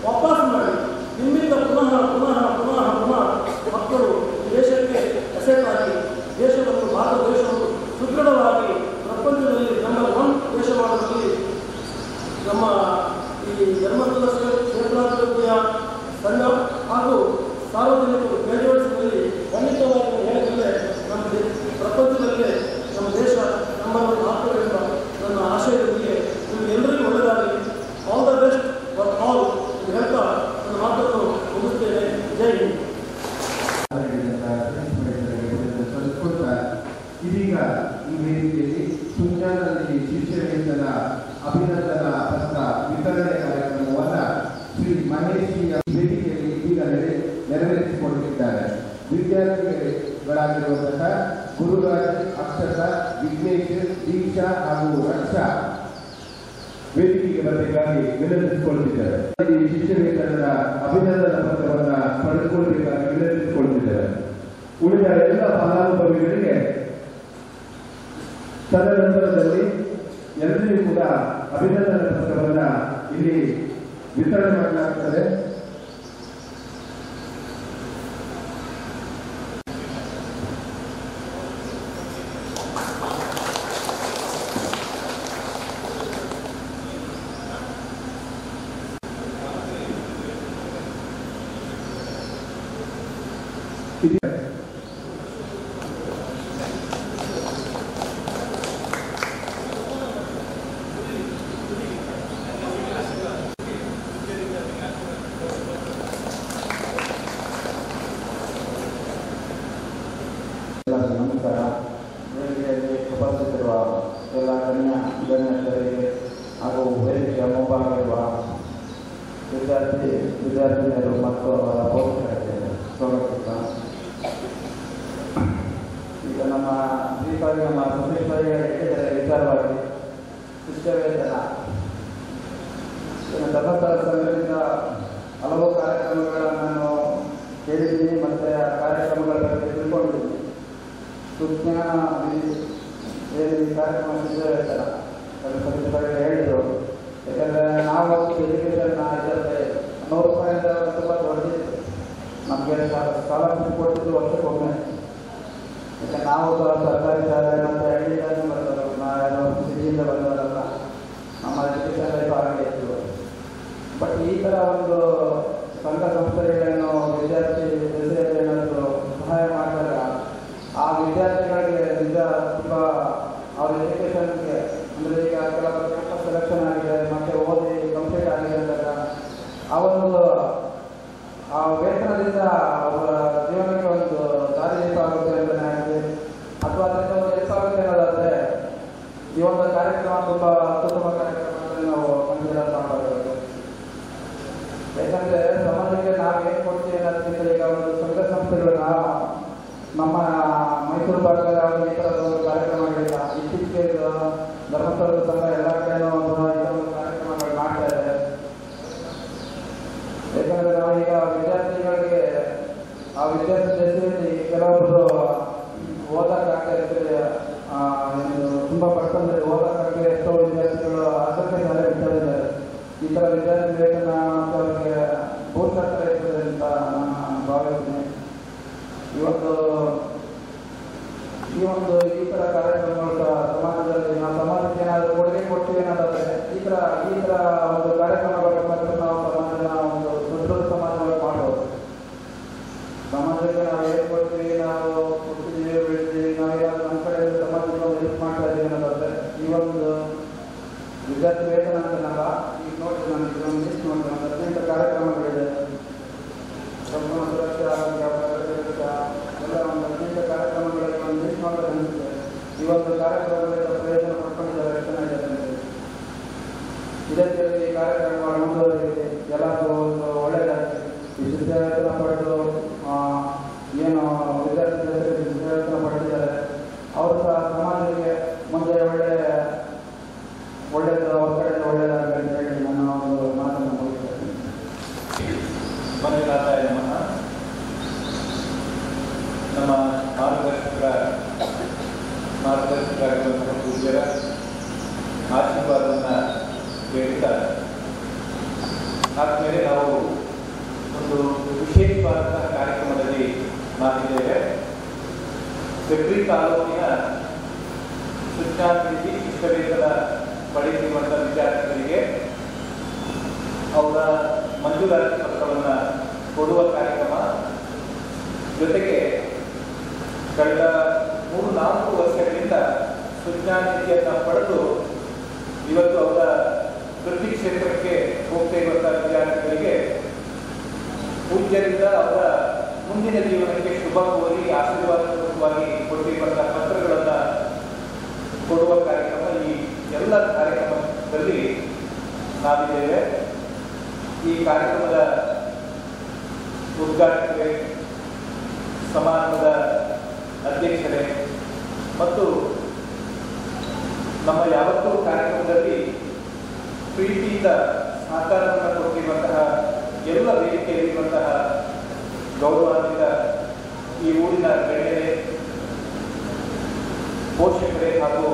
ವಾಪಸ್ ಮಾಡಿ ನಮ್ಮ ಈ ಧರ್ಮಸ್ಥಳ ಕ್ಷೇತ್ರಾಭಿವೃದ್ಧಿಯ ತಂಡ ಹಾಗೂ ಸಾರ್ವಜನಿಕರು ಕೈಜೋಡಿಸುವಲ್ಲಿ ಖಂಡಿತವಾಗಿ ಹೇಳಿದರೆ ನಮ್ಮ ಪ್ರಪಂಚದಲ್ಲಿ ನಮ್ಮ ದೇಶ ನಮ್ಮನ್ನು ಮಾತ್ರವೆಂಬ ನನ್ನ ಆಶಯದೊಂದಿಗೆ ನಿಮಗೆಲ್ಲರಿಗೂ ಒಳ್ಳೆಯದಾಗಲಿ. All the best for all ಎಂದು ಹೇಳ್ತಾ ನನ್ನ ಮಾತನ್ನು ಮುಗಿಸ್ತೇನೆ. ಜೈ ಹಿಂದ್. ಇದೀಗ ಈ ವೇದಿಕೆಯಲ್ಲಿ ಸುಂಜಾನಲ್ಲಿ ಶಿಷ್ಯ ವೇತನ ಅಭಿನಂದನಾ ಪತ್ರ ವಿತರಣೆ ಕಾರ್ಯಕ್ರಮವನ್ನು ಶ್ರೀ ಮಹೇಶ್ ವೇದಿಕೆಯಲ್ಲಿ ಇದೀಗ ನೆರವೇರಿಸಿಕೊಡುತ್ತಿದ್ದಾರೆ. ವಿದ್ಯಾರ್ಥಿಗಳಾಗಿರುವಂತಹ ಗುರುರಾಜ್, ಅಕ್ಷತ, ವಿಘ್ನೇಶ್, ದೀಕ್ಷಾ ಹಾಗೂ ರಕ್ಷಾ ವೇದಿಕೆಗೆ ಬರಬೇಕಾಗಿ ವಿನಂತಿಸಿಕೊಳ್ಳುತ್ತಿದ್ದಾರೆ. ಈ ಶಿಷ್ಯ ವೇತನದ ಅಭಿನಂದನಾ ಪತ್ರವನ್ನು ಪಡೆದುಕೊಳ್ಳಬೇಕಾಗಿ ವಿನಂತಿಸಿಕೊಳ್ಳುತ್ತಿದ್ದಾರೆ. ಉಳಿದ ಎಲ್ಲ ಫಲಾನುಭವಿಗಳಿಗೆ ತದನಂತರದಲ್ಲಿ ಎಲ್ಲರಿಗೂ ಕೂಡ ಅಭಿನಂದನಾ ಪತ್ರವನ್ನು ಇಲ್ಲಿ ವಿತರಣೆ ಮಾಡಲಾಗುತ್ತದೆ. ನಮಸ್ಕಾರ. ವೇದಿಕೆಯಲ್ಲಿ ಉಪಸ್ಥಿತಿರುವ ಎಲ್ಲ ಗಣ್ಯರಿಗೆ ಹಾಗೂ ವೇದಿಕೆಯ ಮುಂಭಾಗವಿರುವ ವಿದ್ಯಾರ್ಥಿನಿಯರು ಮತ್ತು ಅವರ ಪೋಷಕರಿಗೆ ಸ್ವಾಗತ. ಈಗ ನಮ್ಮ ದೀಪಾವಳಿ ನಮ್ಮ ಸತೀಶ್ವರಿಗೆ ಹೇಳಿದರೆ ವಿಚಾರವಾಗಿ ಶಿಷ್ಯ ವೇತನ ಧರ್ಮಸ್ಥಳ ಸಂಘದಿಂದ ಹಲವು ಕಾರ್ಯಕ್ರಮಗಳನ್ನು ನಾನು ಕೇಳಿದ್ದೀನಿ ಮತ್ತು ಆ ಕಾರ್ಯಕ್ರಮಗಳ ಬಗ್ಗೆ ತಿಳ್ಕೊಂಡಿದ್ದೀನಿ. ಸುಜ್ಞಾನ ಏನು ಈ ಕಾರ್ಯಕ್ರಮ ಶಿಷ್ಯ ವೇತನ ಸತೀಶ್ವರಿಗೆ ಹೇಳಿದರು. ಯಾಕಂದರೆ ನಾವು ಎಜುಕೇಷನ್ ಇದರಲ್ಲಿ 100 ರೂಪಾಯಿಂದ ತುಂಬ ದೊಡ್ಡದಿತ್ತು. ನಮಗೆ ಸ್ಕಾಲರ್ಶಿಪ್ ಕೊಟ್ಟಿದ್ದು ವರ್ಷಕ್ಕೊಮ್ಮೆ. ಯಾಕಂದರೆ ನಾವು ಸರ್ಕಾರಿ ಶಾಲೆ ಮತ್ತು ಹಳ್ಳಿಯಿಂದ ಬಂದವರು, ನಾವು ಸಿಟಿಯಿಂದ ಬಂದವರಲ್ಲ. ನಮ್ಮ ಎಜುಕೇಷನ್ ಲೈಫ್ ಹಾಗೆ ಇತ್ತು. ಬಟ್ ಈ ಥರ ಒಂದು ಸಂಘ ಸಂಸ್ಥೆಗಳನ್ನು ವಿದ್ಯಾರ್ಥಿ ದಶೆಯಲ್ಲಿ ಏನಾದರೂ ಸಹಾಯ ಮಾಡಿದಾಗ ಆ ವಿದ್ಯಾರ್ಥಿಗಳಿಗೆ ನಿಜ ತುಂಬ ಅವ್ರ ಎಜುಕೇಷನ್ಗೆ ಅಂದರೆ ಈಗ ಕೆಲವರು ಕ್ಯಾಂಪಸ್ ಸೆಲೆಕ್ಷನ್ ಆಗಿದೆ ಮತ್ತು ಓದಿ ಕಂಪ್ಲೀಟ್ ಆಗಿದೆ ಅಂದಾಗ ಆ ವೇತನದಿಂದ ಅವರ ಜೀವನಕ್ಕೆ ಒಂದು ದಾರಿ ದೀಪ ಆಗುತ್ತೆ ಅಂತಲೇ ಆಗಿದೆ. ಅಥವಾ ಅದರಿಂದ ಒಂದು ಹೆಲ್ಪ್ ಆಗುತ್ತೆ ಅನ್ನೋದಾದರೆ ಈ ಒಂದು ಕಾರ್ಯಕ್ರಮ ತುಂಬ ಅತ್ಯುತ್ತಮ ಕಾರ್ಯಕ್ರಮ ಅಂತ ನಾವು ಕನ್ಸಿಡರ್ ಮಾಡಬೇಕು. ಯಾಕಂದರೆ ಸಮಾಜಕ್ಕೆ ನಾವೇನು ಕೊಡ್ತೀವಿ ಅನ್ನೋದಕ್ಕಿಂತ ಈಗ ಒಂದು ಸಂಘ ಸಂಸ್ಥೆಗಳನ್ನ ನಮ್ಮ ಮೈಸೂರು ಭಾಗದಲ್ಲಿ ಯಾವುದೇ ಈ ಥರದ ಒಂದು ಕಾರ್ಯಕ್ರಮಗಳಿಲ್ಲ. ಇತ್ತೀಚೆಗೆ ಧರ್ಮಸ್ಥಳದ ಸಂಘ ಎಲ್ಲ ಕಡೆಯೂ ಒಂದು ಕಾರ್ಯಕ್ರಮಗಳು ಮಾಡ್ತಾ ಇದೆ. ಯಾಕಂದರೆ ನಾವೀಗ ವಿದ್ಯಾರ್ಥಿಗಳಿಗೆ ಆ ವಿದ್ಯಾರ್ಥಿ ದಶೆಯಲ್ಲಿ ಕೆಲವೊಬ್ಬರು ಓದಕ್ಕಾಗದೆ ತುಂಬ ಪಡ್ಕೊಂಡ್ರೆ ಓದಕ್ಕಾಗದೆ ಎಷ್ಟೋ ವಿದ್ಯಾರ್ಥಿಗಳು ಆಸಕ್ತಿ ಶಾಲೆ ಬಿಟ್ಟಿದ್ದಾರೆ. ಈ ಥರ ವಿದ್ಯಾರ್ಥಿ ವೇತನ ಅವರಿಗೆ ಪ್ರೋತ್ಸಾಹ ಇರ್ತದೆ ಅಂತ ನಾನು ಭಾವಿಸ್ತೀನಿ. ಈ ಥರ ಕಾರ್ಯಕ್ರಮಗಳು ಸಮಾಜದಲ್ಲಿ ನಾವು ಸಮಾಜಕ್ಕೆ ಏನಾದರೂ ಕೊಡುಗೆ ಕೊಡ್ತೀವಿ ಅನ್ನೋದಾದರೆ ಈ ಥರ ಒಂದು ಕಾರ್ಯಕ್ರಮಗಳ ಮಾತ್ರ ನಾವು ಸಮಾಜನ ಒಂದು ದೊಡ್ಡ ಸಮಾಜವಾಗಿ ಮಾಡ್ಬೋದು. ಸಮಾಜಕ್ಕೆ ನಾವು ಏನು ಕೊಡ್ತೀವಿ, ನಾವು ಕೊಡ್ತಿದ್ದೀವಿ, ಬೆಳಿತೀವಿ, ನಾವೇನಾದ್ರು ನಮ್ಮ ಕಡೆ ಸಮಾಜಕ್ಕೆ ಒಂದು ಹೆಲ್ಪ್ ಮಾಡ್ತಾ ಇದ್ದೀವಿ ಅನ್ನೋದಾದರೆ ಈ ಒಂದು ವಿದ್ಯಾರ್ಥಿ ವೇತನ ಅಂತನಲ್ಲ. ಈಗ ನೋಡಿ ನಾನು ಇದೊಂದು ಲಿಸ್ಟ್ ನೋಡಿ ಒಂದು 18 ಕಾರ್ಯಕ್ರಮಗಳಿದೆ. ಸಂಪೂರ್ಣ ಸುರಕ್ಷಾ ಆರೋಗ್ಯ ಎಲ್ಲ ಒಂದು 18 ಕಾರ್ಯಕ್ರಮಗಳಿಗೆ ಒಂದು ಲಿಸ್ಟ್ ಮಾಡೋದು ಅನಿಸುತ್ತೆ. ಈ ಒಂದು ಕಾರ್ಯಕ್ರಮಗಳಿಂದ ಪ್ರಯೋಜನ ಪಡ್ಕೊಂಡಿದ್ದಾರೆ ಎಷ್ಟು ಚೆನ್ನಾಗಿದೆ. ಇದಕ್ಕೆ ಈ ಕಾರ್ಯಕ್ರಮಗಳು ಮುಂದುವರಿದೆ, ಎಲ್ಲರಿಗೂ ಒಂದು ಒಳ್ಳೆಯದಾಗಿದೆ. ಈ ಶಿಕ್ಷಣ ಪಡೆದು ಏನು ವಿದ್ಯಾರ್ಥಿ ಶಿಕ್ಷಣ ಪಡೆದಿದ್ದಾರೆ ಅವರು ಸಹ ಸಮಾಜಕ್ಕೆ ಮುಂದೆ ಒಳ್ಳೆಯದು ಅವ್ರ ಕಡೆಯಿಂದ ಒಳ್ಳೆಯದಾಗಲಿ ಅಂತ ಹೇಳಿ ನಾನು ಒಂದು ಮಾತನ್ನು ಮುಗಿಸ್ತೇನೆ. ನಮ್ಮ ಮಾರ್ಗದರ್ಶಕರಾಗಿರುವಂತಹ ಪೂಜ್ಯರ ಆಶೀರ್ವಾದವನ್ನು ಕೇಳ್ತಾ ಆದಮೇಲೆ ನಾವು ಒಂದು ವಿಶೇಷವಾದಂತಹ ಕಾರ್ಯಕ್ರಮದಲ್ಲಿ ಮಾಡಿದ್ದೇವೆ. ಬೆಕ್ರಿ ತಾಲೂಕಿನ ಶಿಕ್ಷಾಭಿವೃದ್ಧಿ ಶಿಕ್ಷಕರ ಪಡೆಯುವಂಥ ವಿದ್ಯಾರ್ಥಿಗಳಿಗೆ ಮಂಜೂರಾತಿ ಪತ್ರವನ್ನು ಕೊಡುವ ಕಾರ್ಯಕ್ರಮ. ಜೊತೆಗೆ ಕಳೆದ 3-4 ವರ್ಷಗಳಿಂದ ಸುಜ್ಞಾನಿಧಿಯನ್ನು ಪಡೆದು ಇವತ್ತು ಅವರ ವೃತ್ತಿ ಕ್ಷೇತ್ರಕ್ಕೆ ಹೋಗ್ತಾ ಇರುವಂತಹ ವಿದ್ಯಾರ್ಥಿಗಳಿಗೆ ಪೂಜ್ಯರಿಂದ ಅವರ ಮುಂದಿನ ಜೀವನಕ್ಕೆ ಶುಭ ಕೋರಿ ಆಶೀರ್ವಾದಪೂರ್ವಕವಾಗಿ ಕೊಟ್ಟಿರುವಂತಹ ಪತ್ರಗಳನ್ನು ಕೊಡುವ ಕಾರ್ಯಕ್ರಮ. ಈ ಎಲ್ಲ ಕಾರ್ಯಕ್ರಮದಲ್ಲಿ ನಾವಿದ್ದೇವೆ. ಈ ಕಾರ್ಯಕ್ರಮದ ಉದ್ಘಾಟಕರೇ, ಸಮಾರಂಭದ ಅಧ್ಯಕ್ಷರೇ ಮತ್ತು ನಮ್ಮ ಯಾವತ್ತೂ ಕಾರ್ಯಕ್ರಮದಲ್ಲಿ ಪ್ರೀತಿಯಿಂದ ಸಹಕಾರವನ್ನು ಕೊಟ್ಟಿರುವಂತಹ ಎಲ್ಲ ವೇದಿಕೆಯಲ್ಲಿರುವಂತಹ ಗೌರವಾನ್ವಿತ ಈ ಊರಿನ ಗಣ್ಯರೇ, ಪೋಷಕರೇ ಹಾಗೂ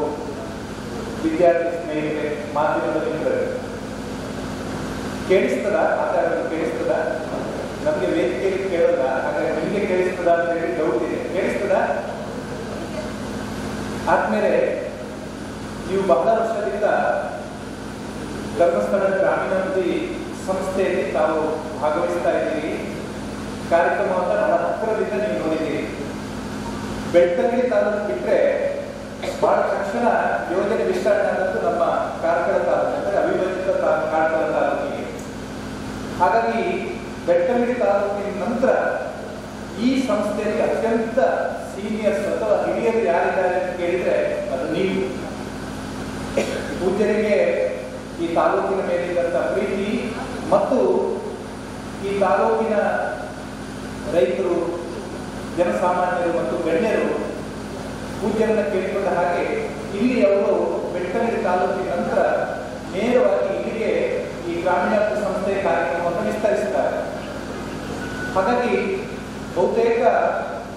ವಿದ್ಯಾರ್ಥಿ ಸ್ನೇಹಿತರೆ, ಮಾಧ್ಯಮದ ಮಿತ್ರರೇ, ಕೇಳಿಸ್ತದ ಮಾತಾಡೋದು ಕೇಳಿಸ್ತದ? ನಮಗೆ ವೇದಿಕೆಯಲ್ಲಿ ಕೇಳೋದ, ಹಾಗಾದ್ರೆ ನಿಮಗೆ ಕೇಳಿಸ್ತದ ಅಂತ ಹೇಳಿ ಡೌಟ್ ಇದೆ. ಕೇಳಿಸ್ತದ? ಆದ್ಮೇಲೆ ನೀವು ಬಹಳ ವರ್ಷದಿಂದ ಧರ್ಮಸ್ಥಳ ಗ್ರಾಮೀಣಾಭಿವೃದ್ಧಿ ಸಂಸ್ಥೆಯಲ್ಲಿ ತಾವು ಭಾಗವಹಿಸ್ತಾ ಇದ್ದೀರಿ. ಕಾರ್ಯಕ್ರಮವನ್ನು ಬಹಳ ಹತ್ತಿರದಿಂದ ನೀವು ನೋಡಿದ್ದೀರಿ. ಬೆಳ್ತಂಗಡಿ ತಾಲೂಕು ಬಿಟ್ಟರೆ ಬಹಳ ತಕ್ಷಣ ಯೋಜನೆ ವಿಸ್ತರಣೆ ಆದದ್ದು ನಮ್ಮ ಕಾರ್ಕಳ ತಾಲೂಕು, ಅಂದರೆ ಅವಿಭಜಿತ ಕಾರ್ಕಳ ತಾಲೂಕಿಗೆ. ಹಾಗಾಗಿ ಬೆಳ್ತಂಗಡಿ ತಾಲೂಕಿನ ನಂತರ ಈ ಸಂಸ್ಥೆಯಲ್ಲಿ ಅತ್ಯಂತ ಸೀನಿಯರ್ಸ್ ಅಥವಾ ಹಿರಿಯರು ಯಾರಿದ್ದಾರೆ ಅಂತ ಕೇಳಿದ್ರೆ ಅದು ನೀವು. ಪೂಜ್ಯರಿಗೆ ಈ ತಾಲೂಕಿನ ಮೇಲಿದ್ದಂಥ ಪ್ರೀತಿ ಮತ್ತು ಈ ತಾಲೂಕಿನ ರೈತರು, ಜನಸಾಮಾನ್ಯರು ಮತ್ತು ಗಣ್ಯರು ಪೂಜ್ಯರನ್ನು ಕೇಳಿಕೊಂಡ ಹಾಗೆ ಇಲ್ಲಿ ಅವರು ಬೆಳ್ತಂಗಡಿ ತಾಲೂಕಿನ ನಂತರ ನೇರವಾಗಿ ಇಲ್ಲಿಗೆ ಈ ಗ್ರಾಮೀಣಾಭಿವೃದ್ಧಿ ಸಂಸ್ಥೆಯ ಕಾರ್ಯಕ್ರಮವನ್ನು ವಿಸ್ತರಿಸಿದ್ದಾರೆ. ಹಾಗಾಗಿ ಬಹುತೇಕ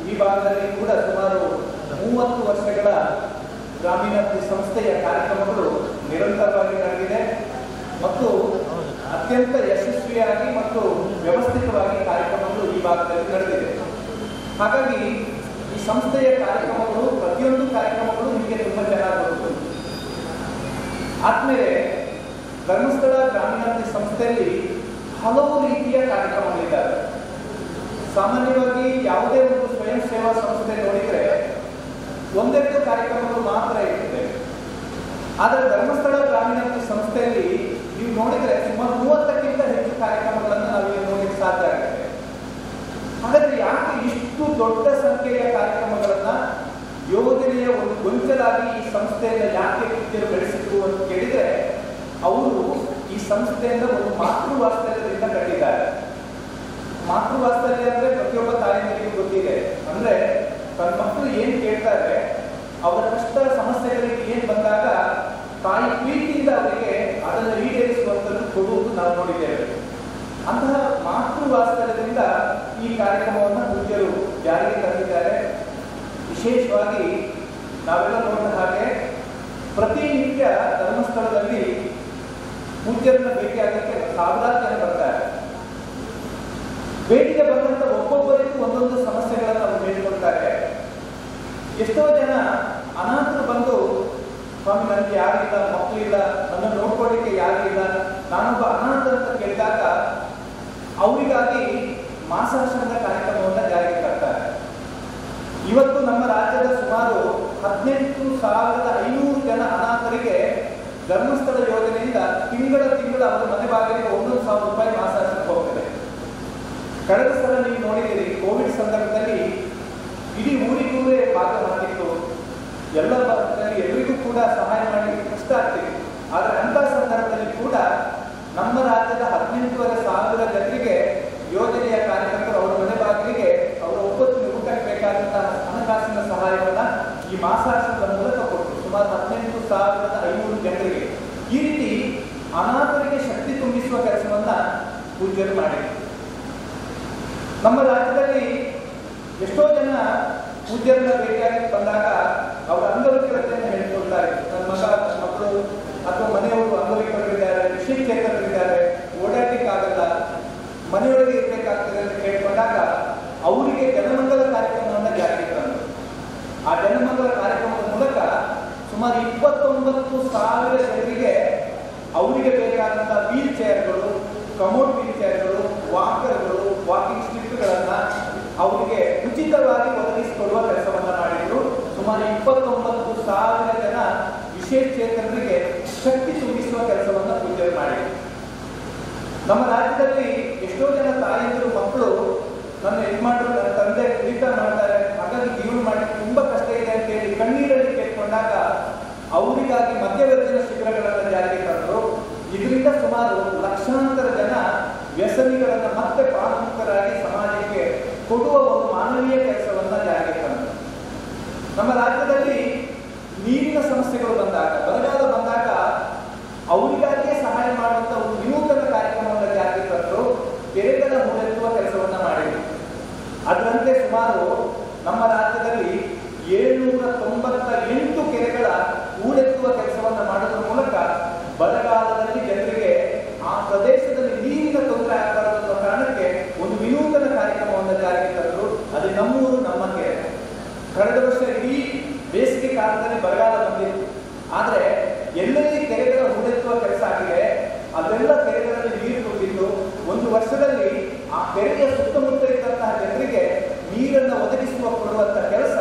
ಈ ಭಾಗದಲ್ಲಿ ಕೂಡ ಸುಮಾರು 30 ವರ್ಷಗಳ ಗ್ರಾಮೀಣಾಭಿವೃದ್ಧಿ ಸಂಸ್ಥೆಯ ಕಾರ್ಯಕ್ರಮಗಳು ನಿರಂತರವಾಗಿ ನಡೆದಿದೆ ಮತ್ತು ಅತ್ಯಂತ ಯಶಸ್ವಿಯಾಗಿ ಮತ್ತು ವ್ಯವಸ್ಥಿತವಾಗಿ ಕಾರ್ಯಕ್ರಮಗಳು ಈ ಭಾಗದಲ್ಲಿ ನಡೆದಿದೆ. ಹಾಗಾಗಿ ಈ ಸಂಸ್ಥೆಯ ಕಾರ್ಯಕ್ರಮಗಳು, ಪ್ರತಿಯೊಂದು ಕಾರ್ಯಕ್ರಮಗಳು ನಿಮಗೆ ತುಂಬ ಚೆನ್ನಾಗಿ ಬರುತ್ತದೆ. ಆದ್ಮೇಲೆ ಧರ್ಮಸ್ಥಳ ಗ್ರಾಮೀಣಾಭಿವೃದ್ಧಿ ಸಂಸ್ಥೆಯಲ್ಲಿ ಹಲವು ರೀತಿಯ ಕಾರ್ಯಕ್ರಮಗಳಿದ್ದಾವೆ. ಸಾಮಾನ್ಯವಾಗಿ ಯಾವುದೇ ಒಂದು ಸ್ವಯಂ ಸೇವಾ ಸಂಸ್ಥೆ ನೋಡಿದರೆ 1-2 ಕಾರ್ಯಕ್ರಮಗಳು ಮಾತ್ರ ಇರ್ತದೆ. ಆದರೆ ಧರ್ಮಸ್ಥಳ ಗ್ರಾಮೀಣಾಭಿವೃದ್ಧಿ ಸಂಸ್ಥೆಯಲ್ಲಿ ನೀವು ನೋಡಿದರೆ ಸುಮಾರು 30ಕ್ಕಿಂತ ಹೆಚ್ಚು ಕಾರ್ಯಕ್ರಮಗಳನ್ನು ನಾವಿಲ್ಲಿ ನೋಡಲಿಕ್ಕೆ ಸಾಧ್ಯ ಆಗುತ್ತೆ. ಹಾಗಾದ್ರೆ ಯಾಕೆ ಇಷ್ಟು ದೊಡ್ಡ ಸಂಖ್ಯೆಯ ಕಾರ್ಯಕ್ರಮಗಳನ್ನ ಯೋಜನೆಯ ಒಂದು ಗೊಂಚಲಾಗಿ ಈ ಸಂಸ್ಥೆಯಿಂದ ಯಾಕೆ ಪೂಜ್ಯರು ಬೆಳೆಸಿದ್ರು ಅಂತ ಕೇಳಿದ್ರೆ, ಅವರು ಈ ಸಂಸ್ಥೆಯಿಂದ ಒಂದು ಮಾತೃವಾತ್ಸಲ್ಯದಿಂದ ಕಟ್ಟಿದ್ದಾರೆ. ಮಾತೃವಾತ್ಸಲ್ಯ ಅಂದ್ರೆ ಪ್ರತಿಯೊಬ್ಬ ತಾಯಿಗೂ ಗೊತ್ತಿದೆ. ಅಂದ್ರೆ ತನ್ನ ಮಕ್ಕಳು ಏನ್ ಕೇಳ್ತಾರೆ, ಅವರ ಕಷ್ಟ ಸಮಸ್ಯೆಗಳಿಗೆ ಏನ್ ಬಂದಾಗ ತಾಯಿ ಪ್ರೀತಿಯಿಂದ ಅವರಿಗೆ ಅದನ್ನು ಈಡೇರಿಸುವಂಥದ್ದು ಕೊಡುವುದು ನಾವು ನೋಡಿದ್ದೇವೆ. ಅಂತಹ ಮಾತೃವಾತ್ಸಲ್ಯದಿಂದ ಈ ಕಾರ್ಯಕ್ರಮವನ್ನು ಪೂಜ್ಯರು ಜಾರಿಗೆ ತಂದಿದ್ದಾರೆ. ವಿಶೇಷವಾಗಿ ನಾವೆಲ್ಲ ನೋಡಿದ ಹಾಗೆ ಪ್ರತಿನಿತ್ಯ ಧರ್ಮಸ್ಥಳದಲ್ಲಿ ಪೂಜ್ಯರನ್ನ ಭೇಟಿಯಾಗಕ್ಕೆ ಸಾವಿರಾರು ಜನ ಬರ್ತಾರೆ. ಭೇಟಿಗೆ ಬಂದಂತ ಒಬ್ಬೊಬ್ಬರಿಗೂ ಒಂದೊಂದು ಸಮಸ್ಯೆಗಳನ್ನು ಅವರು ಹೇಳಿಕೊಳ್ತಾರೆ. ಎಷ್ಟೋ ಜನ ಅನಾಥರು ಬಂದು, ಸ್ವಾಮಿ ನನಗೆ ಯಾರಿಲ್ಲ, ಮಕ್ಕಳಿಲ್ಲ, ನನ್ನನ್ನು ನೋಡ್ಕೊಳ್ಳಿಕ್ಕೆ ಯಾರಿಲ್ಲ, ನಾನೊಬ್ಬ ಅನಾಥ ಅಂತ ಕೇಳಿದಾಗ ಅವರಿಗಾಗಿ ಮಾಸಾಶನದ ಕಾರ್ಯಕ್ರಮವನ್ನು ಜಾರಿಗೆ ತರ್ತಾರೆ. ಇವತ್ತು ನಮ್ಮ ರಾಜ್ಯದ ಸುಮಾರು 18,500 ಜನ ಅನಾಥರಿಗೆ ಧರ್ಮಸ್ಥಳ ಯೋಜನೆಯಿಂದ ತಿಂಗಳ ಅವರ ಮನೆ ಬಾಗಿಲಿಗೆ 1,000 ರೂಪಾಯಿ ಮಾಸಾಶನ ಹೋಗ್ತದೆ. ಕಳೆದ ಸಲ ನೀವು ನೋಡಿದ್ದೀರಿ, ಕೋವಿಡ್ ಸಂದರ್ಭದಲ್ಲಿ ಇಡೀ ಊರಿಗೂರೇ ಭಾಗವಹಿಸಿತ್ತು. ಎಲ್ಲ ಭಾಗದಲ್ಲಿ ಎಲ್ಲರಿಗೂ ಕೂಡ ಸಹಾಯ ಮಾಡಲಿಕ್ಕೆ ಕಷ್ಟ ಆಗ್ತಿತ್ತು. ಆದರೆ ಅಂಥ ಸಂದರ್ಭದಲ್ಲಿ ಕೂಡ ನಮ್ಮ ರಾಜ್ಯದ 18,500 ಜನರಿಗೆ ಯೋಜನೆಯ ಕಾರ್ಯಕರ್ತರು ಅವರ ಮನೆ ಬಾಗಿಲಿಗೆ ಅವರ ಒಬ್ಬತ್ತು ಊಟಕ್ಕೆ ಬೇಕಾದಂತಹ ಹಣಕಾಸಿನ ಸಹಾಯವನ್ನು ಈ ಮಾಸಾಶನದ ಮೂಲಕ ಕೊಟ್ಟರು. ಸುಮಾರು 18,500 ಜನರಿಗೆ. ಈ ರೀತಿ ಅನಾಥರಿಗೆ ಶಕ್ತಿ ತುಂಬಿಸುವ ಕೆಲಸವನ್ನ ಪೂಜ್ಯರು ಮಾಡಿದರು. ನಮ್ಮ ರಾಜ್ಯದಲ್ಲಿ ಎಷ್ಟೋ ಜನ ಪೂಜ್ಯರನ್ನ ಭೇಟಿಯಾಗಿ ಬಂದಾಗ ಅವರ ಅಂಗವಿಕಲತೆಯನ್ನು ಹೇಳಿಕೊಳ್ತಾರೆ. ನನ್ನ ಮಗ, ನನ್ನ ಮಕ್ಕಳು ಅಥವಾ ಮನೆಯವರು ಅಂಗವಿಕಲರಿದ್ದಾರೆ, ವಿಶೇಷಚೇತನರಿದ್ದಾರೆ, ಓಡಾಡಲಿಕ್ಕಾಗಲ್ಲ, ಮನೆಯೊಳಗೆ ಇರಬೇಕಾಗ್ತದೆ ಅಂತ ಕೇಳಿಕೊಂಡಾಗ ಅವರಿಗೆ ಜನಮಂಗಲ ಕಾರ್ಯಕ್ರಮವನ್ನು ಜಾರಿಗೆ ತಂದರು. ಆ ಜನಮಂಗಲ ಕಾರ್ಯಕ್ರಮದ ಮೂಲಕ ಸುಮಾರು 29,000 ಜನರಿಗೆ ಅವರಿಗೆ ಬೇಕಾದಂತಹ ವೀಲ್ ಚೇರ್ಗಳು, ಕಮೋಡ್ ವೀಲ್ ಚೇರ್ಗಳು, ವಾಕರ್ಗಳು, ವಾಕಿಂಗ್ ಸ್ಟಿಕ್ಗಳನ್ನು ಅವರಿಗೆ ಉಚಿತವಾಗಿ ಒದಗಿಸಿಕೊಡುವ ಕೆಲಸವನ್ನು ಮಾಡಿದ್ರು. ಸುಮಾರು 29,000 ಜನ ವಿಶೇಷಚೇತನರಿಗೆ ಶಕ್ತಿ ತುಂಬಿಸುವ ಕೆಲಸವನ್ನು ಪೂಜೆ ಮಾಡಿದ್ರು. ನಮ್ಮ ರಾಜ್ಯದಲ್ಲಿ ಎಷ್ಟೋ ಜನ ತಾಯಂದಿರು ಮಕ್ಕಳು ನನ್ನ ಯಜಮಾನರು, ನನ್ನ ತಂದೆ ಕುರಿತ ಮಾಡ್ತಾರೆ, ಹಾಗಾಗಿ ಜೀವನ ಮಾಡಿ ತುಂಬಾ ಕಷ್ಟ ಇದೆ ಅಂತ ಹೇಳಿ ಕಣ್ಣೀರಲ್ಲಿ ಕೇಳ್ಕೊಂಡಾಗ ಅವರಿಗಾಗಿ ಮಧ್ಯವರ್ತಿನ ಶಿಬಿರಗಳನ್ನು ಜಾರಿಗೆ ತಂದರು. ಇದರಿಂದ ಸುಮಾರು ಲಕ್ಷಾಂತರ ಜನ ವ್ಯಸನಿಗಳನ್ನು ಮತ್ತೆ ಪ್ರಾಮುಖ್ಯರಾಗಿ ಸಮಾಜಕ್ಕೆ ಕೊಡುವ ಒಂದು ಮಾನವೀಯ ಕೆಲಸವನ್ನ ಜಾರಿಗೆ ತಂದರು. ನಮ್ಮ ರಾಜ್ಯದಲ್ಲಿ ನೀರಿನ ಸಮಸ್ಯೆಗಳು ಬಂದಾಗ, ಬರಗಾಲ ಬಂದಾಗ ಅವರಿಗಾಗಿಯೇ ಸಹಾಯ ಮಾಡುವಂತ ಒಂದು ವಿನೂತನ ಕಾರ್ಯಕ್ರಮವನ್ನು ಜಾರಿಗೆ ತಂದರು. ಕೆರೆಗಳ ಹೂಳೆತ್ತುವ ಕೆಲಸವನ್ನ ಮಾಡಿದರು. ಅದರಂತೆ ಸುಮಾರು ನಮ್ಮ ರಾಜ್ಯದಲ್ಲಿ 798 ಕೆರೆಗಳ ಹೂಳೆತ್ತುವ ಕೆಲಸವನ್ನು ಮಾಡೋದ್ರ ಮೂಲಕ ಬರಗಾಲದಲ್ಲಿ ಜನರಿಗೆ ಆ ಪ್ರದೇಶದಲ್ಲಿ ನೀರಿನ ತೊಂದರೆ ಆಗಬಾರದು ಅನ್ನೋ ಕಾರಣಕ್ಕೆ ಒಂದು ವಿನೂತನ ಕಾರ್ಯಕ್ರಮವನ್ನು ಜಾರಿಗೆ ತಂದರು. ಅದು ನಮ್ಮೂರು ನಮ್ಮ ಕೆರೆ. ಕಳೆದ ವರ್ಷ ಇಡೀ ಬೇಸಿಗೆ ಕಾಲದಲ್ಲಿ ಬರಗಾಲ ಬಂದಿತ್ತು. ಆದರೆ ಎಲ್ಲೆಲ್ಲಿ ಕೆರೆಗಳ ಹೂಳೆತ್ತುವ ಕೆಲಸ ಆಗಿದೆ ಅಲ್ಲೆಲ್ಲ ಕೆರೆಗಳಲ್ಲಿ ನೀರು ತುಂಬಿದ್ದು, ಒಂದು ವರ್ಷದಲ್ಲಿ ಆ ಕೆರೆಯ ಸುತ್ತಮುತ್ತ ಇದ್ದಂತಹ ಜನರಿಗೆ ನೀರನ್ನು ಒದಗಿಸುವ ಕೊಡುವಂತಹ ಕೆಲಸ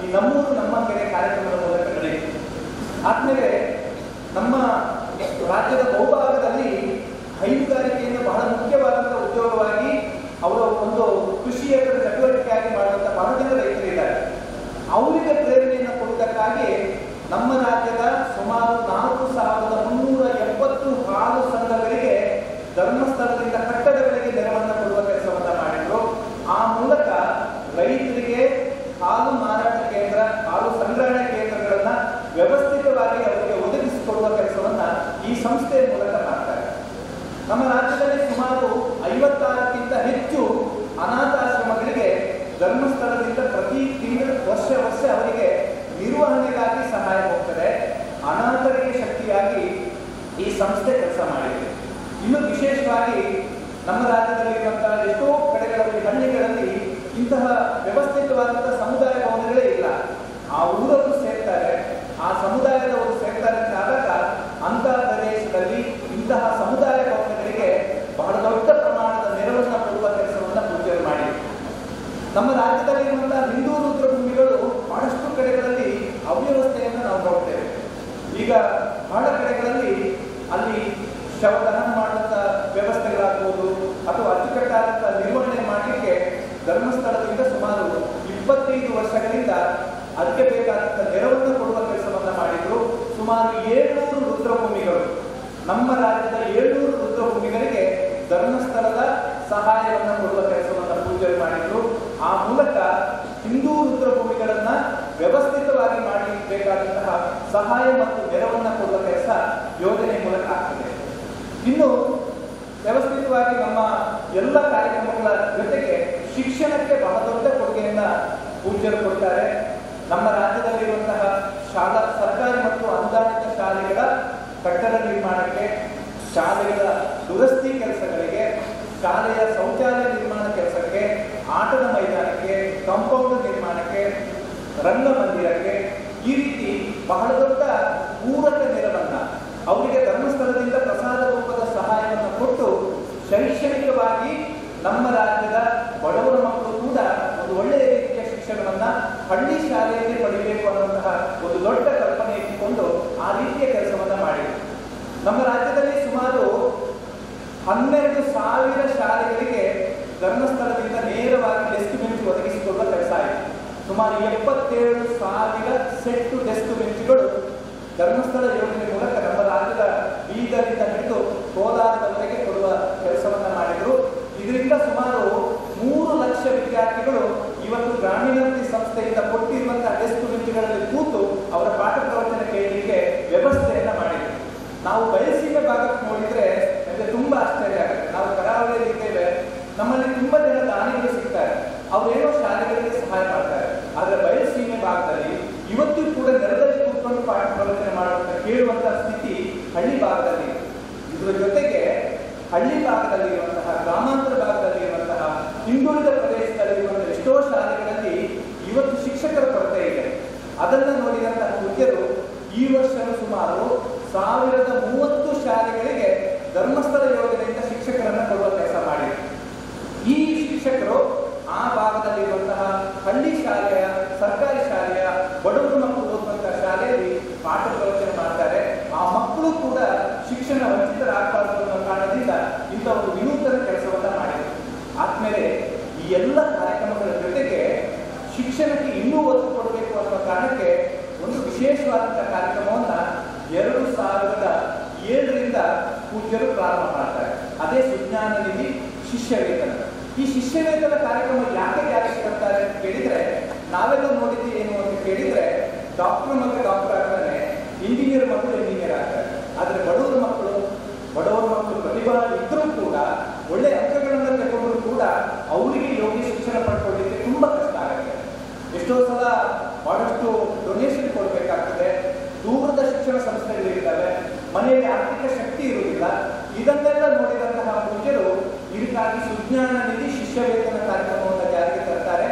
ಈ ನಮ್ಮೂರು ನಮ್ಮ ಕೆರೆ ಕಾರ್ಯಕ್ರಮದ ಮೂಲಕ ನಡೆಯಿತು. ಆದ್ಮೇಲೆ ನಮ್ಮ ರಾಜ್ಯದ ಬಹುಭಾಗದಲ್ಲಿ ಹೈನುಗಾರಿಕೆಯನ್ನು ಬಹಳ ಮುಖ್ಯವಾದಂತಹ ಉದ್ಯೋಗವಾಗಿ ಅವರ ಒಂದು ಕೃಷಿಯೇತರ ಚಟುವಟಿಕೆಯಾಗಿ ಮಾಡುವಂತಹ ಬಹಳ ಜನ ರೈತರಿದ್ದಾರೆ. ಅವರಿಗೆ ಪ್ರೇರಣೆಯನ್ನು ಕೊಡುವುದಕ್ಕಾಗಿ ನಮ್ಮ ರಾಜ್ಯದ ಸುಮಾರು 4,370 ಹಾಲು ಸಂಘಗಳಿಗೆ ಧರ್ಮಸ್ಥಳದಿಂದ ಕಟ್ಟಡಗಳಿಗೆ ನೆರವನ್ನು ಕೊಡುವ ಕೆಲಸವನ್ನ ಮಾಡಿದ್ರು. ಆ ಮೂಲಕ ರೈತರಿಗೆ ಹಾಲು ಮಾರಾಟ ಕೇಂದ್ರ, ಹಾಲು ಸಂಗ್ರಹಣೆ ಕೇಂದ್ರಗಳನ್ನ ವ್ಯವಸ್ಥಿತವಾಗಿ ಅವರಿಗೆ ಒದಗಿಸಿಕೊಡುವ ಕೆಲಸವನ್ನ ಈ ಸಂಸ್ಥೆಯ ಮೂಲಕ ಮಾಡ್ತಾರೆ. ನಮ್ಮ ರಾಜ್ಯದಲ್ಲಿ ಸುಮಾರು 56ಕ್ಕಿಂತ ಹೆಚ್ಚು ಅನಾಥಾಶ್ರಮಗಳಿಗೆ ಧರ್ಮಸ್ಥಳದಿಂದ ಪ್ರತಿ ತಿಂಗಳು ವರ್ಷ ಅವರಿಗೆ ನಿರ್ವಹಣೆಗಾಗಿ ಸಹಾಯ ಹೋಗ್ತದೆ. ಅನಾಥರಿಗೆ ಶಕ್ತಿಯಾಗಿ ಈ ಸಂಸ್ಥೆ ಕೆಲಸ ಮಾಡಿದೆ. ಇನ್ನು ವಿಶೇಷವಾಗಿ ನಮ್ಮ ರಾಜ್ಯದಲ್ಲಿರುವಂತಹ ಎಷ್ಟೋ ಕಡೆಗಳಲ್ಲಿ, ಹಳ್ಳಿಗಳಲ್ಲಿ ಇಂತಹ ವ್ಯವಸ್ಥಿತವಾದಂತಹ ಸಮುದಾಯ ಭವನಗಳೇ ಇಲ್ಲ. ಆ ಊರವರು ಸೇರ್ತಾರೆ, ಆ ಸಮುದಾಯದವರು ಸೇರ್ತಾರೆ ಅಂತ ಆದಾಗ ಅಂತಹ ಪ್ರದೇಶದಲ್ಲಿ ಇಂತಹ ಸಮುದಾಯ ಭವನಗಳಿಗೆ ಬಹಳ ದೊಡ್ಡ ಪ್ರಮಾಣದ ನೆರವನ್ನು ಕೊಡುವ ಕೆಲಸವನ್ನು ಪೂಜೆ ಮಾಡಿದೆ. ನಮ್ಮ ರಾಜ್ಯದಲ್ಲಿರುವಂತಹ ಹಿಂದೂ ರುದ್ರಭೂಮಿಗಳು ಬಹಳಷ್ಟು ಕಡೆಗಳಲ್ಲಿ ಅವ್ಯವಸ್ಥೆಯನ್ನು ನಾವು ನೋಡ್ತೇವೆ. ಈಗ ಬಹಳ ಕಡೆಗಳಲ್ಲಿ ಅಲ್ಲಿ ಶವದಹನ ಮಾಡುವಂತ ವ್ಯವಸ್ಥೆಗಳಾಗ್ಬೋದು ಅಥವಾ ಅಚ್ಚುಕಟ್ಟಾದಂತಹ ನಿರ್ವಹಣೆ ಮಾಡಲಿಕ್ಕೆ ಧರ್ಮಸ್ಥಳದಿಂದ ಸುಮಾರು 25 ವರ್ಷಗಳಿಂದ ಅದಕ್ಕೆ ಬೇಕಾದಂತಹ ನೆರವನ್ನು ಕೊಡುವ ಕೆಲಸವನ್ನ ಮಾಡಿದ್ರು. ಸುಮಾರು 700 ರುದ್ರಭೂಮಿಗಳು, ನಮ್ಮ ರಾಜ್ಯದ 700 ರುದ್ರಭೂಮಿಗಳಿಗೆ ಧರ್ಮಸ್ಥಳದ ಸಹಾಯವನ್ನು ಕೊಡುವ ಕೆಲಸವನ್ನು ಪೂಜೆ ಮಾಡಿದ್ರು. ಆ ಮೂಲಕ ಹಿಂದೂ ರುದ್ರಭೂಮಿಗಳನ್ನ ವ್ಯವಸ್ಥಿತವಾಗಿ ಮಾಡಬೇಕಾದಂತಹ ಸಹಾಯ ಮತ್ತು ನೆರವನ್ನು ಕೊಡುವ ಕೆಲಸ ಯೋಜನೆ ಮೂಲಕ ಆಗ್ತದೆ. ಇನ್ನು ವ್ಯವಸ್ಥಿತವಾಗಿ ನಮ್ಮ ಎಲ್ಲ ಕಾರ್ಯಕ್ರಮಗಳ ಜೊತೆಗೆ ಶಿಕ್ಷಣಕ್ಕೆ ಬಹಳ ದೊಡ್ಡ ಕೊಡುಗೆಯನ್ನ ಪೂಜ್ಯರು ಕೊಡ್ತಾರೆ. ನಮ್ಮ ರಾಜ್ಯದಲ್ಲಿರುವಂತಹ ಶಾಲಾ, ಸರ್ಕಾರಿ ಮತ್ತು ಅನುದಾನಿತ ಶಾಲೆಗಳ ಕಟ್ಟಡ ನಿರ್ಮಾಣಕ್ಕೆ, ಶಾಲೆಗಳ ದುರಸ್ತಿ ಕೆಲಸಗಳಿಗೆ, ಶಾಲೆಯ ಶೌಚಾಲಯ ನಿರ್ಮಾಣ ಕೆಲಸಕ್ಕೆ, ಆಟದ ಮೈದಾನಕ್ಕೆ, ಕಾಂಪೌಂಡ್ ನಿರ್ಮಾಣಕ್ಕೆ, ರಂಗಮಂದಿರಕ್ಕೆ, ಈ ರೀತಿ ಬಹಳ ದೊಡ್ಡ ಪೂರಕ ನೆರವನ್ನ ಅವರಿಗೆ ಧರ್ಮಸ್ಥಳದಿಂದ ಪ್ರಸಾದ ರೂಪದ ಸಹಾಯವನ್ನು ಕೊಟ್ಟು ಶೈಕ್ಷಣಿಕವಾಗಿ ನಮ್ಮ ರಾಜ್ಯದ ಬಡವರ ಮಕ್ಕಳು ಕೂಡ ಒಂದು ಒಳ್ಳೆಯ ರೀತಿಯ ಶಿಕ್ಷಣವನ್ನ ಹಳ್ಳಿ ಶಾಲೆಯಲ್ಲಿ ಪಡಿಬೇಕು ಅನ್ನುವಂತಹ ಒಂದು ದೊಡ್ಡ ಕಲ್ಪನೆ ಇಟ್ಟುಕೊಂಡು ಆ ರೀತಿಯ ಕೆಲಸವನ್ನ ಮಾಡಿದೆ. ನಮ್ಮ ರಾಜ್ಯದಲ್ಲಿ ಸುಮಾರು 12,000 ಶಾಲೆಗಳಿಗೆ ಧರ್ಮಸ್ಥಳದಿಂದ ನೇರವಾಗಿ ಡೆಸ್ಕ್ ಬೆಂಚ್ ಒದಗಿಸಿಕೊಡುವ ಕೆಲಸ ಆಯಿತು. ಸುಮಾರು 77,000 ಸೆಟ್ ಡೆಸ್ಕ್ ಬೆಂಚ್ಗಳು ಧರ್ಮಸ್ಥಳ ಯೋಜನೆ ಮೂಲಕ ನಮ್ಮ ರಾಜ್ಯದ ಬೀದರಿಂದ ಹಿಡಿದು ಕೋಲಾರದವರೆಗೆ ಕೊಡುವ ಕೆಲಸವನ್ನ ಮಾಡಿದ್ರು. ಇದರಿಂದ ಸುಮಾರು 3 ಲಕ್ಷ ವಿದ್ಯಾರ್ಥಿಗಳು ಇವತ್ತು ಗ್ರಾಮೀಣಾಭಿವೃದ್ಧಿ ಸಂಸ್ಥೆಯಿಂದ ಕೊಟ್ಟಿರುವಂತಹ ಡೆಸ್ಕ್ ಬೆಂಚ್ಗಳಲ್ಲಿ ಕೂತು ಅವರ ಪಾಠ ಪ್ರವಚನ ಕೇಳಲಿಕ್ಕೆ ವ್ಯವಸ್ಥೆಯನ್ನ ಮಾಡಿದ್ರು. ನಾವು ಬಯಲುಸೀಮೆ ಭಾಗಕ್ಕೆ ನೋಡಿದ್ರೆ ನಮಗೆ ತುಂಬಾ ಆಶ್ಚರ್ಯ ಆಗುತ್ತೆ. ನಾವು ಕರಾವಳಿಯಲ್ಲಿ ಇದ್ದೇವೆ, ನಮ್ಮಲ್ಲಿ ತುಂಬಾ ಜನ ದಾನಿಗಳು ಸಿಗ್ತಾರೆ, ಅವರೇನೋ ಶಾಲೆಗಳಿಗೆ ಸಹಾಯ ಮಾಡ್ತಾರೆ. ಆದ್ರೆ ಬಯಲುಸೀಮೆ ಭಾಗದಲ್ಲಿ ಇವತ್ತು ಕೂಡ ನೆಲದಲ್ಲಿ ಕೂತ್ಕೊಂಡು ಪಾಠ ಪ್ರವಚನ ಮಾಡುವಂತ ಕೇಳುವಂತಹ ಸ್ಥಿತಿ ಹಳ್ಳಿ ಭಾಗದಲ್ಲಿ. ಇದರ ಜೊತೆಗೆ ಹಳ್ಳಿ ಭಾಗದಲ್ಲಿರುವಂತಹ, ಗ್ರಾಮಾಂತರ ಭಾಗದಲ್ಲಿರುವಂತಹ, ಹಿಂದುಳಿದ ಪ್ರದೇಶದಲ್ಲಿರುವಂತಹ ಎಷ್ಟೋ ಶಾಲೆಗಳಲ್ಲಿ ಇವತ್ತು ಶಿಕ್ಷಕರ ಕೊರತೆ ಇದೆ. ಅದನ್ನು ನೋಡಿದಂತಹ ಮುಖ್ಯರು ಈ ವರ್ಷ ಸುಮಾರು 1030 ಶಾಲೆಗಳಿಗೆ ಧರ್ಮಸ್ಥಳ ಯೋಜನೆಯಿಂದ ಶಿಕ್ಷಕರನ್ನು ಕೊಡುವ ಕೆಲಸ ಮಾಡಿದರು. ಶಿಕ್ಷಣ ವಂಚಿತರಾಗಬಾರದು ಅನ್ನೋ ಕಾರಣದಿಂದ ಇಂಥ ಒಂದು ವಿನೂತನ ಕೆಲಸವನ್ನ ಮಾಡಿದ್ರು. ಆದ್ಮೇಲೆ ಈ ಎಲ್ಲ ಕಾರ್ಯಕ್ರಮಗಳ ಜೊತೆಗೆ ಶಿಕ್ಷಣಕ್ಕೆ ಇನ್ನೂ ಒತ್ತು ಕೊಡಬೇಕು ಅನ್ನೋ ಕಾರಣಕ್ಕೆ ಒಂದು ವಿಶೇಷವಾದಂಥ ಕಾರ್ಯಕ್ರಮವನ್ನ 2007ರಿಂದ ಪೂಜ್ಯರು ಪ್ರಾರಂಭ ಮಾಡ್ತಾರೆ. ಅದೇ ಸುಜ್ಞಾನ ನಿಧಿ ಶಿಷ್ಯ ವೇತನ. ಈ ಶಿಷ್ಯ ವೇತನ ಕಾರ್ಯಕ್ರಮ ಯಾಕೆ ಜಾರಿಗೆ ತರ್ತಾರೆ ಅಂತ ಕೇಳಿದ್ರೆ, ನಾವೆಲ್ಲ ನೋಡಿದ್ದು ಏನು ಅಂತ ಕೇಳಿದ್ರೆ, ಡಾಕ್ಟರ್ ಮಕ್ಕಳು ಡಾಕ್ಟರ್ ಆಗ್ತಾರೆ, ಇಂಜಿನಿಯರ್ ಮಕ್ಕಳು ಇಂಜಿನಿಯರ್ ಆಗ್ತಾರೆ. ಆದ್ರೆ ಬಡವರ ಮಕ್ಕಳು ಪ್ರತಿಭಾ ಇದ್ರೂ ಕೂಡ, ಒಳ್ಳೆ ಅಂಕಗಳನ್ನು ತಗೊಂಡ್ರು ಕೂಡ ಅವರಿಗೆ ಯೋಗ್ಯ ಶಿಕ್ಷಣ ಪಡ್ಕೊಳ್ಳಿಕ್ಕೆ ತುಂಬಾ ಕಷ್ಟ ಆಗುತ್ತೆ. ಎಷ್ಟೋ ಸಲ ಬಹಳಷ್ಟು ಡೊನೇಷನ್ ಕೊಡಬೇಕಾಗ್ತದೆ, ದೂರದ ಶಿಕ್ಷಣ ಸಂಸ್ಥೆಗಳಿರ್ತವೆ, ಮನೆಯಲ್ಲಿ ಆರ್ಥಿಕ ಶಕ್ತಿ ಇರುವುದಿಲ್ಲ. ಇದನ್ನೆಲ್ಲ ನೋಡಿದಂತಹ ಪೂಜ್ಯರು ಇದಕ್ಕಾಗಿ ಸುಜ್ಞಾನ ನಿಧಿ ಶಿಷ್ಯ ವೇತನ ಕಾರ್ಯಕ್ರಮವನ್ನು ಜಾರಿಗೆ ತರ್ತಾರೆ.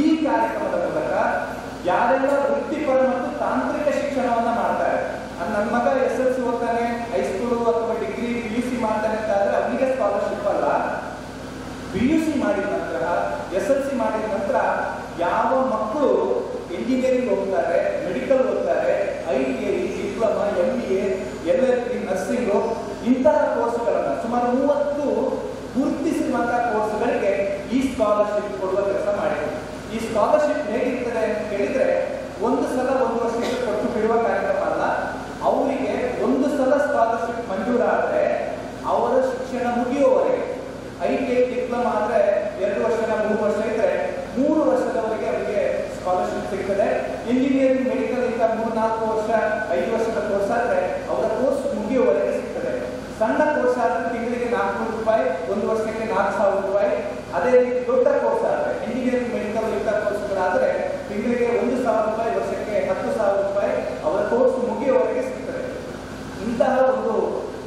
ಈ ಕಾರ್ಯಕ್ರಮದ ಮೂಲಕ ಯಾರೆಲ್ಲ ವೃತ್ತಿಪರ ಮತ್ತು ತಾಂತ್ರಿಕ ಶಿಕ್ಷಣವನ್ನ ಮಾಡ್ತಾರೆ, ನನ್ನ ಮಗ SSLC ಓದ್ತಾನೆ, ಹೈಸ್ಕೂಲು ಅಥವಾ ಡಿಗ್ರಿ PUC ಮಾಡ್ತಾನೆ ಅಂತ ಆದ್ರೆ ಅವನಿಗೆ ಸ್ಕಾಲರ್ಶಿಪ್ ಅಲ್ಲ. PUC ಮಾಡಿದ ನಂತರ SSLC ಮಾಡಿದ ನಂತರ ಯಾವ ಮಕ್ಕಳು ಇಂಜಿನಿಯರಿಂಗ್ ಹೋಗ್ತಾರೆ, ಮೆಡಿಕಲ್ ಓದ್ತಾರೆ, ITI, diploma, MBA, LLB, nursing ಇಂತಹ ಕೋರ್ಸ್ಗಳನ್ನ ಸುಮಾರು 30 ಗುರುತಿಸಿರುವಂತಹ ಕೋರ್ಸ್ಗಳಿಗೆ ಈ ಸ್ಕಾಲರ್ಶಿಪ್ ಕೊಡುವ ಕೆಲಸ ಮಾಡಿದೆ. ಈ ಸ್ಕಾಲರ್ಶಿಪ್ ಹೇಗಿರ್ತದೆ ಅಂತ ಕೇಳಿದ್ರೆ, ಒಂದು ಸಲ 1 ವರ್ಷಕ್ಕೆ ಕೊಟ್ಟು ಬಿಡುವ ಕಾರ್ಯಕ್ರಮ ಅಲ್ಲ. ಅವರಿಗೆ ಒಂದು ಸಲ ಸ್ಕಾಲರ್ಶಿಪ್ ಮಂಜೂರಾದ್ರೆ ಅವರ ಶಿಕ್ಷಣ ಮುಗಿಯುವವರೆಗೆ, ITI ಡಿಪ್ಲೊಮಾ ಆದ್ರೆ 2 ವರ್ಷ 3 ವರ್ಷ ಇದ್ರೆ 3 ವರ್ಷದವರೆಗೆ ಅವರಿಗೆ ಸ್ಕಾಲರ್ಶಿಪ್ ಸಿಗ್ತದೆ. ಇಂಜಿನಿಯರಿಂಗ್, ಮೆಡಿಕಲ್ ಇಂದ 3-4 ವರ್ಷ 5 ವರ್ಷದ ಕೋರ್ಸ್ ಆದ್ರೆ ಅವರ ಕೋರ್ಸ್ ಮುಗಿಯುವವರೆಗೆ ಸಿಗ್ತದೆ. ಸಣ್ಣ ಕೋರ್ಸ್ ಆದ್ರೆ ತಿಂಗಳಿಗೆ 400 ರೂಪಾಯಿ, 1 ವರ್ಷಕ್ಕೆ 4,000 ರೂಪಾಯಿ. ಅದೇ ರೀತಿ ದೊಡ್ಡ ಕೋರ್ಸ್ ಆದ್ರೆ ಇಂಜಿನಿಯರಿಂಗ್, ಮೆಡಿಕಲ್ ಇಂಥ ಕೋರ್ಸ್ಗಳಾದ್ರೆ ತಿಂಗಳಿಗೆ 1,000 ರೂಪಾಯಿ, ವರ್ಷಕ್ಕೆ 10,000 ರೂಪಾಯಿ ಅವರ ಕೋರ್ಸ್ ಮುಗಿಯುವವರೆಗೆ ಸಿಗ್ತದೆ. ಇಂತಹ ಒಂದು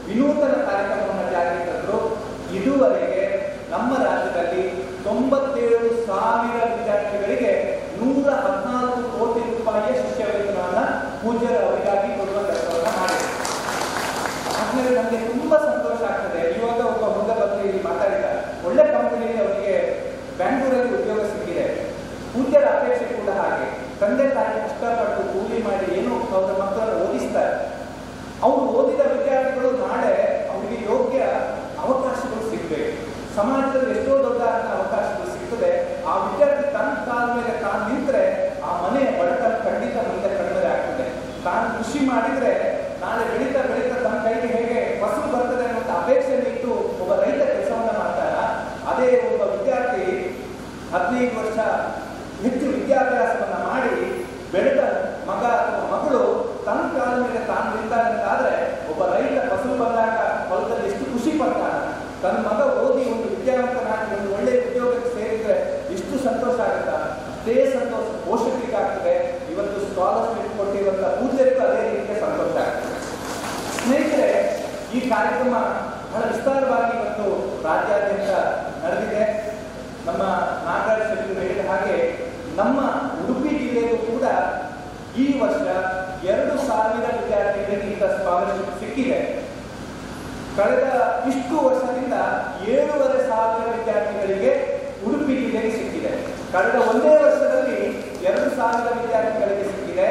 ವಿನೂತನ ಕಾರ್ಯಕ್ರಮವನ್ನು ಜಾರಿಗೆ ತಂದರು. ಇದುವರೆಗೆ ನಮ್ಮ ರಾಜ್ಯದಲ್ಲಿ 97,000 ವಿದ್ಯಾರ್ಥಿಗಳಿಗೆ 114 ಕೋಟಿ ರೂಪಾಯಿಯ ಶಿಷ್ಯ ವೇತನವನ್ನು ಪೂಜ್ಯರ ಅವರಿಗಾಗಿ ಕೊಡುವ ಕೆಲಸವನ್ನು ಮಾಡಿದೆ. ಆದ್ಮೇಲೆ ನಮಗೆ ತುಂಬಾ ಸಂತೋಷ ಆಗ್ತದೆ. ಇವಾಗ ಒಬ್ಬ ಹುಡುಗ ಬಂದು ಇಲ್ಲಿ ಮಾತಾಡಿದ್ದಾರೆ, ಒಳ್ಳೆ ಕಂಪನಿಯಲ್ಲಿ ಅವರಿಗೆ ಬ್ಯಾಂಗ್ಳೂರಲ್ಲಿ ಉದ್ಯೋಗ ಸಿಕ್ಕಿದೆ. ಪೂಜ್ಯರ ಅಪೇಕ್ಷೆ ಕೂಡ ಹಾಗೆ, ತಂದೆ ತಾಯಿ ಕಷ್ಟಪಟ್ಟು ಕೂಲಿ ಮಾಡಿ ಏನೋ ಅವರ ಮಕ್ಕಳನ್ನು ಓದಿಸ್ತಾರೆ. ಅವರು ಓದಿದ ವಿದ್ಯಾರ್ಥಿಗಳು ನಾಳೆ ಅವರಿಗೆ ಯೋಗ್ಯ ಅವಕಾಶಗಳು ಸಿಗಬೇಕು. ಸಮಾಜದಲ್ಲಿ ಎಷ್ಟೋ ದೊಡ್ಡ ಅವಕಾಶಗಳು ಸಿಗ್ತದೆ. ಆ ವಿದ್ಯಾರ್ಥಿ ತನ್ನ ಕಾಲ ಮೇಲೆ ತಾನು ನಿಂತರೆ ಆ ಮನೆ ಬಡತನ ಖಂಡಿತ ಮುಂದೆ ಕಡಿಮೆ ಆಗ್ತದೆ. ತಾನು ಕೃಷಿ ಮಾಡಿದ್ರೆ ನಾಳೆ ಬೆಳೀತಾ ತನ್ನ ಕೈಗೆ ಹೇಗೆ ಫಸಲು ಬರ್ತದೆ ಅನ್ನೋ ಅಪೇಕ್ಷೆಯಲ್ಲಿ ಇಟ್ಟು ಒಬ್ಬ ರೈತ ಕೆಲಸವನ್ನ ಮಾಡ್ತಾರ. ಅದೇ ಒಬ್ಬ ವಿದ್ಯಾರ್ಥಿ 15 ವರ್ಷ ಹೆಚ್ಚು ವಿದ್ಯಾಭ್ಯಾಸವನ್ನ ಮಾಡಿ ಬೆಳೆದ ಮಗ ಅಥವಾ ಮಗಳು ತನ್ನ ಕಾಲ ಮೇಲೆ ತಾನು ನಿಲ್ತಾನೆ ಅಂತಾದ್ರೆ, ಒಬ್ಬ ರೈತ ಫಸಲು ಬಂದಾಗ ಹೊಲದಲ್ಲಿ ಎಷ್ಟು ಖುಷಿ ಪಡ್ತಾನೆ. ತನ್ನ ಮಗ ಓದಿ ಒಂದು ವಿದ್ಯಾವಂತನಾಗಿ ಒಂದು ಒಳ್ಳೆ ಉದ್ಯೋಗಕ್ಕೆ ಸೇರಿದ್ರೆ ಎಷ್ಟು ಸಂತೋಷ ಆಗುತ್ತಾ, ಅಷ್ಟೇ ಸಂತೋಷ ಪೋಷಕರಿಗಾಗ್ತದೆ. ಇವತ್ತು ಸ್ಕಾಲರ್ಶಿಪ್ ಕೊಟ್ಟಿರುವಂತ ಪೂಜ್ಯರಿಗೂ ಅದೇ ರೀತಿಯ ಸಂತೋಷ ಆಗ್ತದೆ. ಸ್ನೇಹಿತರೆ, ಈ ಕಾರ್ಯಕ್ರಮ ಬಹಳ ವಿಸ್ತಾರವಾಗಿ ಇವತ್ತು ರಾಜ್ಯಾದ್ಯಂತ ನಡೆದಿದೆ. ನಮ್ಮ ನಾಗರಾಜ್ ಶೆಟ್ಟಿ ಹೇಳಿದ ಹಾಗೆ ನಮ್ಮ ಉಡುಪಿ ಜಿಲ್ಲೆಯೂ ಕೂಡ ಈ ವರ್ಷ 2,000 ವಿದ್ಯಾರ್ಥಿಗಳಿಗೆ ಇಂಥ ಸ್ಕಾಲರ್ಶಿಪ್ ಸಿಕ್ಕಿದೆ. ಕಳೆದ ಇಷ್ಟು ವರ್ಷದಿಂದ 7,500 ವಿದ್ಯಾರ್ಥಿಗಳಿಗೆ ಉಡುಪಿ ಜಿಲ್ಲೆಗೆ ಸಿಕ್ಕಿದೆ. ಕಳೆದ ಒಂದೇ ವರ್ಷದಲ್ಲಿ 2,000 ವಿದ್ಯಾರ್ಥಿಗಳಿಗೆ ಸಿಕ್ಕಿದೆ.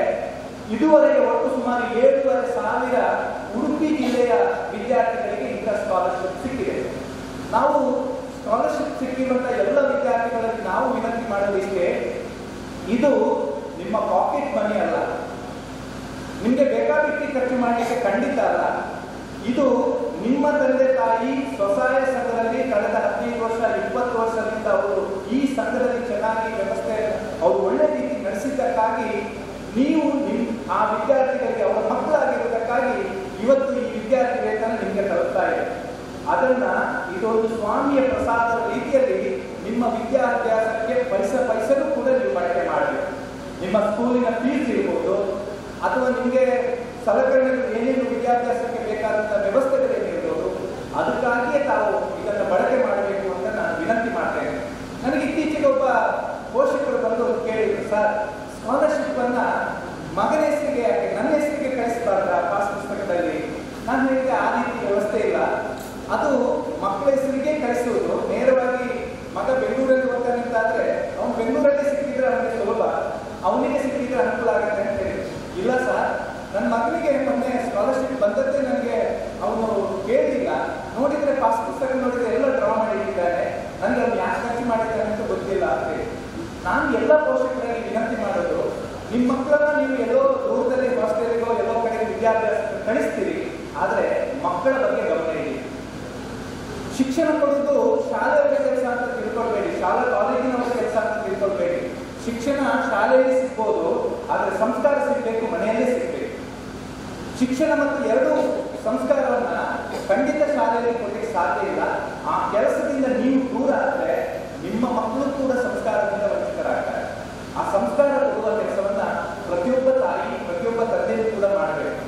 ಇದುವರೆಗೆ ಒಟ್ಟು ಸುಮಾರು 7,500 ಉಡುಪಿ ಜಿಲ್ಲೆಯ ವಿದ್ಯಾರ್ಥಿಗಳಿಗೆ ಇಂಥ ಸ್ಕಾಲರ್ಶಿಪ್ ಸಿಕ್ಕಿದೆ. ನಾವು ಸ್ಕಾಲರ್ಶಿಪ್ ಸಿಕ್ಕಿರುವಂತಹ ಎಲ್ಲ ವಿದ್ಯಾರ್ಥಿಗಳಲ್ಲಿ ನಾವು ವಿನಂತಿ ಮಾಡೋದಿಷ್ಟೇ, ಇದು ನಿಮ್ಮ ಪಾಕೆಟ್ ಮನಿ ಅಲ್ಲ, ನಿಮಗೆ ಬೇಕಾಬಿಟ್ಟಿ ಖರ್ಚು ಮಾಡಲಿಕ್ಕೆ ಖಂಡಿತ ಅಲ್ಲ. ಇದು ನಿಮ್ಮ ತಂದೆ ತಾಯಿ ಸ್ವಸಹಾಯ ಸಂಘದಲ್ಲಿ ಕಳೆದ 15 ವರ್ಷ 20 ವರ್ಷದಿಂದ ಅವರು ಈ ಸಂಘದಲ್ಲಿ ಚೆನ್ನಾಗಿ ವ್ಯವಸ್ಥೆ ಅವರು ಒಳ್ಳೆ ರೀತಿ ನಡೆಸಿದ್ದಕ್ಕಾಗಿ ನೀವು ಆ ವಿದ್ಯಾರ್ಥಿಗಳಿಗೆ ಅವರ ಮಕ್ಕಳಾಗಿರುವುದಕ್ಕಾಗಿ ಇವತ್ತು ಈ ವಿದ್ಯಾರ್ಥಿ ವೇತನ ನಿಮಗೆ ತಲುಪ್ತಾ ಇದೆ. ಅದನ್ನ ಇದೊಂದು ಸ್ವಾಮಿಯ ಪ್ರಸಾದದ ರೀತಿಯಲ್ಲಿ ನಿಮ್ಮ ವಿದ್ಯಾಭ್ಯಾಸಕ್ಕೆ ಪೈಸೆಗೂ ಕೂಡ ನೀವು ಬಳಕೆ ಮಾಡಬೇಕು. ನಿಮ್ಮ ಸ್ಕೂಲಿನ ಫೀಸ್ ಇರ್ಬೋದು, ಅಥವಾ ನಿಮಗೆ ಸಲಕರಣೆಗಳು ಏನೇನು ವಿದ್ಯಾಭ್ಯಾಸಕ್ಕೆ ಬೇಕಾದಂತಹ ವ್ಯವಸ್ಥೆಗಳೇನಿರ್ಬೋದು, ಅದಕ್ಕಾಗಿಯೇ ತಾವು ಇದನ್ನು ಬಳಕೆ ಮಾಡಬೇಕು ಅಂತ ನಾನು ವಿನಂತಿ ಮಾಡ್ತೇನೆ. ನನಗೆ ಇತ್ತೀಚೆಗೆ ಒಬ್ಬ ಪೋಷಕರು ಬಂದು ಕೇಳಿದ್ರು, ಸರ್ ಸ್ಕಾಲರ್ಶಿಪ್ ಅನ್ನ ಮಗನ ಹೆಸರಿಗೆ ಯಾಕೆ ನನ್ನ ಹೆಸರಿಗೆ ಕಳಿಸಬಾರ್ದ ಪಾಸ್ ಪುಸ್ತಕದಲ್ಲಿ? ನಾನು ಹೇಳಿದೆ, ಆ ರೀತಿ ವ್ಯವಸ್ಥೆ ಇಲ್ಲ, ಅದು ಮಕ್ಕಳ ಹೆಸರಿಗೆ ಕಳಿಸುವುದು. ನೇರವಾಗಿ ಮಗ ಬೆಂಗಳೂರಲ್ಲಿ ಓದ್ತಾನೆ ಅಂತಾದ್ರೆ ಅವನು ಬೆಂಗಳೂರಲ್ಲೇ ಸಿಕ್ಕಿದ್ರೆ ಅವನಿಗೆ ಸುಲಭ, ಅವನಿಗೆ ಸಿಕ್ಕಿದ್ರೆ ಅನುಕೂಲ ಆಗುತ್ತೆ ಅಂತ ಹೇಳಿ. ಇಲ್ಲ ಸರ್, ನನ್ನ ಮಗನಿಗೆ ಮೊನ್ನೆ ಸ್ಕಾಲರ್ಶಿಪ್ ಬಂದದ್ದೇ ಶಿಕ್ಷಣ ಕೊಡೋದು ಶಾಲೆಯವರ ಕೆಲಸ ಅಂತ ತಿಳ್ಕೊಳ್ಬೇಡಿ, ಶಾಲಾ ಕಾಲೇಜಿನವರ ಕೆಲಸ ಅಂತ ತಿಳ್ಕೊಳ್ಬೇಡಿ. ಶಿಕ್ಷಣ ಶಾಲೆಯಲ್ಲಿ ಸಿಗ್ಬೋದು, ಆದರೆ ಸಂಸ್ಕಾರ ಸಿಗಬೇಕು ಮನೆಯಲ್ಲೇ ಸಿಗಬೇಕು. ಶಿಕ್ಷಣ ಮತ್ತು ಎರಡೂ ಸಂಸ್ಕಾರವನ್ನ ಖಂಡಿತ ಶಾಲೆಯಲ್ಲಿ ಕೊಡಲಿಕ್ಕೆ ಸಾಧ್ಯ ಇಲ್ಲ. ಆ ಕೆಲಸದಿಂದ ನೀವು ದೂರ ಆದರೆ ನಿಮ್ಮ ಮಕ್ಕಳು ಕೂಡ ಸಂಸ್ಕಾರದಿಂದ ವಂಚಿತರಾಗ್ತಾರೆ. ಆ ಸಂಸ್ಕಾರ ಕೊಡುವ ಕೆಲಸವನ್ನ ಪ್ರತಿಯೊಬ್ಬ ತಾಯಿ ಪ್ರತಿಯೊಬ್ಬ ತಂದೆಯೂ ಕೂಡ ಮಾಡಬೇಕು.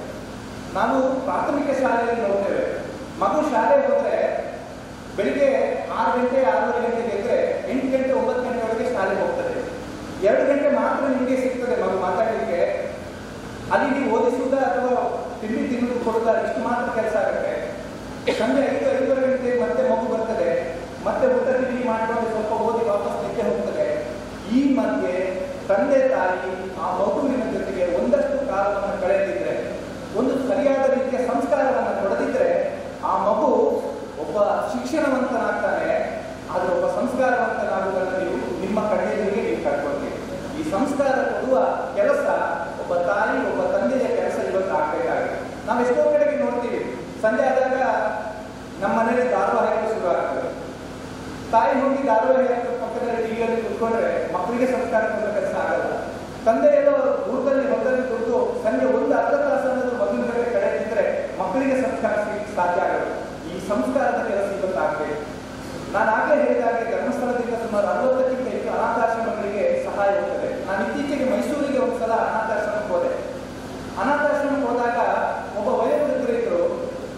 ನಾವು ಪ್ರಾಥಮಿಕ ಶಾಲೆಯಲ್ಲಿ ನೋಡ್ತೇವೆ, ಮಗು ಶಾಲೆಗೆ ಹೋದ್ರೆ ಬೆಳಿಗ್ಗೆ 6 ಗಂಟೆ 6:30 ಗಂಟೆಗೆ ಎದ್ರೆ 8 ಗಂಟೆ 9 ಗಂಟೆವರೆಗೆ ಶಾಲೆಗೆ ಹೋಗ್ತದೆ. 2 ಗಂಟೆ ಮಾತ್ರ ನಿಮಗೆ ಸಿಗ್ತದೆ ಮಗು ಮಾತಾಡಲಿಕ್ಕೆ. ಅಲ್ಲಿ ನೀವು ಓದಿಸುವುದ ಅಥವಾ ತಿಂಡಿ ತಿನ್ನುವುದು ಕೊಡುವುದ ಇಷ್ಟು ಮಾತ್ರ ಕೆಲಸ ಆಗುತ್ತೆ. ಸಂಜೆ 5-5:30 ಗಂಟೆ ಮತ್ತೆ ಮಗು ಬರ್ತದೆ, ಮತ್ತೆ ಊಟ ತಿಂಡಿ ಮಾಡಿಕೊಂಡು ಸ್ವಲ್ಪ ಓದಿ ವಾಪಸ್ ನಿದ್ದೆ ಹೋಗ್ತದೆ. ಈ ಮಧ್ಯೆ ತಂದೆ ತಾಯಿ ಆ ಮಗುವಿನ ಜೊತೆಗೆ ಒಂದಷ್ಟು ಕಾಲವನ್ನು ಕಳೆದಿದ್ರೆ, ಒಂದು ಸರಿಯಾದ ರೀತಿಯ ಸಂಸ್ಕಾರವನ್ನು ಕೊಡದಿದ್ರೆ ಆ ಮಗು ಒಬ್ಬ ಶಿಕ್ಷಣವಂತನಾಗ್ತಾನೆ, ಆದರೆ ಒಬ್ಬ ಸಂಸ್ಕಾರವಂತನಾಗುವುದನ್ನು ನೀವು ನಿಮ್ಮ ಕಣ್ಣೆದುರಿಗೆ ನೀವು ಕಳ್ಕೊಳ್ತೀರಿ. ಈ ಸಂಸ್ಕಾರ ಕೊಡುವ ಕೆಲಸ ಒಬ್ಬ ತಾಯಿ ಒಬ್ಬ ತಂದೆಯ ಕೆಲಸ ಇವತ್ತು ಆಗಬೇಕಾಗಿದೆ. ನಾವು ಎಷ್ಟೋ ಕಡೆಗೆ ನೋಡ್ತೀವಿ, ಸಂಜೆ ಆದಾಗ ನಮ್ಮ ಮನೆಯಲ್ಲಿ ಧಾರಾವಾಹಿಗಳು ಶುರು ಆಗ್ತದೆ. ತಾಯಿ ಹೋಗಿ ಧಾರಾವಾಹಿ ಪಕ್ಕದಲ್ಲಿ ಟಿವಿಯಲ್ಲಿ ಕುತ್ಕೊಂಡ್ರೆ ಮಕ್ಕಳಿಗೆ ಸಂಸ್ಕಾರ ಕೊಡುವ ಕೆಲಸ ಆಗಲ್ಲ. ತಂದೆ ಎಲ್ಲೋ ದೂರದಲ್ಲಿ ಹೊಲದಲ್ಲಿ ದುಡ್ದು ಸಂಜೆ ಒಂದು ಅರ್ಧ ತಾಸನ್ನು ಮಗುವಿನ ಜೊತೆ ಕಳೆದಿದ್ರೆ ಮಕ್ಕಳಿಗೆ ಸಂಸ್ಕಾರ ಸಿಗಲಿಕ್ಕೆ ಸಾಧ್ಯ ಆಗಲ್ಲ. ಈ ಸಂಸ್ಕಾರದ ಕೆಲಸ ಇವತ್ತು ಆಗಬೇಕು. ನಾನು ಆಗಲೇ ಹೇಳಿದಾಗೆ ಧರ್ಮಸ್ಥಳದಿಂದ ಸುಮಾರು 60ಕ್ಕಿಂತ ಹೆಚ್ಚು ಅನಾಥಾಶ್ರಮಗಳಿಗೆ ಸಹಾಯ ಹೋಗ್ತದೆ. ನಾನು ಇತ್ತೀಚೆಗೆ ಮೈಸೂರಿಗೆ ಒಂದ್ಸಲ ಅನಾಥಾಶ್ರಮಕ್ಕೆ ಹೋದೆ. ಅನಾಥಾಶ್ರಮಕ್ಕೆ ಹೋದಾಗ ಒಬ್ಬ ವಯೋವೃದ್ಧರು ಇದ್ರು,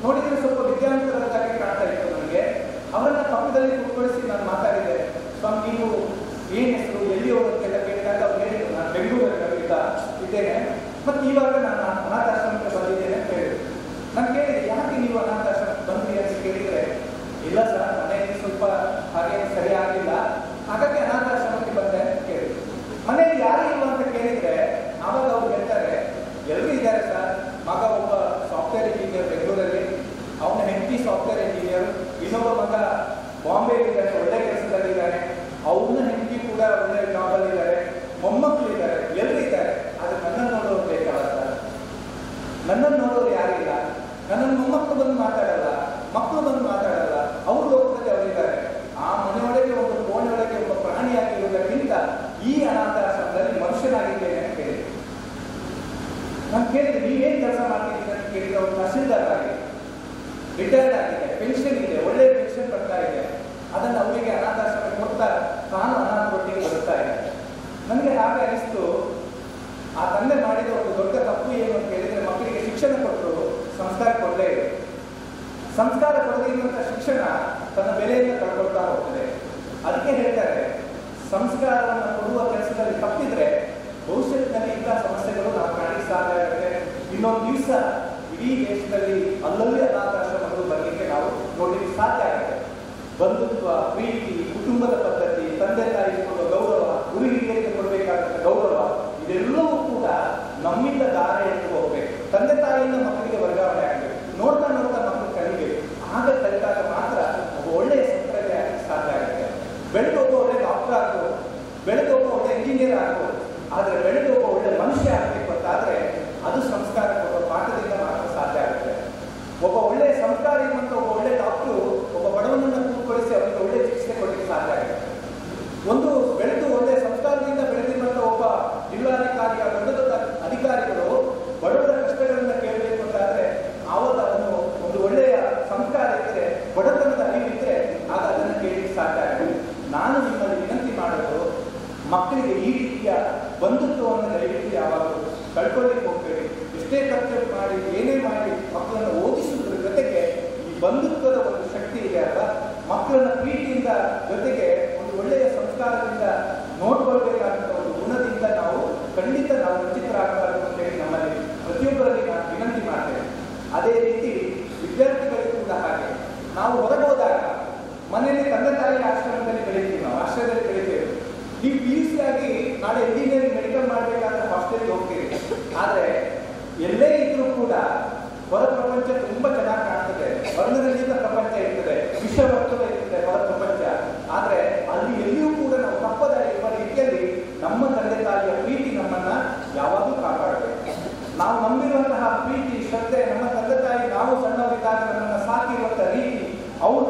ನೋಡಿದ್ರೆ ಸ್ವಲ್ಪ ವಿದ್ಯಾವಂತರಾಗಿ ಕಾಣ್ತಾ ಇತ್ತು ನನಗೆ. ಅವರನ್ನ ಪಕ್ಕದಲ್ಲಿ ಕೂತ್ಕೊಳಿಸಿ ನಾನು ಮಾತಾಡಿದೆ, ಸ್ವಾಮಿ ನೀವು ಏನ್ ಹೆಸರು, ಎಲ್ಲಿಯವರು ಅಂತೆಲ್ಲ ಕೇಳಿದಾಗ ಅವ್ರು ಹೇಳಿದ್ರು, ನಾನು ಬೆಂಗಳೂರಲ್ಲಿ ಇದ್ದೇನೆ ಮತ್ತು ಇವಾಗ ನಾನು ಅನಾಥಾಶ್ರಮಕ್ಕೆ ಬಂದಿದ್ದೇನೆ ಅಂತ ಹೇಳಿದ್ರು. ನಾನು ಕೇಳಿದೆ, ಯಾಕೆ ನೀವು ಅನಾಥಾಶ್ರಮಕ್ಕೆ ಬಂದ್ರಿ ಅಂತ ಕೇಳಿದ್ರೆ, ಇಲ್ಲ ಸರ್ ಮನೆಯಲ್ಲಿ ಸ್ವಲ್ಪ ಹಾಗೆ ಸರಿ ಆಗಿಲ್ಲ, ಹಾಗಾಗಿ ಅನಾಥಾಶ್ರಮಕ್ಕೆ ಬಂದೆ ಅಂತ ಕೇಳಿದ್ರು. ಮನೆಯಲ್ಲಿ ಯಾರು ಇಲ್ಲ ಅಂತ ಕೇಳಿದ್ರೆ ಆವಾಗ ಅವ್ರು ಹೇಳ್ತಾರೆ, ಎಲ್ಲರೂ ಇದ್ದಾರೆ ಸರ್, ಮಗ ಒಬ್ಬ ಸಾಫ್ಟ್ವೇರ್ ಇಂಜಿನಿಯರ್ ಬೆಂಗಳೂರಲ್ಲಿ, ಅವನ ಹೆಂಡತಿ ಸಾಫ್ಟ್ವೇರ್ ಇಂಜಿನಿಯರ್, ಇನ್ನೊಬ್ಬ ಮಗ ಬಾಂಬೆಯಲ್ಲಿದ್ದಾನೆ, ಒಳ್ಳೆ ಕೆಲಸದಲ್ಲಿದ್ದಾನೆ, ಅವನ ಹೆಂಡತಿ ಕೂಡ ಒಳ್ಳೆ ಜಾಬಲ್ಲಿದ್ದಾರೆ, ಮೊಮ್ಮಕ್ಕಳು ಇದ್ದಾರೆ, ಎಲ್ಲರೂ ಇದ್ದಾರೆ. ಆದರೆ ನನ್ನನ್ನು ನೋಡೋರು ಬೇಕಲ್ಲ ಸರ್, ನನ್ನನ್ನು ನೋಡೋರು ಯಾರಿಲ್ಲ, ನನ್ನನ್ನು ಮೊಮ್ಮಕ್ಕಳು ಬಂದು ಮಾತಾಡಲ್ಲ, ಮಕ್ಕಳು ಬಂದು ಮಾತಾಡಲ್ಲ, ಅವ್ರ ಲೋಕದಲ್ಲಿ ಅವರಿದ್ದಾರೆ. ಆ ಮನೆಯೊಳಗೆ ಒಂದು ಕೋಣೆಯೊಳಗೆ ಒಬ್ಬ ಪ್ರಾಣಿಯಾಗಿರುವುದಕ್ಕಿಂತ ಈ ಅನಾಥಾಶ್ರಮದಲ್ಲಿ ಮನುಷ್ಯನಾಗಿದ್ದೇನೆ ಅಂತ ಕೇಳಿದೆ. ನಾನು ಕೇಳಿದೆ, ನೀವೇನು ಕೆಲಸ ಮಾಡ್ತಿದ್ದೀರಿ ಅಂತ ಕೇಳಿದ್ರೆ, ಅವರು ತಹಸೀಲ್ದಾರ್ ಆಗಿದೆ, ರಿಟೈರ್ಡ್ ಆಗಿದೆ, ಪೆನ್ಷನ್ ಇದೆ, ಒಳ್ಳೆ ಪೆನ್ಷನ್ ಬರ್ತಾ ಇದೆ, ಅದನ್ನು ಅವರಿಗೆ ಅನಾಥಾಶ್ರಮ ಕೊಡ್ತಾ ತಾನು ಅನಾಥರೊಟ್ಟಿಗೆ ಬರುತ್ತಾ ಇದೆ. ನನಗೆ ಹಾಗೆ ಅನಿಸ್ತು, ಆ ತಂದೆ ಮಾಡಿದ ಒಂದು ದೊಡ್ಡ ತಪ್ಪು ಏನು ಅಂತ ಹೇಳಿದ್ರೆ, ಮಕ್ಕಳಿಗೆ ಶಿಕ್ಷಣ ಕೊಟ್ಟರು ಸಂಸ್ಕಾರ ಕೊಡಲೇ ಇದೆ. ಸಂಸ್ಕಾರ ಕೊಡದಿರುವಂಥ ಶಿಕ್ಷಣ ತನ್ನ ಬೆಲೆಯನ್ನು ಕಳ್ಕೊಳ್ತಾ ಹೋಗ್ತದೆ. ಅದಕ್ಕೆ ಹೇಳ್ತಾರೆ, ಸಂಸ್ಕಾರವನ್ನು ಕೊಡುವ ಕೆಲಸದಲ್ಲಿ ತಪ್ಪಿದ್ರೆ ಭವಿಷ್ಯತ್ತಿನಲ್ಲಿ ಇಂಥ ಸಮಸ್ಯೆಗಳು ನಾವು ಕಾಣಲಿಕ್ಕೆ ಸಾಧ್ಯ ಆಗುತ್ತೆ. ಇನ್ನೊಂದು ದಿವಸ ಇಡೀ ದೇಶದಲ್ಲಿ ಅಲ್ಲಲ್ಲಿ ಅನಾಥಾಶ್ರಮಗಳು ಬರಲಿಕ್ಕೆ ನಾವು ನೋಡಲಿಕ್ಕೆ ಸಾಧ್ಯ ಆಗುತ್ತೆ. ಬಂಧುತ್ವ, ಪ್ರೀತಿ, ಕುಟುಂಬದ ಪದ್ಧತಿ, ತಂದೆ ತಾಯಿ ಕೊಡುವ ಗೌರವ, ಗುರು ಹಿರಿಯರಿಗೆ ಕೊಡಬೇಕಾದಂಥ ಗೌರವ, ಇದೆಲ್ಲವೂ ಕೂಡ ನಮ್ಮಿಂದ ದಾರಿ ಎದ್ದು ಹೋಗ್ಬೇಕು. ತಂದೆ ತಾಯಿಯಿಂದ ಮಕ್ಕಳಿಗೆ ವರ್ಗಾವಣೆ ಆಗಬೇಕು. ನೋಡ್ತಾ ನೋಡ್ತಾ ಮಕ್ಕಳು ಕಲಿಬೇಕು. ಆಗ ಕಲಿತಾಗ ಮಾತ್ರ ಒಬ್ಬ ಒಳ್ಳೆಯ ಸಂಸ್ಕೃತಿ ಆಗಲಿಕ್ಕೆ ಸಾಧ್ಯ ಆಗುತ್ತೆ. ಬೆಳೆದು ಒಬ್ಬ ಒಳ್ಳೆ ಡಾಕ್ಟರ್ ಆಗ್ಬೋದು, ಬೆಳೆದು ಒಬ್ಬ ಒಳ್ಳೆ ಇಂಜಿನಿಯರ್ ಆಗ್ಬೋದು, ಆದರೆ ಬೆಳೆದು ಒಬ್ಬ ಒಳ್ಳೆ ಮನುಷ್ಯ ಆಗಬೇಕು ಅಂತಾದ್ರೆ ಅದು ಸಂಸ್ಕಾರ ಕೊಡುವ ಪಾಠದಿಂದ ಮಾತ್ರ ಸಾಧ್ಯ ಆಗುತ್ತೆ. ಒಬ್ಬ ಒಳ್ಳೆ ಸಂಸ್ಕಾರ ಇರುವಂಥ ಒಬ್ಬ ಒಳ್ಳೆ ಡಾಕ್ಟರು ಒಬ್ಬ ಬಡವನನ್ನು ಕೂತ್ಕೊಳಿಸಿ ಅವರಿಗೆ ಒಳ್ಳೆ ಚಿಕಿತ್ಸೆ ಕೊಡಲಿಕ್ಕೆ ಸಾಧ್ಯ ಆಗುತ್ತೆ. ಒಂದು ಬೆಳೆದು ಒಳ್ಳೆ ಸಂಸ್ಕಾರದಿಂದ ಬೆಳೆದಿರುವಂಥ ಒಬ್ಬ ಜಿಲ್ಲಾಧಿಕಾರಿಯ ದೊಡ್ಡ ದೊಡ್ಡ ಅಧಿಕಾರಿಗಳು ಬಡವರ ಕಷ್ಟಗಳನ್ನು ಕೇಳಬೇಕು ಅಂತಾದ್ರೆ ಆವಾಗ ಅವನು ಒಂದು ಒಳ್ಳೆಯ ಸಂಸ್ಕಾರ ಇದ್ದರೆ, ಬಡತನದ ಅರಿವಿದ್ರೆ ಆಗ ಅದನ್ನು ಕೇಳಲಿಕ್ಕೆ ಸಾಧ್ಯ ಆಗುತ್ತೆ. ನಾನು ನಿಮ್ಮಲ್ಲಿ ವಿನಂತಿ ಮಾಡೋದು, ಮಕ್ಕಳಿಗೆ ಈ ರೀತಿಯ ಬಂಧುತ್ವವನ್ನು ದಯವಿಟ್ಟು ಯಾವಾಗಲೂ ಕಳ್ಕೊಳ್ಳಿಕ್ಕೆ ಹೋಗ್ಬೇಡಿ. ಎಷ್ಟೇ ಖರ್ಚು ಮಾಡಿ ಏನೇ ಮಾಡಿ ಮಕ್ಕಳನ್ನು ಓದಿಸುವುದರ ಜೊತೆಗೆ ಈ ಬಂಧುತ್ವದ ಒಂದು ಶಕ್ತಿ ಇದೆ ಅಲ್ಲ, ಮಕ್ಕಳನ್ನ ಪ್ರೀತಿಯಿಂದ ಜೊತೆಗೆ ಒಂದು ಒಳ್ಳೆಯ ಸಂಸ್ಕಾರದಿಂದ ನೋಡ್ಕೊಳ್ಬೇಕಾದಂಥ ಒಂದು ಗುಣದಿಂದ ನಾವು ಖಂಡಿತ ನಾವು ವಂಚಿತರಾಗಬಾರದು ಅಂತೇಳಿ ನಮ್ಮಲ್ಲಿ ಪ್ರತಿಯೊಬ್ಬರಲ್ಲಿ ನಾನು ವಿನಂತಿ ಮಾಡ್ತೇನೆ. ಅದೇ ರೀತಿ ವಿದ್ಯಾರ್ಥಿಗಳಿಗೂ ಕೂಡ ಹಾಗೆ, ನಾವು ಹೊರಗೆ ಹೋದಾಗ ಮನೆಯಲ್ಲಿ ತಂದೆ ತಾಯಿ ಆಶ್ರಮದಲ್ಲಿ ಬೆಳಿತೀವಿ, ನಾವು ಆಶ್ರಯದಲ್ಲಿ ಬೆಳಿತೇವೆ. ನೀವು PUC ಆಗಿ ನಾಳೆ ಇಂಜಿನಿಯರಿಂಗ್ ಮೆಡಿಕಲ್ ಮಾಡಬೇಕಾದ್ರೆ ಹಾಸ್ಟೆಲ್ಗೆ ಹೋಗ್ತೀರಿ. ಆದರೆ ಎಲ್ಲೇ ಇದ್ರೂ ಕೂಡ ಹೊರ ಪ್ರಪಂಚ ತುಂಬಾ ಚೆನ್ನಾಗಿ ಕಾಣ್ತದೆ, ವರ್ಣರಂಜಿತ ಪ್ರಪಂಚ ಇರ್ತದೆ, ವಿಶ್ವವರ್ತುಲ ಇರ್ತದೆ ಹೊರ ಪ್ರಪಂಚ. ಆದರೆ ಅಲ್ಲಿ ಎಲ್ಲಿಯೂ ಕೂಡ ನಾವು ತಪ್ಪದ ಇರುವ ರೀತಿಯಲ್ಲಿ ನಮ್ಮ ತಂದೆ ತಾಯಿಯ ಪ್ರೀತಿ ನಮ್ಮನ್ನ ಯಾವಾಗಲೂ ಕಾಪಾಡಬೇಕು. ನಾವು ನಂಬಿರುವಂತಹ ಪ್ರೀತಿ, ಶ್ರದ್ಧೆ, ನಮ್ಮ ತಂದೆ ತಾಯಿ ನಾವು ಸಣ್ಣವರಿದ್ದಾಗ ನಮ್ಮನ್ನ ಸಾಕಿರುವಂತಹ ರೀತಿ, ಅವ್ರು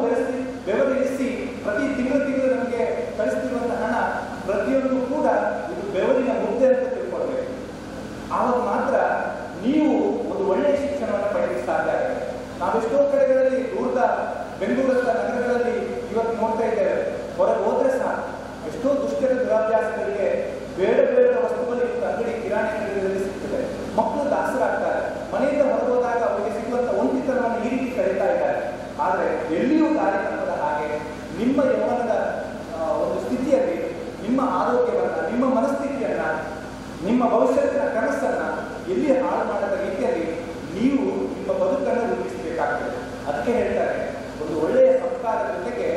ಬೆಂಗಳೂರಂತ ನಗರಗಳಲ್ಲಿ ಇವತ್ತು ನೋಡ್ತಾ ಇದ್ದೇವೆ. ಹೊರಗೆ ಹೋದ್ರೆ ಸಹ ಎಷ್ಟೋ ದುಷ್ಟರ ದುರಾಭ್ಯಾಸಗಳಿಗೆ ಬೇಡ ಬೇಡ ವಸ್ತುಗಳು ಇವತ್ತು ಅಂಗಡಿ ಕಿರಾಣಿ ಅಂಗಡಿಗಳಲ್ಲಿ ಸಿಗ್ತದೆ. ಮಕ್ಕಳು ದಾಸರಾಗ್ತಾರೆ. ಮನೆಯಿಂದ ಹೊರಗೋದಾಗ ಅವರಿಗೆ ಸಿಗುವಂತ ಒಂಟಿತನವನ್ನು ಈ ರೀತಿ ಕಳೀತಾ ಇದ್ದಾರೆ. ಆದರೆ ಎಲ್ಲಿಯೂ ದಾರಿ ತಪ್ಪದ ಹಾಗೆ ನಿಮ್ಮ ಯೌವನದ ಒಂದು ಸ್ಥಿತಿಯಲ್ಲಿ ನಿಮ್ಮ ಆರೋಗ್ಯವನ್ನ, ನಿಮ್ಮ ಮನಸ್ಥಿತಿಯನ್ನ, ನಿಮ್ಮ ಭವಿಷ್ಯತ್ತಿನ ಕನಸನ್ನ ಎಲ್ಲಿ ಹಾಳು ಮಾಡದ ರೀತಿಯಲ್ಲಿ ನೀವು ನಿಮ್ಮ ಬದುಕನ್ನು ರೂಪಿಸಬೇಕಾಗ್ತದೆ. ಅದಕ್ಕೆ ಹೇಳ್ತಾರೆ, ಒಂದು ಒಳ್ಳೆಯ ಸಂಸ್ಕಾರದ ಜೊತೆಗೆ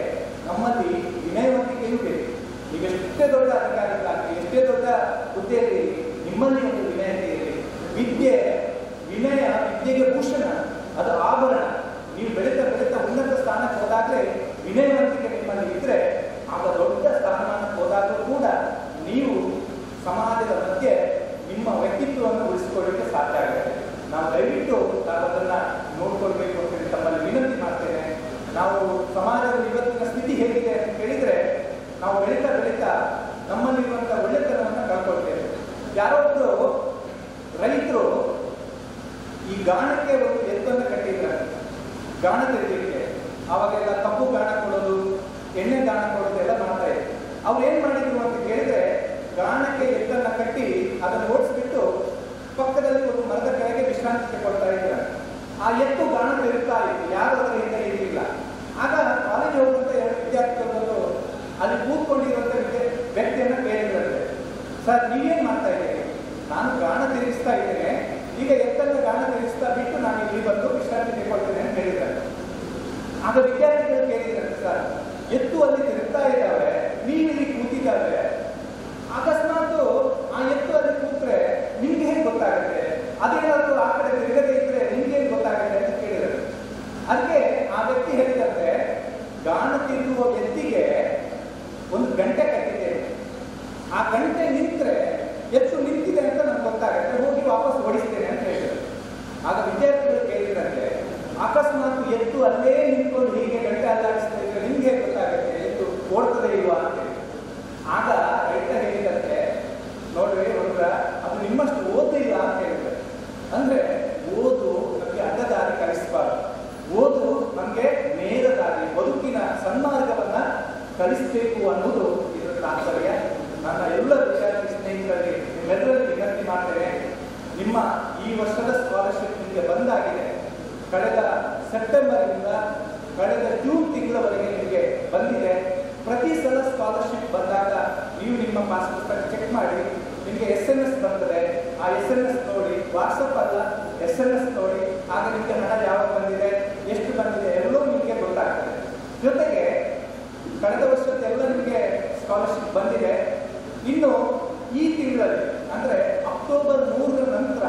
ನಮ್ಮಲ್ಲಿ ವಿನಯವಂತಿಕೆಯೂ ಬೇಕು. ನೀವು ಎಷ್ಟೇ ದೊಡ್ಡ ಅಧಿಕಾರಿಗಳಾಗಲಿ, ಎಷ್ಟೇ ದೊಡ್ಡ ಹುದ್ದೆಯಲ್ಲಿ ನಿಮ್ಮಲ್ಲಿ ಒಂದು ವಿನಯತೆ ಇರಲಿ. ವಿನಯ ವಿದ್ಯೆಗೆ ಭೂಷಣ, ಅದು ಆಭರಣ. ನೀವು ಬೆಳೀತಾ ಬೆಳೀತಾ ಉನ್ನತ ಸ್ಥಾನಕ್ಕೆ ಹೋದಾಗಲೇ ವಿನಯವಂತಿಕೆ ನಿಮ್ಮಲ್ಲಿ ಇದ್ರೆ ಆಗ ದೊಡ್ಡ ಸ್ಥಾನಮಾನಕ್ಕೆ ಹೋದಾಗಲೂ ಕೂಡ ನೀವು ಸಮಾಜದ ಮಧ್ಯೆ ನಿಮ್ಮ ವ್ಯಕ್ತಿತ್ವವನ್ನು ಉಳಿಸಿಕೊಳ್ಳಲಿಕ್ಕೆ ಸಾಧ್ಯ ಆಗುತ್ತೆ. ನಾವು ದಯವಿಟ್ಟು ನಾವು ಅದನ್ನ ನೋಡ್ಕೊಳ್ಬೇಕು ಅಂತ ತಮ್ಮಲ್ಲಿ ವಿನಂತಿ ಮಾಡ್ತೇನೆ. ನಾವು ಸಮಾಜದ ಇವತ್ತಿನ ಸ್ಥಿತಿ ಹೇಗಿದೆ ಅಂತ ಕೇಳಿದ್ರೆ ನಾವು ಬೆಳೀತಾ ಬೆಳೀತಾ ನಮ್ಮಲ್ಲಿರುವಂತಹ ಒಳ್ಳೆತನವನ್ನು ಕಳ್ಕೊಳ್ತೇವೆ. ಯಾರೊಬ್ರು ರೈತರು ಈ ಗಾಣಕ್ಕೆ ಒಂದು ಎತ್ತನ್ನು ಕಟ್ಟಿದ್ದಾರೆ, ಗಾಣ ತೆಗೆಯಲಿಕ್ಕೆ. ಅವಾಗೆಲ್ಲ ಕಬ್ಬು ಗಾಣ ಕೊಡೋದು, ಎಣ್ಣೆ ಗಾಣ ಕೊಡೋದು ಎಲ್ಲ ಮಾಡ್ತಾ ಇದ್ರು. ಅವ್ರು ಏನ್ ಮಾಡಿದ್ರು ಅಂತ ಕೇಳಿದ್ರೆ, ಗಾಣಕ್ಕೆ ಎತ್ತನ್ನ ಕಟ್ಟಿ ಅದನ್ನು ಓಡಿಸ್ಬಿಟ್ಟು ಪಕ್ಕದಲ್ಲಿ ಒಂದು ಮರದ ಕೆಳಗೆ ವಿಶ್ರಾಂತಿ ತಗೊಳ್ತಾ ಇದ್ದಾರೆ. ಆ ಎತ್ತು ಗಾಣ ತೆರೀತಾ ಇತ್ತು, ಯಾರು ಅದರ ಹಿಂದೆ ಇರಲಿಲ್ಲ. ಆಗ ಕಾಲೇಜ್ ಹೋಗುವಂತ ಎರಡು ವಿದ್ಯಾರ್ಥಿಗಳು ಅಲ್ಲಿ ಕೂತ್ಕೊಂಡಿರುವಂತ ವ್ಯಕ್ತಿಯನ್ನ ಕೇಳಿದ್ರಂತೆ, ಸರ್ ನೀವೇನ್ ಮಾಡ್ತಾ ಇದ್ದೀರಿ? ನಾನು ಗಾಣ ತಿರುಗಿಸ್ತಾ ಇದ್ದೇನೆ, ಈಗ ಎತ್ತನ್ನ ಗಾಣ ತಿರುಗಿಸ್ತಾ ಬಿಟ್ಟು ನಾನು ಇಲ್ಲಿ ಬಂದು ವಿಶ್ರಾಂತಿ ತಗೊಳ್ತೇನೆ ಅಂತ ಹೇಳಿದ್ದಾರೆ. ಆಗ ವಿದ್ಯಾರ್ಥಿಗಳು ಕೇಳಿದ್ರಂತೆ, ಸರ್ ಎತ್ತು ಅಲ್ಲಿ ತಿರುಗ್ತಾ ಇದ್ದಾವೆ, ನೀವಿಲ್ಲಿ ಕೂತಿದ್ದಾವೆ, ಅಕಸ್ಮಾತ್ ಆ ಎತ್ತು ಅಲ್ಲಿ ಕೂತ್ರೆ ನಿಮ್ಗೆ ಹೇಗೆ ಗೊತ್ತಾಗುತ್ತೆ? ಅದೇನಾದ್ರು ಆ ಕಡೆ ತಿರುಗದೆ ಇದ್ರೆ ನಿಮ್ಗೆ ಹೇಗೆ ಗೊತ್ತಾಗುತ್ತೆ ಅಂತ ಕೇಳಿದರು. ಅದಕ್ಕೆ ಆ ವ್ಯಕ್ತಿ ಹೇಳಿದಂತೆ, ಗಾಣ ತಿರುಗುವ ಎತ್ತಿಗೆ ಒಂದು ಗಂಟೆ ಕಟ್ಟಿದ್ದೇನೆ, ಆ ಗಂಟೆ ನಿಂತ್ರೆ ಎತ್ತು ನಿಂತಿದೆ ಅಂತ ನಮ್ಗೆ ಗೊತ್ತಾಗುತ್ತೆ, ಹೋಗಿ ವಾಪಸ್ ಓಡಿಸ್ತೇನೆ ಅಂತ ಹೇಳಿದರು. ಆಗ ವಿದ್ಯಾರ್ಥಿಗಳು ಕೇಳಿದಂತೆ, ಅಕಸ್ಮಾತ್ ಎತ್ತು ಅಲ್ಲೇ ನಿಂತ್ಕೊಂಡು ಹೀಗೆ ಗಂಟೆ ಅಲ್ಲಾಡಿಸ್ತಾ ಇದ್ರೆ ನಿಮ್ಗೆ ಗೊತ್ತಾಗುತ್ತೆ ಎತ್ತು ಓಡ್ತದೆ ಇಲ್ವಾ ಅಂತ ಹೇಳಿ. ಆಗ ರೈತ ಹೇಳಿದಂತೆ, ನೋಡ್ರಿ ಹುಡುಗ, ಅದು ನಿಮ್ಮಷ್ಟು ಓದಿಲ್ಲ ಅಂತ ಹೇಳಿದ್ರೆ. ಅಂದ್ರೆ ಓದು ನಮಗೆ ಅಡ್ಡ ದಾರಿ ಕಲಿಸಬಾರ್ದು, ಓದು ನಮಗೆ ನೇರ ದಾರಿ, ಬದುಕಿನ ಸನ್ಮಾರ್ಗವನ್ನ ಕಲಿಸಬೇಕು ಅನ್ನೋದು ಇದರ ತಾತ್ಪರ್ಯ. ನನ್ನ ಎಲ್ಲ ವಿದ್ಯಾರ್ಥಿ ಸ್ನೇಹಿತರಲ್ಲಿ ನಿಮ್ಮೆಲ್ಲರಲ್ಲಿ ವಿನಂತಿ ಮಾಡ್ತೇನೆ, ನಿಮ್ಮ ಈ ವರ್ಷದ ಸ್ಕಾಲರ್ಶಿಪ್ ನಿಮಗೆ ಬಂದಾಗಿದೆ. ಕಳೆದ ಸೆಪ್ಟೆಂಬರ್ನಿಂದ ಕಳೆದ ಜೂನ್ ತಿಂಗಳವರೆಗೆ ನಿಮಗೆ ಬಂದಿದೆ. ಪ್ರತಿ ಸಲ ಸ್ಕಾಲರ್ಶಿಪ್ ಬಂದಾಗ ನೀವು ನಿಮ್ಮ ಪಾಸ್ ಪುಸ್ತಕ ಚೆಕ್ ಮಾಡಿ, ನಿಮಗೆ SMS ಬರ್ತದೆ. ಆ SMS ನೋಡಿ, ವಾಟ್ಸಪ್ ಅಲ್ಲ SMS ನೋಡಿ, ಆಗ ನಿಮಗೆ ಹಣ ಯಾವಾಗ ಬಂದಿದೆ, ಎಷ್ಟು ಬಂದಿದೆ ಎಲ್ಲವೂ ನಿಮಗೆ ಗೊತ್ತಾಗ್ತದೆ. ಜೊತೆಗೆ ಕಳೆದ ವರ್ಷದ್ದೆಲ್ಲ ನಿಮಗೆ ಸ್ಕಾಲರ್ಶಿಪ್ ಬಂದಿದೆ. ಇನ್ನು ಈ ತಿಂಗಳಲ್ಲಿ ಅಂದ್ರೆ ಅಕ್ಟೋಬರ್ 3ರ ನಂತರ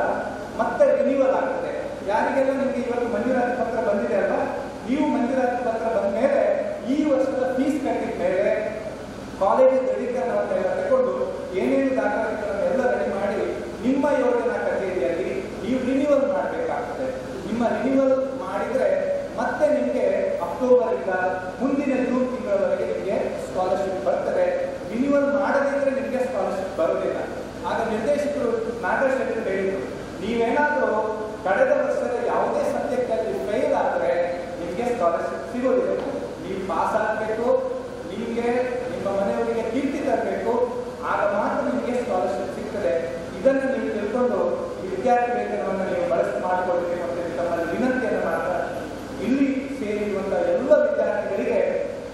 ಮತ್ತೆ ರಿನ್ಯೂವಲ್ ಆಗ್ತದೆ. ಯಾರಿಗೆಲ್ಲ ನಿಮಗೆ ಇವತ್ತು ಮಂಜೂರಾತಿ ಪತ್ರ ಬಂದಿದೆ ಅಲ್ವಾ, ನೀವು ಮಂಜೂರಾತಿ ಪತ್ರ ಬಂದ ಮೇಲೆ ಈ ವರ್ಷದ ಫೀಸ್ ಕಟ್ಟಿದ ಮೇಲೆ ಕಾಲೇಜು ದೃಢೀಕರಣವನ್ನೆಲ್ಲ ತಗೊಂಡು ಏನೇನು ದಾಖಲಾತಿಗಳನ್ನೆಲ್ಲ ರೆಡಿ ಮಾಡಿ ನಿಮ್ಮ ಯೋಜನಾ ಕಚೇರಿಯಲ್ಲಿ ನೀವು ರಿನ್ಯೂವಲ್ ಮಾಡಬೇಕಾಗ್ತದೆ. ನಿಮ್ಮ ರಿನ್ಯೂವಲ್ ಮಾಡಿದ್ರೆ ಮತ್ತೆ ನಿಮಗೆ ಅಕ್ಟೋಬರಿಂದ ಮುಂದಿನ ಜೂನ್ ತಿಂಗಳವರೆಗೆ ನಿಮಗೆ ಸ್ಕಾಲರ್ಶಿಪ್ ಬರ್ತದೆ. ರಿನ್ಯೂವಲ್ ಮಾಡದಿದ್ರೆ ನಿಮಗೆ ಸ್ಕಾಲರ್ಶಿಪ್ ಬರೋದಿಲ್ಲ. ಆಗ ನಿರ್ದೇಶಕರು ನಾಗೇಶ್ ಹೇಳಿದ್ರು, ನೀವೇನಾದರೂ ಕಳೆದ ವರ್ಷದ ಯಾವುದೇ ಸಬ್ಜೆಕ್ಟ್ ಅಲ್ಲಿ ಫೇಲ್ ಆದರೆ ನಿಮಗೆ ಸ್ಕಾಲರ್ಶಿಪ್ ಸಿಗೋದಿಲ್ಲ. ನೀವು ಪಾಸ್ ಆಗಬೇಕು, ನಿಮಗೆ ನಿಮ್ಮ ಮನೆಯವರಿಗೆ ಕೀರ್ತಿ ತರಬೇಕು, ಆಗ ಮಾತ್ರ ನಿಮಗೆ ಸ್ಕಾಲರ್ಶಿಪ್ ಸಿಗ್ತದೆ. ಇದನ್ನು ನೀವು ತಿಳ್ಕೊಂಡು ಈ ವಿದ್ಯಾರ್ಥಿ ವೇತನವನ್ನು ನೀವು ಮಾಡಿಕೊಳ್ಬೇಕು ಅಂತ ತಮ್ಮಲ್ಲಿ ವಿನಂತಿಯನ್ನು ಮಾಡ್ತಾ, ಇಲ್ಲಿ ಸೇರಿರುವಂತಹ ಎಲ್ಲ ವಿದ್ಯಾರ್ಥಿಗಳಿಗೆ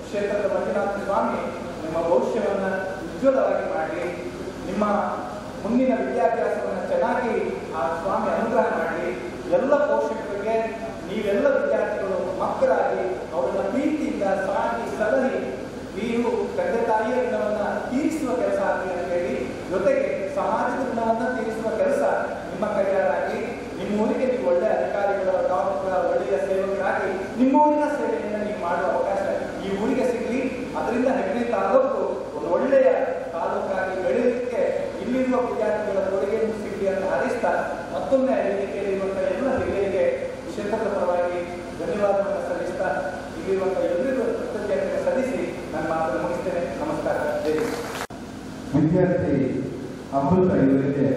ಕ್ಷೇತ್ರದ ಮಂಜುನಾಥ ಸ್ವಾಮಿ ನಿಮ್ಮ ಭವಿಷ್ಯವನ್ನು ಉಜ್ವಲವಾಗಿ ಮಾಡಿ, ನಿಮ್ಮ ಮುಂದಿನ ವಿದ್ಯಾಭ್ಯಾಸವನ್ನು ಚೆನ್ನಾಗಿ ಆ ಸ್ವಾಮಿ ಅನುಗ್ರಹ ಮಾಡಿ. ಎಲ್ಲ ಪೋಷಕರಿಗೆ ನೀವೆಲ್ಲ ವಿದ್ಯಾರ್ಥಿಗಳು ಮಕ್ಕಳಾಗಿ ಅವರನ್ನ ಪ್ರೀತಿಯಿಂದ ಸಾಕಿ ಸಲಹಿ ನೀವು ತಂದೆ ತಾಯಿಯ ಋಣವನ್ನ ತೀರಿಸುವ ಕೆಲಸ ಆಗಲಿ ಅಂತ ಹೇಳಿ, ಜೊತೆಗೆ ಸಮಾಜದ ಋಣವನ್ನ ತೀರಿಸುವ ಕೆಲಸ ನಿಮ್ಮ ಕೈಯಾಗಿ, ನಿಮ್ಮೂರಿಗೆ ನೀವು ಒಳ್ಳೆಯ ಅಧಿಕಾರಿಗಳ, ಡಾಕ್ಟರ್, ಒಳ್ಳೆಯ ಸೇವಕರಾಗಿ ನಿಮ್ಮೂರಿನ ಸೇವೆಯನ್ನು ನೀವು ಮಾಡುವ ಅವಕಾಶ ಈ ಊರಿಗೆ ಸಿಗಲಿ. ಅದರಿಂದ ಹೆಗ್ಗಡೆ ತಾಲೂಕು ಒಂದು ಒಳ್ಳೆಯ ತಾಲೂಕಾಗಿ ಬೆಳೆಯಲಿಕ್ಕೆ ಇಲ್ಲಿರುವ ವಿದ್ಯಾರ್ಥಿಗಳ ಕೊಡುಗೆಯನ್ನು ಸಿಗಲಿ ಅಂತ ಹಾರೈಸ್ತಾ, ಮತ್ತೊಮ್ಮೆ ವೇದಿಕೆಯಲ್ಲಿರುವಂತಹ ಎಲ್ಲ ಹಿರಿಯರಿಗೆ ಕ್ಷೇತ್ರದ ಪರವಾಗಿ ಧನ್ಯವಾದವನ್ನು ಸಲ್ಲಿಸ್ತಾ, ಇಲ್ಲಿರುವಂತಹ ಎಲ್ಲರಿಗೂ ಕೃತಜ್ಞತೆ ಸಲ್ಲಿಸಿ ನನ್ನ ಮಾತನ್ನು ಮುಗಿಸ್ತೇನೆ. ನಮಸ್ಕಾರ. ವಿದ್ಯಾರ್ಥಿ ಅಮೃತ ಇವರಿಗೆ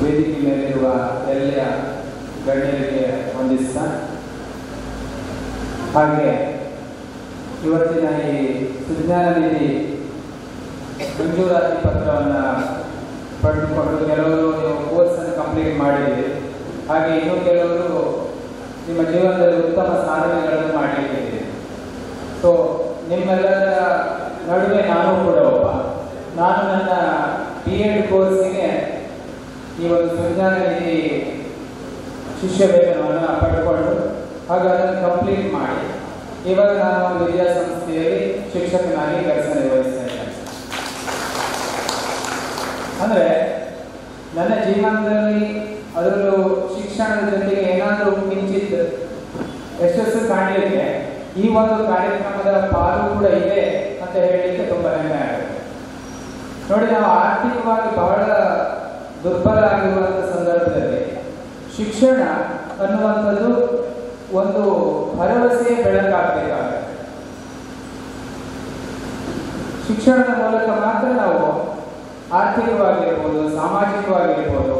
ವೇದಿಕೆ ಮೇಲಿರುವ ಎಲ್ಲ ಗಣ್ಯರಿಗೆ ವಂದಿಸ್ತಾ ಹಾಗೆ ಇವತ್ತಿನ ಈ ಸುಜ್ಞಾನ ನಿಧಿ ಮಂಜೂರಾತಿ ಪತ್ರವನ್ನು ಪಡೆದುಕೊಂಡು ಕೆಲವರು ನೀವು ಕೋರ್ಸನ್ನು ಕಂಪ್ಲೀಟ್ ಮಾಡಿದ್ದೀರಿ. ಹಾಗೆ ಇನ್ನೂ ಕೆಲವರು ನಿಮ್ಮ ಜೀವನದಲ್ಲಿ ಉತ್ತಮ ಸಾಧನೆಗಳನ್ನು ಮಾಡಲಿಕ್ಕಿದ್ದೀರಿ. ಸೊ ನಿಮ್ಮೆಲ್ಲರ ನಡುವೆ ನಾನು ಕೂಡ ಒಬ್ಬ. ನಾನು ನನ್ನ B.Ed ಕೋರ್ಸಿಗೆ ಈ ಒಂದು ಸುಜ್ಞಾನ ನಿಧಿ ಶಿಷ್ಯ ವೇತನವನ್ನು ಪಡೆದುಕೊಂಡು ಹಾಗೆ ಅದನ್ನು ಕಂಪ್ಲೀಟ್ ಮಾಡಿ ಇವಾಗ ನಾನು ಒಂದು ವಿದ್ಯಾಸಂಸ್ಥೆಯಲ್ಲಿ ಶಿಕ್ಷಕನಾಗಿ ಕೆಲಸ ನಿರ್ವಹಿಸ್ತಾ ಇದ್ದೇನೆ. ಅಂದರೆ ನನ್ನ ಜೀವನದಲ್ಲಿ ಅದರಲ್ಲೂ ಶಿಕ್ಷಣದ ಜೊತೆಗೆ ಏನಾದರೂ ಕಿಂಚಿತ್ ಯಶಸ್ಸು ಕಾಣಲಿಕ್ಕೆ ಈ ಒಂದು ಕಾರ್ಯಕ್ರಮದ ಪಾಲು ಕೂಡ ಇದೆ ಅಂತ ಹೇಳಲಿಕ್ಕೆ ತುಂಬ ಹೆಮ್ಮೆ ಆಗುತ್ತೆ. ನೋಡಿ, ನಾವು ಆರ್ಥಿಕವಾಗಿ ಬಹಳ ದುರ್ಬಲ ಆಗಿರುವಂಥ ಸಂದರ್ಭದಲ್ಲಿ ಶಿಕ್ಷಣ ಅನ್ನುವಂಥದ್ದು ಒಂದು ಭರವಸೆಯ ಬೆಳಕಾಗಬೇಕಾಗುತ್ತೆ. ಶಿಕ್ಷಣದ ಮೂಲಕ ಮಾತ್ರ ನಾವು ಆರ್ಥಿಕವಾಗಿರ್ಬೋದು, ಸಾಮಾಜಿಕವಾಗಿರ್ಬೋದು,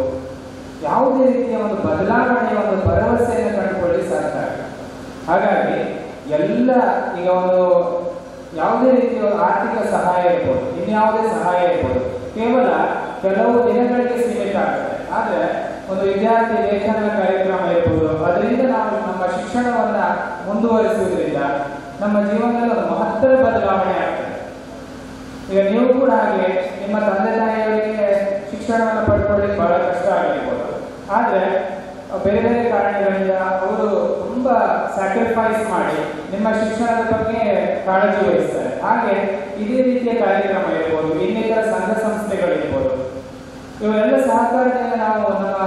ಯಾವುದೇ ರೀತಿಯ ಒಂದು ಬದಲಾವಣೆಯ ಒಂದು ಭರವಸೆಯನ್ನು ಕಂಡುಕೊಳ್ಳಿ ಸಾಧ್ಯ ಆಗುತ್ತೆ. ಹಾಗಾಗಿ ಎಲ್ಲ ಈಗ ಒಂದು ಯಾವುದೇ ರೀತಿಯ ಆರ್ಥಿಕ ಸಹಾಯ ಇರ್ಬೋದು, ಇನ್ಯಾವುದೇ ಸಹಾಯ ಇರ್ಬೋದು, ಕೇವಲ ಕೆಲವು ದಿನಗಳಿಗೆ ಸೀಮಿತ ಆಗುತ್ತೆ. ಆದರೆ ಒಂದು ವಿದ್ಯಾರ್ಥಿ ಲೇಖನ ಕಾರ್ಯಕ್ರಮ ಇರ್ಬೋದು, ಅದರಿಂದ ನಾವು ನಮ್ಮ ಶಿಕ್ಷಣವನ್ನು ಮುಂದುವರಿಸುವುದರಿಂದ ನಮ್ಮ ಜೀವನದಲ್ಲಿ ಒಂದು ಮಹತ್ತರ ಬದಲಾವಣೆ ಆಗ್ತದೆ. ಈಗ ನೀವು ಕೂಡ ಹಾಗೆ ನಿಮ್ಮ ತಂದೆ ತಾಯಿಯವರಿಗೆ ಶಿಕ್ಷಣವನ್ನು ಪಡ್ಕೊಳ್ಳಿಕ್ಕೆ ಬಹಳ ಕಷ್ಟ ಆಗಿರ್ಬೋದು. ಆದರೆ ಬೇರೆ ಬೇರೆ ಕಾರಣಗಳಿಂದ ಅವರು ತುಂಬ ಸ್ಯಾಕ್ರಿಫೈಸ್ ಮಾಡಿ ನಿಮ್ಮ ಶಿಕ್ಷಣದ ಬಗ್ಗೆ ಕಾಳಜಿ ವಹಿಸ್ತಾರೆ. ಹಾಗೆ ಇದೇ ರೀತಿಯ ಕಾರ್ಯಕ್ರಮ ಇರ್ಬೋದು, ಇನ್ನಿತರ ಸಂಘ ಸಂಸ್ಥೆಗಳಿರ್ಬೋದು, ಇವರೆಲ್ಲ ಸಹಕಾರದಿಂದ ನಾವು ನಮ್ಮ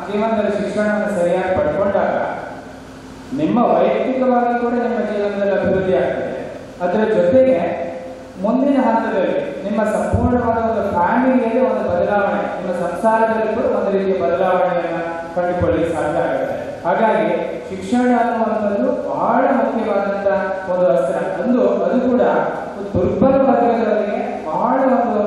ಜೀವನದಲ್ಲಿ ಶಿಕ್ಷಣವನ್ನು ಸರಿಯಾಗಿ ಪಡ್ಕೊಂಡಾಗ ನಿಮ್ಮ ವೈಯಕ್ತಿಕವಾಗಿ ಕೂಡ ನಿಮ್ಮ ಜೀವನದಲ್ಲಿ ಅಭಿವೃದ್ಧಿ ಆಗ್ತದೆ. ಅದರ ಜೊತೆಗೆ ಮುಂದಿನ ಹಂತದಲ್ಲಿ ನಿಮ್ಮ ಸಂಪೂರ್ಣವಾದ ಒಂದು ಫ್ಯಾಮಿಲಿಯಲ್ಲಿ ಒಂದು ಬದಲಾವಣೆ, ನಿಮ್ಮ ಸಂಸಾರದಲ್ಲಿ ಕೂಡ ಒಂದು ರೀತಿಯ ಬದಲಾವಣೆಯನ್ನು ಕಂಡುಕೊಳ್ಳಿಕ್ಕೆ ಸಾಧ್ಯ ಆಗುತ್ತೆ. ಹಾಗಾಗಿ ಶಿಕ್ಷಣ ಅನ್ನುವಂಥದ್ದು ಬಹಳ ಮುಖ್ಯವಾದಂಥ ಒಂದು ಅಸ್ತ್ರ. ಅದು ಕೂಡ ದುರ್ಬಲ ವರ್ಗದವರಿಗೆ ಬಹಳ ಒಂದು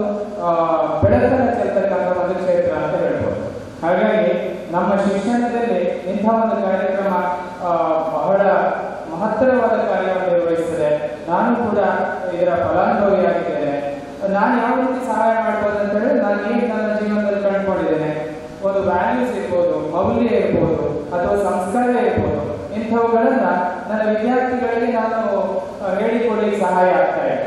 ಬೆಳಕನ್ನು ಚೆಲ್ತಕ್ಕಂಥ ಒಂದು ಕ್ಷೇತ್ರ ಅಂತ ಹೇಳ್ಬೋದು. ಹಾಗಾಗಿ ನಮ್ಮ ಶಿಕ್ಷಣದಲ್ಲಿ ಇಂಥ ಒಂದು ಕಾರ್ಯಕ್ರಮ ಬಹಳ ಮಹತ್ತರವಾದ ಕಾರ್ಯವನ್ನು ನಿರ್ವಹಿಸ್ತದೆ. ನಾನು ಕೂಡ ಇದರ ಫಲಾನುಭವಿಯಾಗಿದ್ದೇನೆ. ನಾನು ಯಾವ ರೀತಿ ಸಹಾಯ ಮಾಡ್ಬೋದು ಅಂತ ಹೇಳಿದ್ರೆ, ನಾನು ಏನು ನನ್ನ ಜೀವನದಲ್ಲಿ ಕಂಡುಕೊಂಡಿದ್ದೇನೆ, ಒಂದು ವ್ಯಾಲ್ಯೂಸ್ ಇರ್ಬೋದು, ಮೌಲ್ಯ ಇರ್ಬೋದು, ಅಥವಾ ಸಂಸ್ಕಾರ ಇರ್ಬೋದು, ಇಂಥವುಗಳನ್ನ ನನ್ನ ವಿದ್ಯಾರ್ಥಿಗಳಿಗೆ ನಾನು ಹೇಳಿಕೊಡಲಿಕ್ಕೆ ಸಹಾಯ ಆಗ್ತಾ ಇದೆ.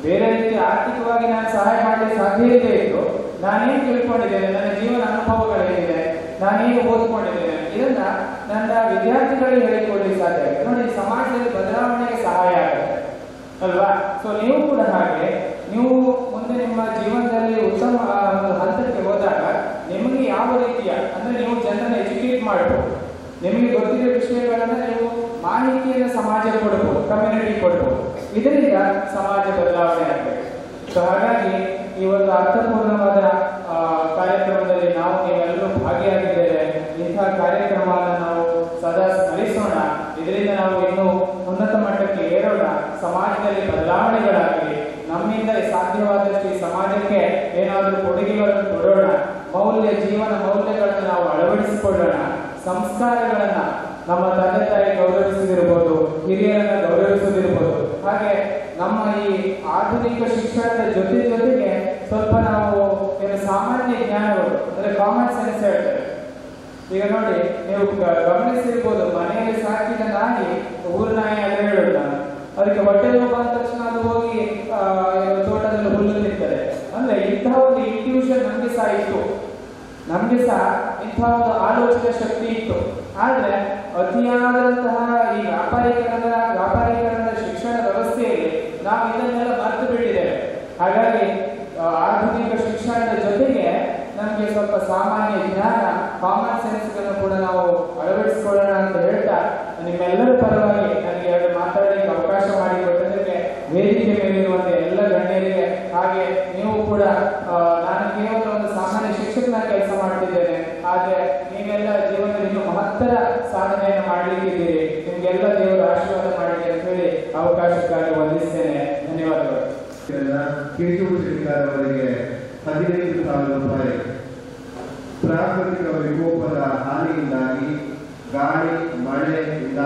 ಬೇರೆ ರೀತಿ ಆರ್ಥಿಕವಾಗಿ ನಾನು ಸಹಾಯ ಮಾಡಲಿಕ್ಕೆ ಸಾಧ್ಯ ಇಲ್ಲದೆ ಇದ್ದು ನಾನೇನು ತಿಳ್ಕೊಂಡಿದ್ದೇನೆ, ನನ್ನ ಜೀವನ ಅನುಭವಗಳೇನಿದೆ, ನಾನೇನು ಓದ್ಕೊಂಡಿದ್ದೇನೆ, ಇದನ್ನ ನನ್ನ ವಿದ್ಯಾರ್ಥಿಗಳಿಗೆ ಹೇಳಿಕೊಡ್ಲಿಕ್ಕೆ ಸಾಧ್ಯ ಆಗುತ್ತೆ. ನೋಡಿ, ಸಮಾಜದಲ್ಲಿ ಬದಲಾವಣೆಗೆ ಸಹಾಯ ಆಗುತ್ತೆ ಅಲ್ವಾ? ಸೊ ನೀವು ಕೂಡ ಹಾಗೆ, ನೀವು ಮುಂದೆ ನಿಮ್ಮ ಜೀವನದಲ್ಲಿ ಉತ್ತಮ ಒಂದು ಹಂತಕ್ಕೆ ಹೋದಾಗ ನಿಮಗೆ ಯಾವ ರೀತಿಯ ಅಂದ್ರೆ ನೀವು ಜನರನ್ನು ಎಜುಕೇಟ್ ಮಾಡಬಹುದು, ನಿಮಗೆ ಗೊತ್ತಿರೋ ವಿಷಯಗಳನ್ನ ನೀವು ಮಾಹಿತಿಯನ್ನು ಸಮಾಜಕ್ಕೆ ಕೊಡಬಹುದು, ಕಮ್ಯುನಿಟಿ ಕೊಡಬಹುದು. ಇದರಿಂದ ಸಮಾಜ ಬದಲಾವಣೆ ಆಗಬೇಕು. ಸೊ ಹಾಗಾಗಿ ಈ ಒಂದು ಅರ್ಥಪೂರ್ಣವಾದ ಕಾರ್ಯಕ್ರಮದಲ್ಲಿ ನಾವು ನೀವೆಲ್ಲರೂ ಭಾಗಿಯಾಗಿದ್ದೇವೆ. ಇಂತಹ ಕಾರ್ಯಕ್ರಮವನ್ನು ನಾವು ಸದಾ ಸ್ಮರಿಸೋಣ. ಇದರಿಂದ ನಾವು ಇನ್ನೂ ಉನ್ನತ ಮಟ್ಟಕ್ಕೆ ಏರೋಣ, ಸಮಾಜದಲ್ಲಿ ಬದಲಾವಣೆಗಳಾಗಲಿ, ನಮ್ಮಿಂದ ಸಾಧ್ಯವಾದಷ್ಟು ಈ ಸಮಾಜಕ್ಕೆ ಏನಾದರೂ ಕೊಡುಗೆಗಳನ್ನು ಕೊಡೋಣ, ಜೀವನ ಮೌಲ್ಯಗಳನ್ನು ನಾವು ಅಳವಡಿಸಿಕೊಳ್ಳೋಣ, ಸಂಸ್ಕಾರಗಳನ್ನ ನಮ್ಮ ತಂದೆ ತಾಯಿ ಗೌರವಿಸುವುದಿರ್ಬೋದು, ಹಿರಿಯರನ್ನ ಗೌರವಿಸುವುದಿರ್ಬೋದು. ಹಾಗೆ ನಮ್ಮ ಈ ಆಧುನಿಕ ಶಿಕ್ಷಣದ ಜೊತೆಗೆ ಸ್ವಲ್ಪ ನಾವು ಸಾಮಾನ್ಯ ಜ್ಞಾನಗಳು ಅಂದ್ರೆ ಕಾಮನ್ ಸೆನ್ಸ್ ಹೇಳ್ತೇವೆ. ಈಗ ನೋಡಿ, ನೀವು ಗಮನಿಸಿರ್ಬೋದು, ಮನೆಯಲ್ಲಿ ಸಾಕಿದ ನಾಯಿ ಊರು ನಾಯಿ ಅಂತ ಹೇಳೋದು ನಾನು, ಅದಕ್ಕೆ ಹೊಟ್ಟೆ ನೋವು ಬಂದ ತಕ್ಷಣ ಅದು ಹೋಗಿ ತೋಟದಲ್ಲಿ ಹುಲ್ಲು ತಿಂತಾರೆ. ಅಂದ್ರೆ ಇಂತಹ ಒಂದು ಇಂಟ್ಯೂಷನ್ ನಮ್ಗೆ ಸಹ ಇತ್ತು, ನಮ್ಗೆ ಸಹ ಇಂತಹ ಒಂದು ಆಲೋಚನೆ ಶಕ್ತಿ ಇತ್ತು. ಆದ್ರೆ ಅತಿಯಾದಂತಹ ಈ ವ್ಯಾಪಾರೀಕರಣದ ಶಿಕ್ಷಣ ವ್ಯವಸ್ಥೆಯಲ್ಲಿ ನಾವು ಇದನ್ನೆಲ್ಲ ಮರೆತು ಬಿಟ್ಟಿದ್ದೇವೆ. ಹಾಗಾಗಿ ಆಧುನಿಕ ಶಿಕ್ಷಣದ ಜೊತೆಗೆ ನಮಗೆ ಸ್ವಲ್ಪ ಸಾಮಾನ್ಯ ಜ್ಞಾನ, ಕಾಮನ್ ಸೆನ್ಸ್ಗಳನ್ನು ಕೂಡ ನಾವು ಅಳವಡಿಸಿಕೊಳ್ಳೋಣ ಅಂತ ಹೇಳ್ತಾ, ನಿಮ್ಮೆಲ್ಲರ ಪರವಾಗಿ ನನಗೆ ಎರಡು ಮಾತಾಡಲಿಕ್ಕೆ ಅವಕಾಶ ಮಾಡಿಕೊಟ್ಟದಕ್ಕೆ ವೇದಿಕೆ ಮೇಲಿರುವಂತ ಎಲ್ಲ ಗಣ್ಯರಿಗೆ, ಹಾಗೆ ನೀವು ಕೂಡ, ನಾನು ಕೇವಲ ಒಂದು ಸಾಮಾನ್ಯ ಶಿಕ್ಷಕನಾಗಿ ಕೆಲಸ ಮಾಡ್ತಿದ್ದೇನೆ, ಆದ್ರೆ ನೀವೆಲ್ಲ ಜೀವನದಲ್ಲಿ ಇನ್ನೂ ಮಹತ್ತರ ಸಾಧನೆಯನ್ನು ಮಾಡಲಿಕ್ಕಿದ್ದೀರಿ. ನಿಮ್ಗೆಲ್ಲ ದೇವರು ಆಶೀರ್ವಾದ ಮಾಡಲಿ ಅಂತ ಹೇಳಿ ಅವಕಾಶಕ್ಕಾಗಿ ವಂದಿಸ್ತೇನೆ. ಧನ್ಯವಾದಗಳು. ಕಿರಿಚೂರು ಅವರಿಗೆ 15,000 ರೂಪಾಯಿ ಪ್ರಾಕೃತಿಕ ವಿಕೋಪದ ಹಾನಿಯಿಂದಾಗಿ ಗಾಳಿ ಮಳೆಯಿಂದ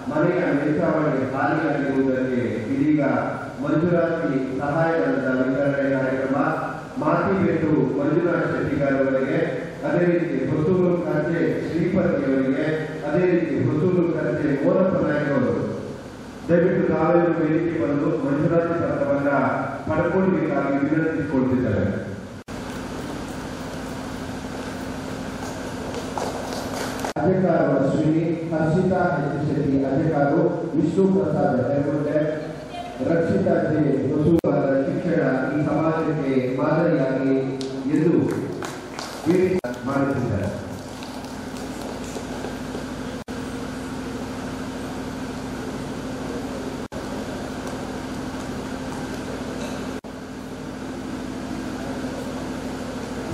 ಮನೆಯ ಮೇಲ್ಛಾವಣಿ ಹಾನಿಯಾಗಿರುವುದಕ್ಕೆ ಇದೀಗ ಮಂಜೂರಾತಿ ಸಹಾಯಧನದ ವಿತರಣೆ ಕಾರ್ಯಕ್ರಮ ಮಾತಿಬೆಟ್ಟು ಮಂಜುನಾಥ್ ಶೆಟ್ಟಿಗಾರವರಿಗೆ, ಅದೇ ರೀತಿ ಹೊಸೂರು ಖರ್ಚೆ ಶ್ರೀಪತಿಯವರಿಗೆ, ಅದೇ ರೀತಿ ಹೊಸೂರು ಖರ್ಚೆ ಮೋನಪ್ಪ ನಾಯಕ್ ಅವರು ದಯವಿಟ್ಟು ತಾವೆಲ್ಲರೂ ವೇದಿಕೆ ಬಂದು ಮಂಜೂರಾತಿ ಪತ್ರವನ್ನ ಪಡ್ಕೊಳ್ಬೇಕಾಗಿ ವಿನಂತಿಸಿಕೊಳ್ತಿದ್ದಾರೆ. ಅಧಿಕಾರು ಅಶ್ವಿನಿ, ಹರ್ಷಿತಾ ಶೆಟ್ಟಿ ಅಧಿಕಾರು, ವಿಷ್ಣು ಪ್ರಸಾದ್ ಹೆರ್ಗುಂಡೆ, ರಕ್ಷಿತಾ ಜೆ ಹೊಸೂರ ಶಿಕ್ಷಣ ಈ ಸಮಾಜಕ್ಕೆ ಮಾದರಿಯಾಗಿ ಎಂದು ಮಾಡುತ್ತಿದ್ದಾರೆ.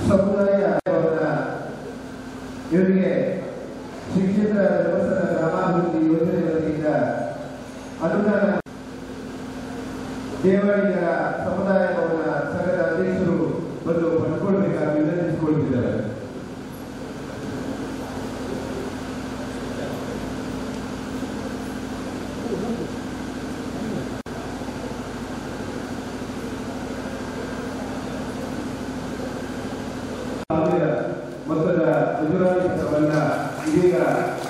ಸಮುದಾಯ ಇವರಿಗೆ ಶ್ರೀ ಕ್ಷೇತ್ರ ಧರ್ಮಸ್ಥಳ ಗ್ರಾಮಾಭಿವೃದ್ಧಿ ಯೋಜನೆ ವತಿಯಿಂದ ಅನುದಾನ ದೇವಾಡಿಗರ ಸಮುದಾಯ ಭವನ ಸಂಘದ ಅಧ್ಯಕ್ಷರು ಬಂದು ಪಡ್ಕೊಳ್ಬೇಕಾಗಿ ವಿನಂತಿಸಿಕೊಳ್ತಿದ್ದಾರೆ. ಮೊತ್ತದ ಮಂಜೂರಾತಿ ಪತ್ರವನ್ನ ಇದೀಗ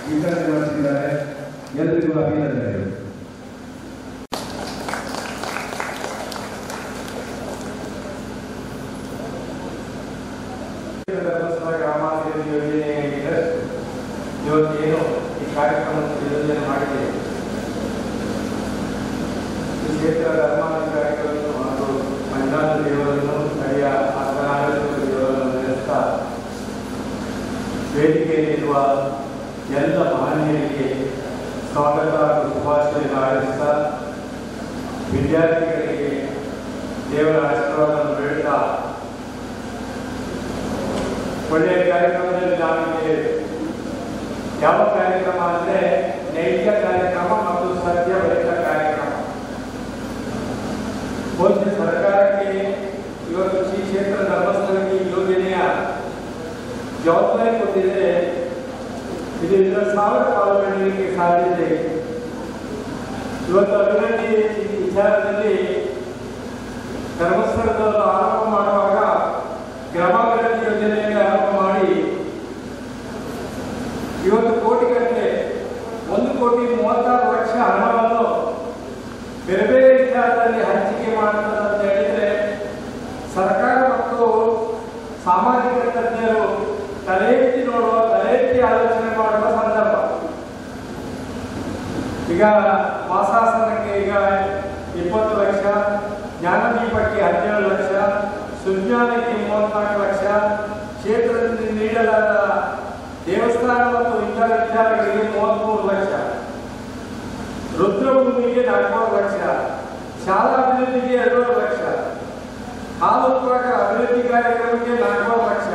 ವಿತರಣೆ ಮಾಡುತ್ತಿದ್ದಾರೆ. ಎಲ್ಲರಿಗೂ ಅಭಿನಂದನೆಗಳು. ಗ್ರಾಮಾಭಿವೃದ್ಧಿ ಯೋಜನೆಗೆ ಇವತ್ತೇನು ಈ ಕಾರ್ಯಕ್ರಮವನ್ನು ಯೋಜನೆ ಮಾಡಿದೆ, ಈ ಕ್ಷೇತ್ರ ಧರ್ಮಾಧಿಕಾರಿಗಳನ್ನು ಹಾಗೂ ಮಂಜುನಾಥ ದೇವರನ್ನು ಸ್ಥಳೀಯ ಆಸ್ಥಾನಾಡಳಿತ ದೇವರನ್ನು ನಡೆಸ್ತಾ ವೇದಿಕೆಯಲ್ಲಿರುವ ಎಲ್ಲ ಮಹನೀಯರಿಗೆ ಸ್ವಾಗತ ಹಾಗೂ ಶುಭಾಶಯಗಳನ್ನು ಹಾರೈಸುತ್ತಾ ವಿದ್ಯಾರ್ಥಿಗಳಿಗೆ ದೇವರ ಆಶೀರ್ವಾದವನ್ನು ಬೇಡುತ್ತಾ ಒಳ್ಳೆಯ ಕಾರ್ಯಕ್ರಮದಲ್ಲಿ ನಾವಿದ್ದೇವೆ. ಯಾವ ಕಾರ್ಯಕ್ರಮ ಅಂದರೆ ನೈತಿಕ ಕಾರ್ಯಕ್ರಮ ಮತ್ತು ಸತ್ಯಭರಿತ ಕಾರ್ಯಕ್ರಮ. ಬಹುಶಃ ಸರ್ಕಾರಕ್ಕೆ ಇವತ್ತು ಶ್ರೀ ಕ್ಷೇತ್ರ ಧರ್ಮಸ್ಥಳಕ್ಕೆ ಯೋಜನೆಯ ಜವಾಬ್ದಾರಿ ಕೊಟ್ಟಿದೆ. ಇದು 2,000 ಪಾಲ್ಗೊಳ್ಳಲಿಕ್ಕೆ ಸಾಧ್ಯತೆ. ಇವತ್ತು ಅಭಿವೃದ್ಧಿ ವಿಚಾರದಲ್ಲಿ ಧರ್ಮಸ್ಥಳದವರು ಆರಂಭ ಮಾಡುವಾಗ ಗ್ರಾಮಾಭಿವೃದ್ಧಿ ಯೋಜನೆಯಲ್ಲಿ ಆರಂಭ ಮಾಡಿ ಇವತ್ತು ಕೋಟಿಗಟ್ಟಲೆ 1,36,00,000 ಹಣವನ್ನು ಬೇರೆ ಬೇರೆ ವಿಚಾರದಲ್ಲಿ ಹಂಚಿಕೆ ಮಾಡುತ್ತದೆ ಅಂತ ಹೇಳಿದರೆ ಸರ್ಕಾರ ಮತ್ತು ಸಾಮಾಜಿಕ ತಜ್ಞರು ತಲೆ ಎತ್ತಿ ನೋಡುವ, ತಲೆ ಎತ್ತಿ ಆಲೋಚನೆ ಮಾಡುವ ಸಂದರ್ಭ. ಈಗ ಮಾಸಾಸನಕ್ಕೆ ಈಗ 20 ಲಕ್ಷ, ಜ್ಞಾನದೀಪಕ್ಕೆ 17 ಲಕ್ಷ, ಸುಜ್ಞಾನಕ್ಕೆ 34 ಲಕ್ಷ, ಕ್ಷೇತ್ರದಿಂದ ನೀಡಲಾದ ದೇವಸ್ಥಾನ ಮತ್ತು ಇತರ ವಿಚಾರಗಳಿಗೆ 33 ಲಕ್ಷ, ರುದ್ರಭೂಮಿಗೆ 4 ಲಕ್ಷ, ಶಾಲಾ ಅಭಿವೃದ್ಧಿಗೆ 2 ಲಕ್ಷ, ಹಾಲುತ್ಪಾದಕ ಅಭಿವೃದ್ಧಿ ಕಾರ್ಯಕ್ರಮಕ್ಕೆ 4 ಲಕ್ಷ,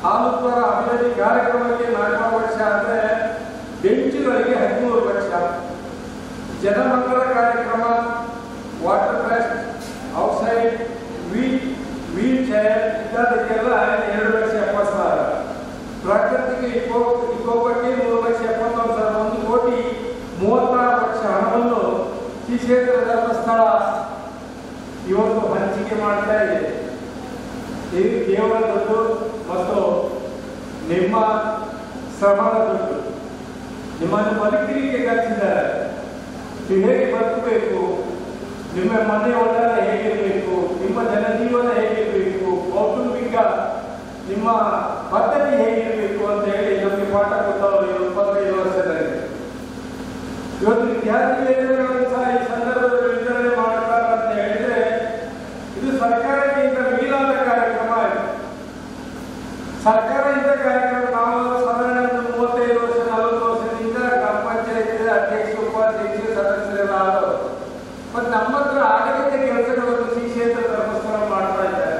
ಹಾಲುತ್ಪಾದಕ ಅಭಿವೃದ್ಧಿ ಕಾರ್ಯಕ್ರಮಕ್ಕೆ 4 ಲಕ್ಷ ಅಂದರೆ ಬೆಂಚುಗಳಿಗೆ 13 ಲಕ್ಷ, ಜನಮಂಗಳ ಕಾರ್ಯಕ್ರಮ, water trust, outside, wheelchair ಇತ್ಯಾದಿಗೆಲ್ಲ 2,70,000, ಪ್ರಾಕೃತಿಕ ವಿಕೋಪಕ್ಕೆ 3,71,000, 1,36,00,000 ಹಣವನ್ನು ಶ್ರೀ ಕ್ಷೇತ್ರ ಧರ್ಮಸ್ಥಳ ಇವತ್ತು ಹಂಚಿಕೆ ಮಾಡ್ತಾ ಇದೆ. ಇದು ದೇವರ ದುಡ್ಡು ಮತ್ತು ನಿಮ್ಮ ಶ್ರಮದ ದುಡ್ಡು. ನಿಮ್ಮನ್ನು ಬದುಕಲಿಕ್ಕೆ ಖರ್ಚಿದ್ದಾರೆ. ನೀವು ಹೇಗೆ ಬದುಕಬೇಕು, ನಿಮ್ಮ ಮನೆ ಒತ್ತಡ ಹೇಗಿರಬೇಕು, ನಿಮ್ಮ ಜನಜೀವನ ಹೇಗಿರಬೇಕು, ಕೌಟುಂಬಿಕ ನಿಮ್ಮ ಪದ್ಧತಿ ಹೇಗಿರಬೇಕು ಅಂತ ಹೇಳಿ ನಮಗೆ ಪಾಠ ಕೊಟ್ಟವರು 25 ವರ್ಷದಲ್ಲಿ. ಇವತ್ತು ವಿದ್ಯಾರ್ಥಿ ವೇತನಗಳನ್ನು ಸಹ ಈ ಸಂದರ್ಭದಲ್ಲಿ ವಿತರಣೆ ಮಾಡ್ತಾರೆ ಅಂತ ಹೇಳಿದ್ರೆ ಇದು ಸರ್ಕಾರಕ್ಕಿಂತ ಮೀಲಾದ ಕಾರ್ಯಕ್ರಮ ಆಗಿದೆ. ಸರ್ಕಾರ ಇಂಥ ಕಾರ್ಯಕ್ರಮ ನಾವು ಸಾಧಾರಣ 35 ವರ್ಷ 40 ವರ್ಷದಿಂದ ಗ್ರಾಮ ಪಂಚಾಯತ್ ಅಧ್ಯಕ್ಷ, ಉಪಾಧ್ಯಕ್ಷ, ಸದಸ್ಯರೆಲ್ಲ ಆದವರು. ಮತ್ತು ನಮ್ಮ ಹತ್ರ ಆಗಲಿದ್ದ ಕೆಲಸಗಳನ್ನು ಶ್ರೀ ಕ್ಷೇತ್ರ ಧರ್ಮಸ್ಥಳ ಮಾಡ್ತಾ ಇದ್ದಾರೆ.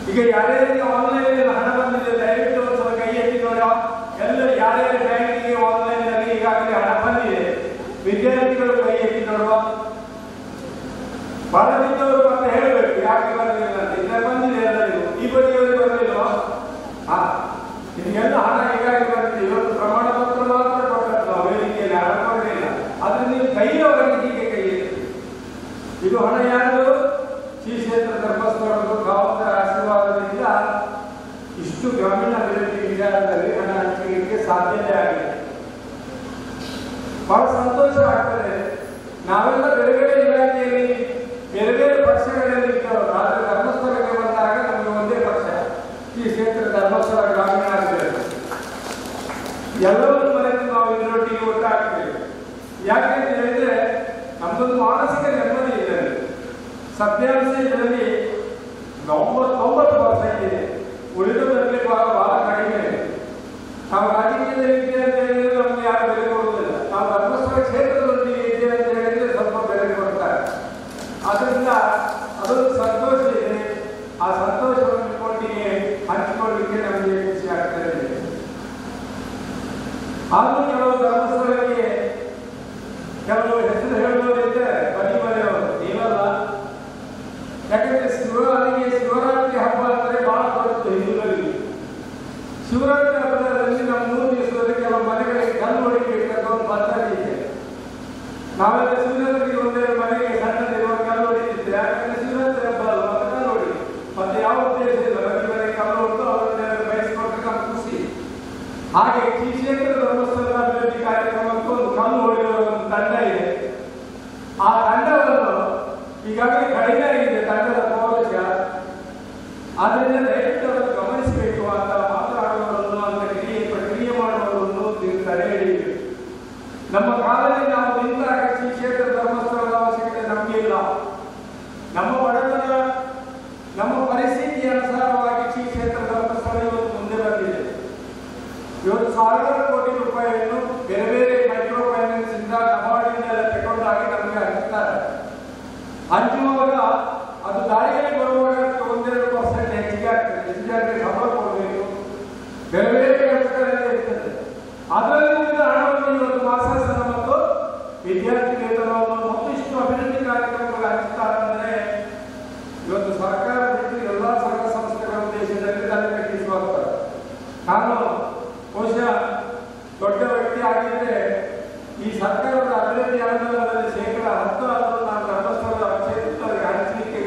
ಈಗ ಯಾರ್ಯಾರಿಗೆ ಆನ್ಲೈನ್ ಹಣ ಬಂದಿದೆ ದಯವಿಟ್ಟು ಒಂದ್ಸಲ ಕೈ ಎತ್ತಿ ನೋಡಿ. ಎಲ್ಲರೂ ಯಾರ್ಯಾರ ಬ್ಯಾಂಕಿಗೆ ಆನ್ಲೈನ್ ನಲ್ಲಿ ಈಗಾಗಲೇ ಹಣ ಬಂದಿದೆ ವಿದ್ಯಾರ್ಥಿಗಳು ಕೈ ಎತ್ತಿ ನೋಡುವ. ಬರದಿದ್ದವರು ಮತ್ತೆ ಹೇಳಬೇಕು ಯಾಕೆ ಬರಲಿಲ್ಲ ಅಂತ. ಇಲ್ಲ ಬಂದಿದೆ ಎಲ್ಲರಿಗೂ, ಈ ಬದಿಯವರಿಗೆ ಬರಲಿಲ್ಲ. ನಿಮಗೆಲ್ಲ ಹಣ ಈಗಾಗಲೇ ಬಂದಿದೆ. ಇವತ್ತು ಪ್ರಮಾಣ ಪತ್ರ ಮಾತ್ರ ಕೊಟ್ಟದ್ದು ನಾವು ವೇದಿಕೆಯಲ್ಲಿ ಹಣ ಕೈಯವರೆಗೆ ಹೀಗೆ ಕೈ ಇದು ಹಣ ಯಾರು? ಶ್ರೀ ಕ್ಷೇತ್ರ ಧರ್ಮಸ್ಥಳದ ಕಾವಂತರ ಆಶೀರ್ವಾದದಿಂದ ಇಷ್ಟು ಗ್ರಾಮೀಣ ಅಭಿವೃದ್ಧಿ ವಿಚಾರದಲ್ಲಿ ಹಣ ಹಂಚಿಕೆಗೆ ಸಾಧ್ಯತೆ ಆಗಿದೆ. ಬಹಳ ಸಂತೋಷವಾಗ್ತದೆ. ನಾವೆಲ್ಲ ಬೇರೆ ಬೇರೆ ಇಲಾಖೆಯಲ್ಲಿ ಬೇರೆ ಬೇರೆ ಪಕ್ಷಗಳಲ್ಲಿ ಇದ್ದವರು, ಆದರೆ ಧರ್ಮಸ್ಥಳಕ್ಕೆ ಬಂದಾಗ ನಮಗೆ ಒಂದೇ ಪಕ್ಷ, ಈ ಕ್ಷೇತ್ರ ಧರ್ಮಸ್ಥಳ ಗ್ರಾಮೀಣಾಭಿವೃದ್ಧಿ. ಎಲ್ಲವನ್ನು ಮರೆತು ನಾವು ಇದರೊಟ್ಟಿಗೆ ಒಟ್ಟಾಗ್ತೇವೆ. ಯಾಕೆಂತ ಹೇಳಿದ್ರೆ ನಮ್ಮದೊಂದು ಮಾನಸಿಕ ನೆಮ್ಮದಿ ಇದೆ. ಸತ್ಯಾಂಶ ಇದರಲ್ಲಿ 99% ಇದೆ, ಉಳಿದದರಲ್ಲಿ ಬಹಳ ಕಡಿಮೆ ಇದೆ. ನಾವು ರಾಜಕೀಯದಲ್ಲಿ ಇದೆ ಅಂತ ಹೇಳಿದ್ರೆ ನಮ್ಗೆ ಯಾರು ಬೆಲೆ ಕೊಡುವುದಿಲ್ಲ. ನಾವು ಧರ್ಮಸ್ಥಳ ಕ್ಷೇತ್ರದೊಂದಿಗೆ ಇದೆ ಅಂತ ಹೇಳಿದ್ರೆ ಸ್ವಲ್ಪ ಬೆಲೆ ಕೊಡ್ತಾರೆ. ಅದರಿಂದ ಅದೊಂದು ಸಂತೋಷ ಇದೆ. ಆ ಸಂತೋಷವನ್ನು ಕೊಟ್ಟಿಗೆ ಹಂಚಿಕೊಳ್ಳಲಿಕ್ಕೆ ನಮಗೆ ಖುಷಿ ಆಗ್ತದೆ. ಆದರೂ ಕೆಲವು ಧರ್ಮಸ್ಥಳಕ್ಕೆ ಕೆಲವು ಹೆಸರು ಹೇಳುವವರಿದ್ದರೆ ಬನ್ನಿ ಬರೆಯವರು ನೀವಲ್ಲ. ಯಾಕಂದ್ರೆ ಶಿವರಾತ್ರಿ ಹಬ್ಬ ಅಂದರೆ ಬಹಳ ದೊಡ್ಡದು ಹಿಂದೂಗಳಿಗೆ. ಶಿವರಾತ್ರಿ ಹಬ್ಬದಲ್ಲಿ ನಮ್ಮ 3 ದಿವಸದಲ್ಲಿ ಕೆಲವು ಮನೆಗಳಿಗೆ ಕಲ್ಲು ಹೊಡಿಬೇಕಂತ ಒಂದು ಪದ್ಧತಿ ಇದೆ. ನಾವೆಲ್ಲ ಶಿವರಾತ್ರಿಗೆ ಒಂದೇ ಮನೆಗೆ ಸಣ್ಣದಿರುವ ಕಲ್ಲು ಹೊಡಿತಿದ್ದೆ. ಯಾಕಂದ್ರೆ ಶಿವರಾತ್ರಿ ಹಬ್ಬ ಅಲ್ಲ, ಮತ್ತೆ ಕಲ್ಲು ಹೊಡಿ, ಮತ್ತೆ ಯಾವ ಉದ್ದೇಶ ಇಲ್ಲ. ಮನೆ ಮನೆಗೆ ಕಲ್ಲು ಹೊಡೆದು ಅವರನ್ನೆಲ್ಲ ಬಯಸಿಕೊಂಡ್ರೆ ನಮ್ಗೆ ಖುಷಿ. ಹಾಗೆ ಶ್ರೀ ಕ್ಷೇತ್ರ ಧರ್ಮಸ್ಥಳ ಅಭಿವೃದ್ಧಿ ಕಾರ್ಯಕ್ರಮಕ್ಕೂ ಒಂದು ಕಲ್ಲು ಹೊಡೆಯುವ ಒಂದು ತಂಡ ಇದೆ. ಆ ತಂಡವನ್ನು ಈಗಾಗಲೇ ಕಡಿಮೆ ಆಗಿದೆ ತಂಡದ ಪೌರುಷ. ಆದ್ದರಿಂದ ದಯವಿಟ್ಟು ಅದನ್ನು ಗಮನಿಸಬೇಕು ಅಂತ ಮಾತನಾಡುವವರನ್ನು, ಅಂತ ಕ್ರಿಯೆ ಮಾಡುವವರನ್ನು ತಡೆ ಹಿಡಿಯಬೇಕು. ನಮ್ಮ ಕಾಲದಲ್ಲಿ ನಾವು ನಿಂತಾಗ ಶ್ರೀ ಕ್ಷೇತ್ರ ಧರ್ಮಸ್ಥಳದ ಅವಶ್ಯಕತೆ ನಮಗೆ ಇಲ್ಲ. ನಮ್ಮ ಬಡತನ, ನಮ್ಮ ಪರಿಸ್ಥಿತಿಯ ಅನುಸಾರವಾಗಿ ಶ್ರೀ ಕ್ಷೇತ್ರ ಧರ್ಮಸ್ಥಳ ಇವತ್ತು ಮುಂದೆ ಬಂದಿದೆ. ಇವತ್ತು ಸಾವಿರಾರು ಕೋಟಿ ರೂಪಾಯಿಯನ್ನು ಬೇರೆ ಬೇರೆ ಮೈಕ್ರೋ ಫೈನಾನ್ಸ್ ಇಂದ ನಬಾರ್ಡಿಂದ ತಗೊಂಡಾಗಿ ನಮಗೆ ಹಂಚುತ್ತಾರೆ. ಹಂಚುವಾಗ ಅದು ದಾರಿಯಲ್ಲಿ ಬರುವಾಗ 1-2% ಹೆಚ್ಚಿಗೆ ಆಗ್ತದೆ. ಹೆಚ್ಚಿಗೆ ಸಂಬಳ ಕೊಡಬೇಕು, ಬೇರೆ ಬೇರೆ ಕೆಲಸಗಳೆಲ್ಲ ಇರ್ತದೆ. ಅದರಲ್ಲಿ ಉಳಿದ ಹಣವನ್ನು ಇವತ್ತು ಮಾಸಾಸನ ಮತ್ತು ವಿದ್ಯಾರ್ಥಿ ವೇತನವನ್ನು ಮತ್ತು ಇಷ್ಟು ಅಭಿವೃದ್ಧಿ ಕಾರ್ಯಕ್ರಮಗಳು ಹಂಚುತ್ತಾರೆ. ಅಂದರೆ ಇವತ್ತು ಸರ್ಕಾರ ಬಿಟ್ಟು ಎಲ್ಲ ಸಂಘ ಸಂಸ್ಥೆಗಳ ದೇಶದಲ್ಲಿ ತಲೆ ಕಟ್ಟಿಸುವಂತಾರೆ. ನಾನು ಬಹುಶಃ ದೊಡ್ಡ ವ್ಯಕ್ತಿ ಆಗಿದ್ದರೆ ಈ ಸರ್ಕಾರದ ಅಭಿವೃದ್ಧಿ ಆಂದೋಲನದಲ್ಲಿ 10% ನಾನು ಧರ್ಮಸ್ಥಳದ ಕ್ಷೇತ್ರದಲ್ಲಿ ಹಂಚಲಿಕ್ಕೆ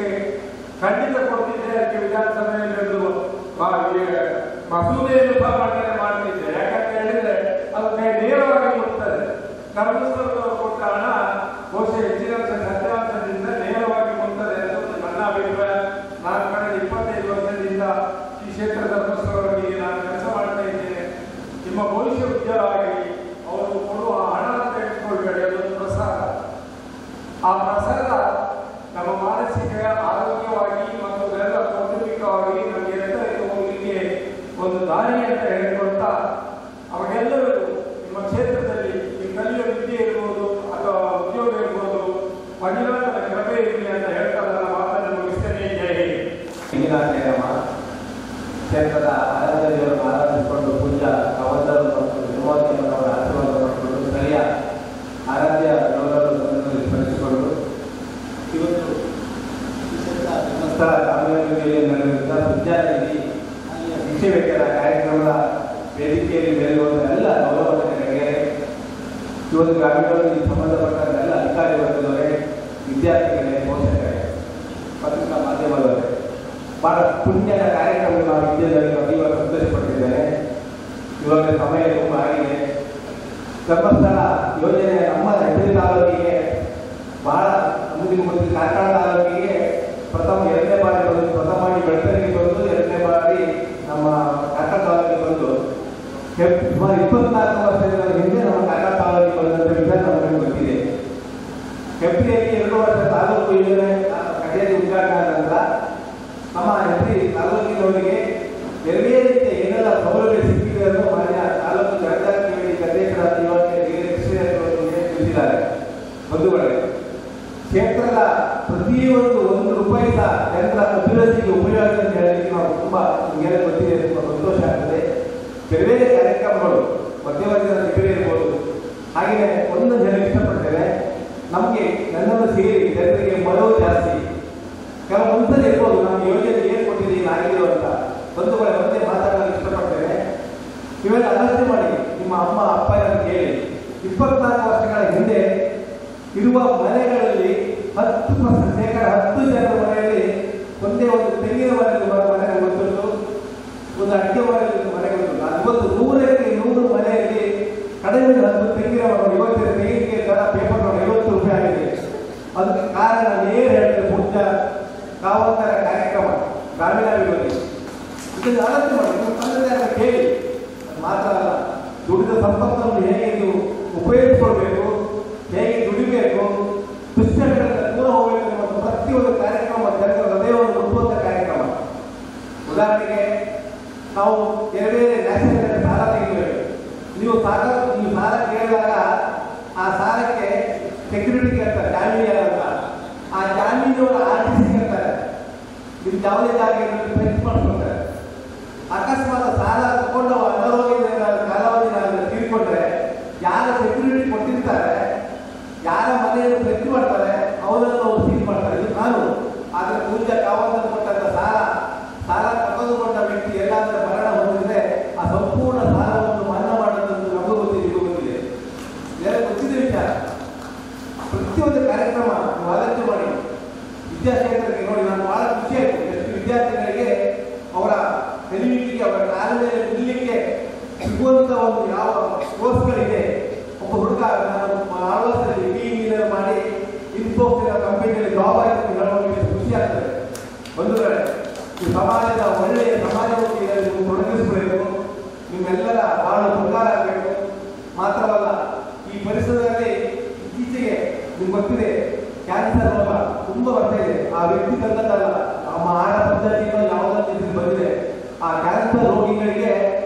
ಖಂಡಿತ ಕೊಡ್ತಿದ್ದೆ. ಅದಕ್ಕೆ ವಿಧಾನಸಭೆಯಲ್ಲಿ ಒಂದು ಮಸೂದೆಯನ್ನು ಸಹ ಮಂಡನೆ ಮಾಡ್ತಿದ್ದೆ. ಯಾಕಂತ ಹೇಳಿದ್ರೆ ಅದು ನೇರವಾಗಿ ಮುಟ್ತದೆ. ಧರ್ಮಸ್ಥಳದವರು ಕೊಟ್ಟ ಹಣ ಬಹುಶಃ ಹೆಚ್ಚಿನ ಸತ್ಯಾಂಶದಿಂದ ನೇರವಾಗಿ ಮುಟ್ತದೆ ಅಂತ ನನ್ನ ಅಭಿಪ್ರಾಯ. ನಾನು ಕಳೆದ 25 ವರ್ಷದಿಂದ ಈ ಕ್ಷೇತ್ರ ಧರ್ಮಸ್ಥಳದೊಂದಿಗೆ ನಾನು ಕೆಲಸ ಮಾಡ್ತಾ ಇದ್ದೇನೆ. ನಿಮ್ಮ ಭವಿಷ್ಯ ಉಜ್ವಲವಾಗಿ ಅವರು ಕೊಡುವ ಹಣ ಅಂತ ಇಟ್ಕೊಳ್ಬೇಡಿ, ಅದೊಂದು ಪ್ರಸಾದ. ಆ ಪ್ರಸಾದ ನಮ್ಮ ಮಾನಸಿಕ ಆರೋಗ್ಯವಾಗಿ ಮತ್ತು ಎಲ್ಲ ಕೌಟುಂಬಿಕವಾಗಿ ನಮಗೆ ಎತ್ತರಕ್ಕೆ ಹೋಗಲಿಕ್ಕೆ ಒಂದು ದಾರಿ ಅಂತ ಹೇಳಿಕೊಳ್ತಾ, ಅವಾಗೆಲ್ಲರೂ ನಿಮ್ಮ ಕ್ಷೇತ್ರದಲ್ಲಿ ನೀವು ಕಲಿಯುವ ವಿದ್ಯೆ ಇರ್ಬೋದು ಅಥವಾ ಉದ್ಯೋಗ ಇರ್ಬೋದು, ಭಗವಂತನ ಕೃಪೆ ಇರಲಿ ಅಂತ ಹೇಳ್ತಾ ನನ್ನ ಮಾತನ್ನು ಮುಗಿಸ್ತೇನೆ. ಜೈ ಹಿಂದ್. ಕ್ಷೇತ್ರದ ಆರಾಧ್ಯ ದೇವರನ್ನು ಆರಾಧಿಸಿಕೊಂಡು ಪೂಜಾ ಕವಂದರು ಮತ್ತು ನಿರ್ಮೋದಯವರ ಆಶೀರ್ವಾದ ಮಾಡಿಕೊಂಡು ಸ್ಥಳೀಯ ಆರಾಧ್ಯ ಗೌರವವನ್ನು ಸ್ಮರಿಸಿಕೊಂಡು ಇವತ್ತು ಧರ್ಮಸ್ಥಳ ಗ್ರಾಮೀಣಾಭಿವೃದ್ಧಿಯಲ್ಲಿ ನಡೆದಿದ್ದ ವಿದ್ಯಾರ್ಥಿ ಶಿಕ್ಷಕರ ಕಾರ್ಯಕ್ರಮದ ವೇದಿಕೆಯಲ್ಲಿ ಬೆಳೆಯುವ ಎಲ್ಲ ಗೌರವಗಳಿಗೆ ಇವತ್ತು ಗ್ರಾಮೀಣಾಭಿವೃದ್ಧಿಗೆ ಸಂಬಂಧಪಟ್ಟ ಎಲ್ಲ ಅಧಿಕಾರಿ ವರ್ಗದವರೇ, ವಿದ್ಯಾರ್ಥಿಗಳೇ, ಪೋಷಕರೇ, ಪತ್ರಿಕಾ ಮಾಧ್ಯಮದವರೇ, ಬಹಳ ಪುಣ್ಯದ ಕಾರ್ಯಕ್ರಮ ನಾವು ವಿದ್ಯೆಯಲ್ಲಿ ಅತೀವ ಸಂತೋಷಪಟ್ಟಿದ್ದೇನೆ. ಇವಾಗ ಸಮಯ ತುಂಬ ಆಗಿದೆ. ಧರ್ಮಸ್ಥಳ ಯೋಜನೆ ನಮ್ಮ ಹೆಸರಿ ತಾಲೂಕಿಗೆ ಬಹಳ ಮುಂದಿನ ಕಾರ್ಕಳ ತಾಲೂಕಿಗೆ ಎರಡನೇ ಬಾರಿ ಬಂದು, ಪ್ರಥಮವಾಗಿ ಬೆಳತರಿಗೆ ಬಂದು, ಎರಡನೇ ಬಾರಿ ನಮ್ಮ ಕಾರ್ಕಳ ತಾಲೂಕಿಗೆ ಬಂದು ಸುಮಾರು 24 ವರ್ಷಗಳ ಹಿಂದೆ ನಮ್ಮ ಕಾರ್ಕಳ ತಾಲೂಕಿಗೆ ಬಂದಂಥ ವಿಚಾರ ನಮಗೆ ಗೊತ್ತಿದೆ. ಹೆಬ್ರಿಯಲ್ಲಿ 2 ವರ್ಷ ತಾಲೂಕು ಯೋಜನೆ ಕಚೇರಿ ಉದ್ಘಾಟನೆ ಆದ ನಂತರ ನಮ್ಮ ಹೆಬ್ರಿ ತಾಲೂಕಿನವರಿಗೆ ಬೇರೆ ರೀತಿಯ ಏನೆಲ್ಲ ಸೌಲಭ್ಯ ಸಿಕ್ಕಿದೆ ಎಂದು ಮಾನ್ಯ ತಾಲೂಕು ಜನಜಾತಿ ವೇದಿಕೆ ಅಧ್ಯಕ್ಷರಾದ ತಿಳಿಸಿದ್ದಾರೆ. ಬಂಧುಗಳೇ, ಕ್ಷೇತ್ರದ ಪ್ರತಿಯೊಂದು ₹1 ಸಹ ಜನರ ಅಭಿವೃದ್ಧಿಗೆ ಉಪಯೋಗ ಅಂತ ಹೇಳಲಿಕ್ಕೆ ನಾವು ತುಂಬ ನಿಮಗೆಲ್ಲ ಗೊತ್ತಿದೆ, ತುಂಬ ಸಂತೋಷ ಆಗ್ತದೆ. ಬೇರೆ ಬೇರೆ ಕಾರ್ಯಕ್ರಮಗಳು ಮಧ್ಯವರ್ಗದ ಶಿಬಿರ ಇರ್ಬೋದು. ಹಾಗೆಯೇ ಒಂದು ಹೇಳಕ್ಕೆ ಇಷ್ಟಪಡ್ತೇನೆ, ನಮಗೆ ನನ್ನನ್ನು ಸೇರಿ ಜನರಿಗೆ ಮರವು ಜಾಸ್ತಿ. ಕೆಲವು ಒಂದ್ಸಲ ಇರ್ಬೋದು ನಮ್ಮ ಯೋಜನೆ ಏನು ಕೊಟ್ಟಿದ್ದೀವಿ ನಾಗಿರೋ ಅಂತ ಬಂಧುಗಳ ಮತ್ತೆ ಮಾತಾಡೋಕ್ಕೆ ಇಷ್ಟಪಡ್ತೇನೆ. ಇವೆಲ್ಲ ಅಲರ್ಜಿ ಮಾಡಿ ನಿಮ್ಮ ಅಮ್ಮ ಅಪ್ಪ ಕೇಳಿ. 24 ವರ್ಷಗಳ ಹಿಂದೆ ಇರುವ ಮನೆಗಳಲ್ಲಿ 10% ಶೇಕಡ 10 ಜನರ ಮನೆಯಲ್ಲಿ ಒಂದೇ ಒಂದು ತೆಂಗಿನ ಮನೆ ಗೊತ್ತುಂಟು, ಒಂದು ಅಡಿಕೆ ಮನೆ ಗೊತ್ತುಂಟು. ಇವತ್ತು 100 ಮನೆಯಲ್ಲಿ ಕಡಿಮೆ 10 ತೆಂಗಿನ ಮರ. ಇವತ್ತಿನ ತೆಂಗಿನ ದರ ಪೇಪರ್ 50 ರೂಪಾಯಿ ಆಗಿದೆ. ಅದಕ್ಕೆ ಕಾರಣ ನೇರ ಹೇಳಿದ್ರೆ ಪೂಜಾ ಕಾವಂತರ ಕಾರ್ಯಕ್ರಮ ಗ್ರಾಮೀಣಾಭಿವೃದ್ಧಿ. ಇದನ್ನು ಆಲೋಚನೆ ಮಾಡಿ ನೀವು ತಂದೆ ಕೇಳಿ. ಮಾತ್ರ ಅಲ್ಲ, ದುಡಿದ ಸಂಪತ್ತನ್ನು ಹೇಗೆ ನೀವು ಉಪಯೋಗಿಸ್ಕೊಳ್ಬೇಕು, ಹೇಗೆ ದುಡಿಬೇಕು, ದುಶ್ಚಟಗಳಿಂದ ದೂರ ಹೋಗಬೇಕು ಎಂಬ ಪ್ರತಿಯೊಂದು ಕಾರ್ಯಕ್ರಮ ಜನರ ಹೃದಯವನ್ನು ಮುಟ್ಟುವಂಥ ಕಾರ್ಯಕ್ರಮ. ಉದಾಹರಣೆಗೆ ನಾವು ಬೇರೆ ಬೇರೆ ನ್ಯಾಷನಲ್ ಸಾಲ ತೆಗಿಬೇಕು. ನೀವು ಸಾಲ ಕೇಳಿದಾಗ ಆ ಸಾಲಕ್ಕೆ ಸೆಕ್ಯೂರಿಟಿ ಕೇಳ್ತಾರೆ, ಜಾಮೀನು ಅಂತ. ಆ ಜಾಮೀನವರು RTC ಕೇಳ್ತಾರೆ, ನಿಮ್ಗೆ ಯಾವುದೇ ಜಾಗ ಪ್ರೆಸ್ ಮಾಡ್ಕೊಳ್ತಾರೆ. ಅಕಸ್ಮಾತ್ ಸಾಲ ತಗೊಂಡು ಕಾಲಾವಧಿ ತೀರ್ಕೊಂಡ್ರೆ ಯಾರ ಸೆಕ್ಯೂರಿಟಿ ಕೊಟ್ಟಿರ್ತಾರೆ, ಯಾರ ಮನೆಯನ್ನು ಪ್ರೆಸ್ ಮಾಡ್ತಾರೆ, ಅವರನ್ನು ಅವರು ಸೀಲ್ ಮಾಡ್ತಾರೆ. ಇದು ಕಾನೂನು. ಆದರೆ ಪೂಜಾ ಕಾವಂತರ ಕೊಟ್ಟಂತ ಸಾಲ ತೆಗೆದುಕೊಂಡ ವ್ಯಕ್ತಿ ಎಲ್ಲಾದರೂ ಮರಣ ಹೊಂದಿದ್ರೆ ಆ ಸಂಪೂರ್ಣ ಸಾಲವನ್ನು ಮನ್ನಾ ಮಾಡೋದಂತೂ ನಮಗೂ ಗೊತ್ತಿದೆ. ಬೇರೆ ಗೊತ್ತಿದೆ ವಿಚಾರ. ಪ್ರತಿಯೊಂದು ಕಾರ್ಯಕ್ರಮ ನೀವು ಆಲೋಚನೆ ಮಾಡಿ. ವಿದ್ಯಾಕ್ಷೇತ್ರಕ್ಕೆ ನೋಡಿ, ನಾನು ಬಹಳ ಖುಷಿ ಆಯಿತು. ಎಷ್ಟು ವಿದ್ಯಾರ್ಥಿಗಳಿಗೆ ಅವರ ಕಲಿಯುವಿಕೆಗೆ, ಅವರ ಕಾಲ ಮೇಲೆ ನಿಲ್ಲಲಿಕ್ಕೆ ಸಿಗುವಂಥ ಒಂದು ಯಾವ ಕೋರ್ಸ್ಗಳಿದೆ. ಒಬ್ಬ ಹುಡುಗ ನಾನು 6 ವರ್ಷದಲ್ಲಿ ಇಂಜಿನಿಯರ್ ಮಾಡಿ ಇನ್ಫೋಸಿಸ್ ಕಂಪನಿಯಲ್ಲಿ ಜಾಬ್ ಆಯಿತು ಹೇಳೋರಿಗೆ ಖುಷಿ ಆಗ್ತದೆ. ಒಂದು ವೇಳೆ ಈ ಸಮಾಜದ ಒಳ್ಳೆಯ ಸಮಾಜಮುಖಿಯಲ್ಲಿ ನೀವು ತೊಡಗಿಸಬೇಕು, ನಿಮ್ಮೆಲ್ಲರ ಬಹಳ ಉದ್ಧಾರ ಆಗಬೇಕು. ಮಾತ್ರವಲ್ಲ, ಈ ಪರಿಸರದಲ್ಲಿ ಇತ್ತೀಚೆಗೆ ನಿಮ್ಗೆ ಗೊತ್ತಿದೆ ಕ್ಯಾನ್ಸರ್ ರೋಗ ತುಂಬ ಬರ್ತಾ ಇದೆ. ಆ ವ್ಯಕ್ತಿ ತಂದದ್ದಲ್ಲ, ನಮ್ಮ ಆಹಾರ ಪದ್ಧತಿಯಿಂದ ಯಾವುದನ್ನು ಬಂದಿದೆ. ಆ ಕ್ಯಾನ್ಸರ್ ರೋಗಿಗಳಿಗೆ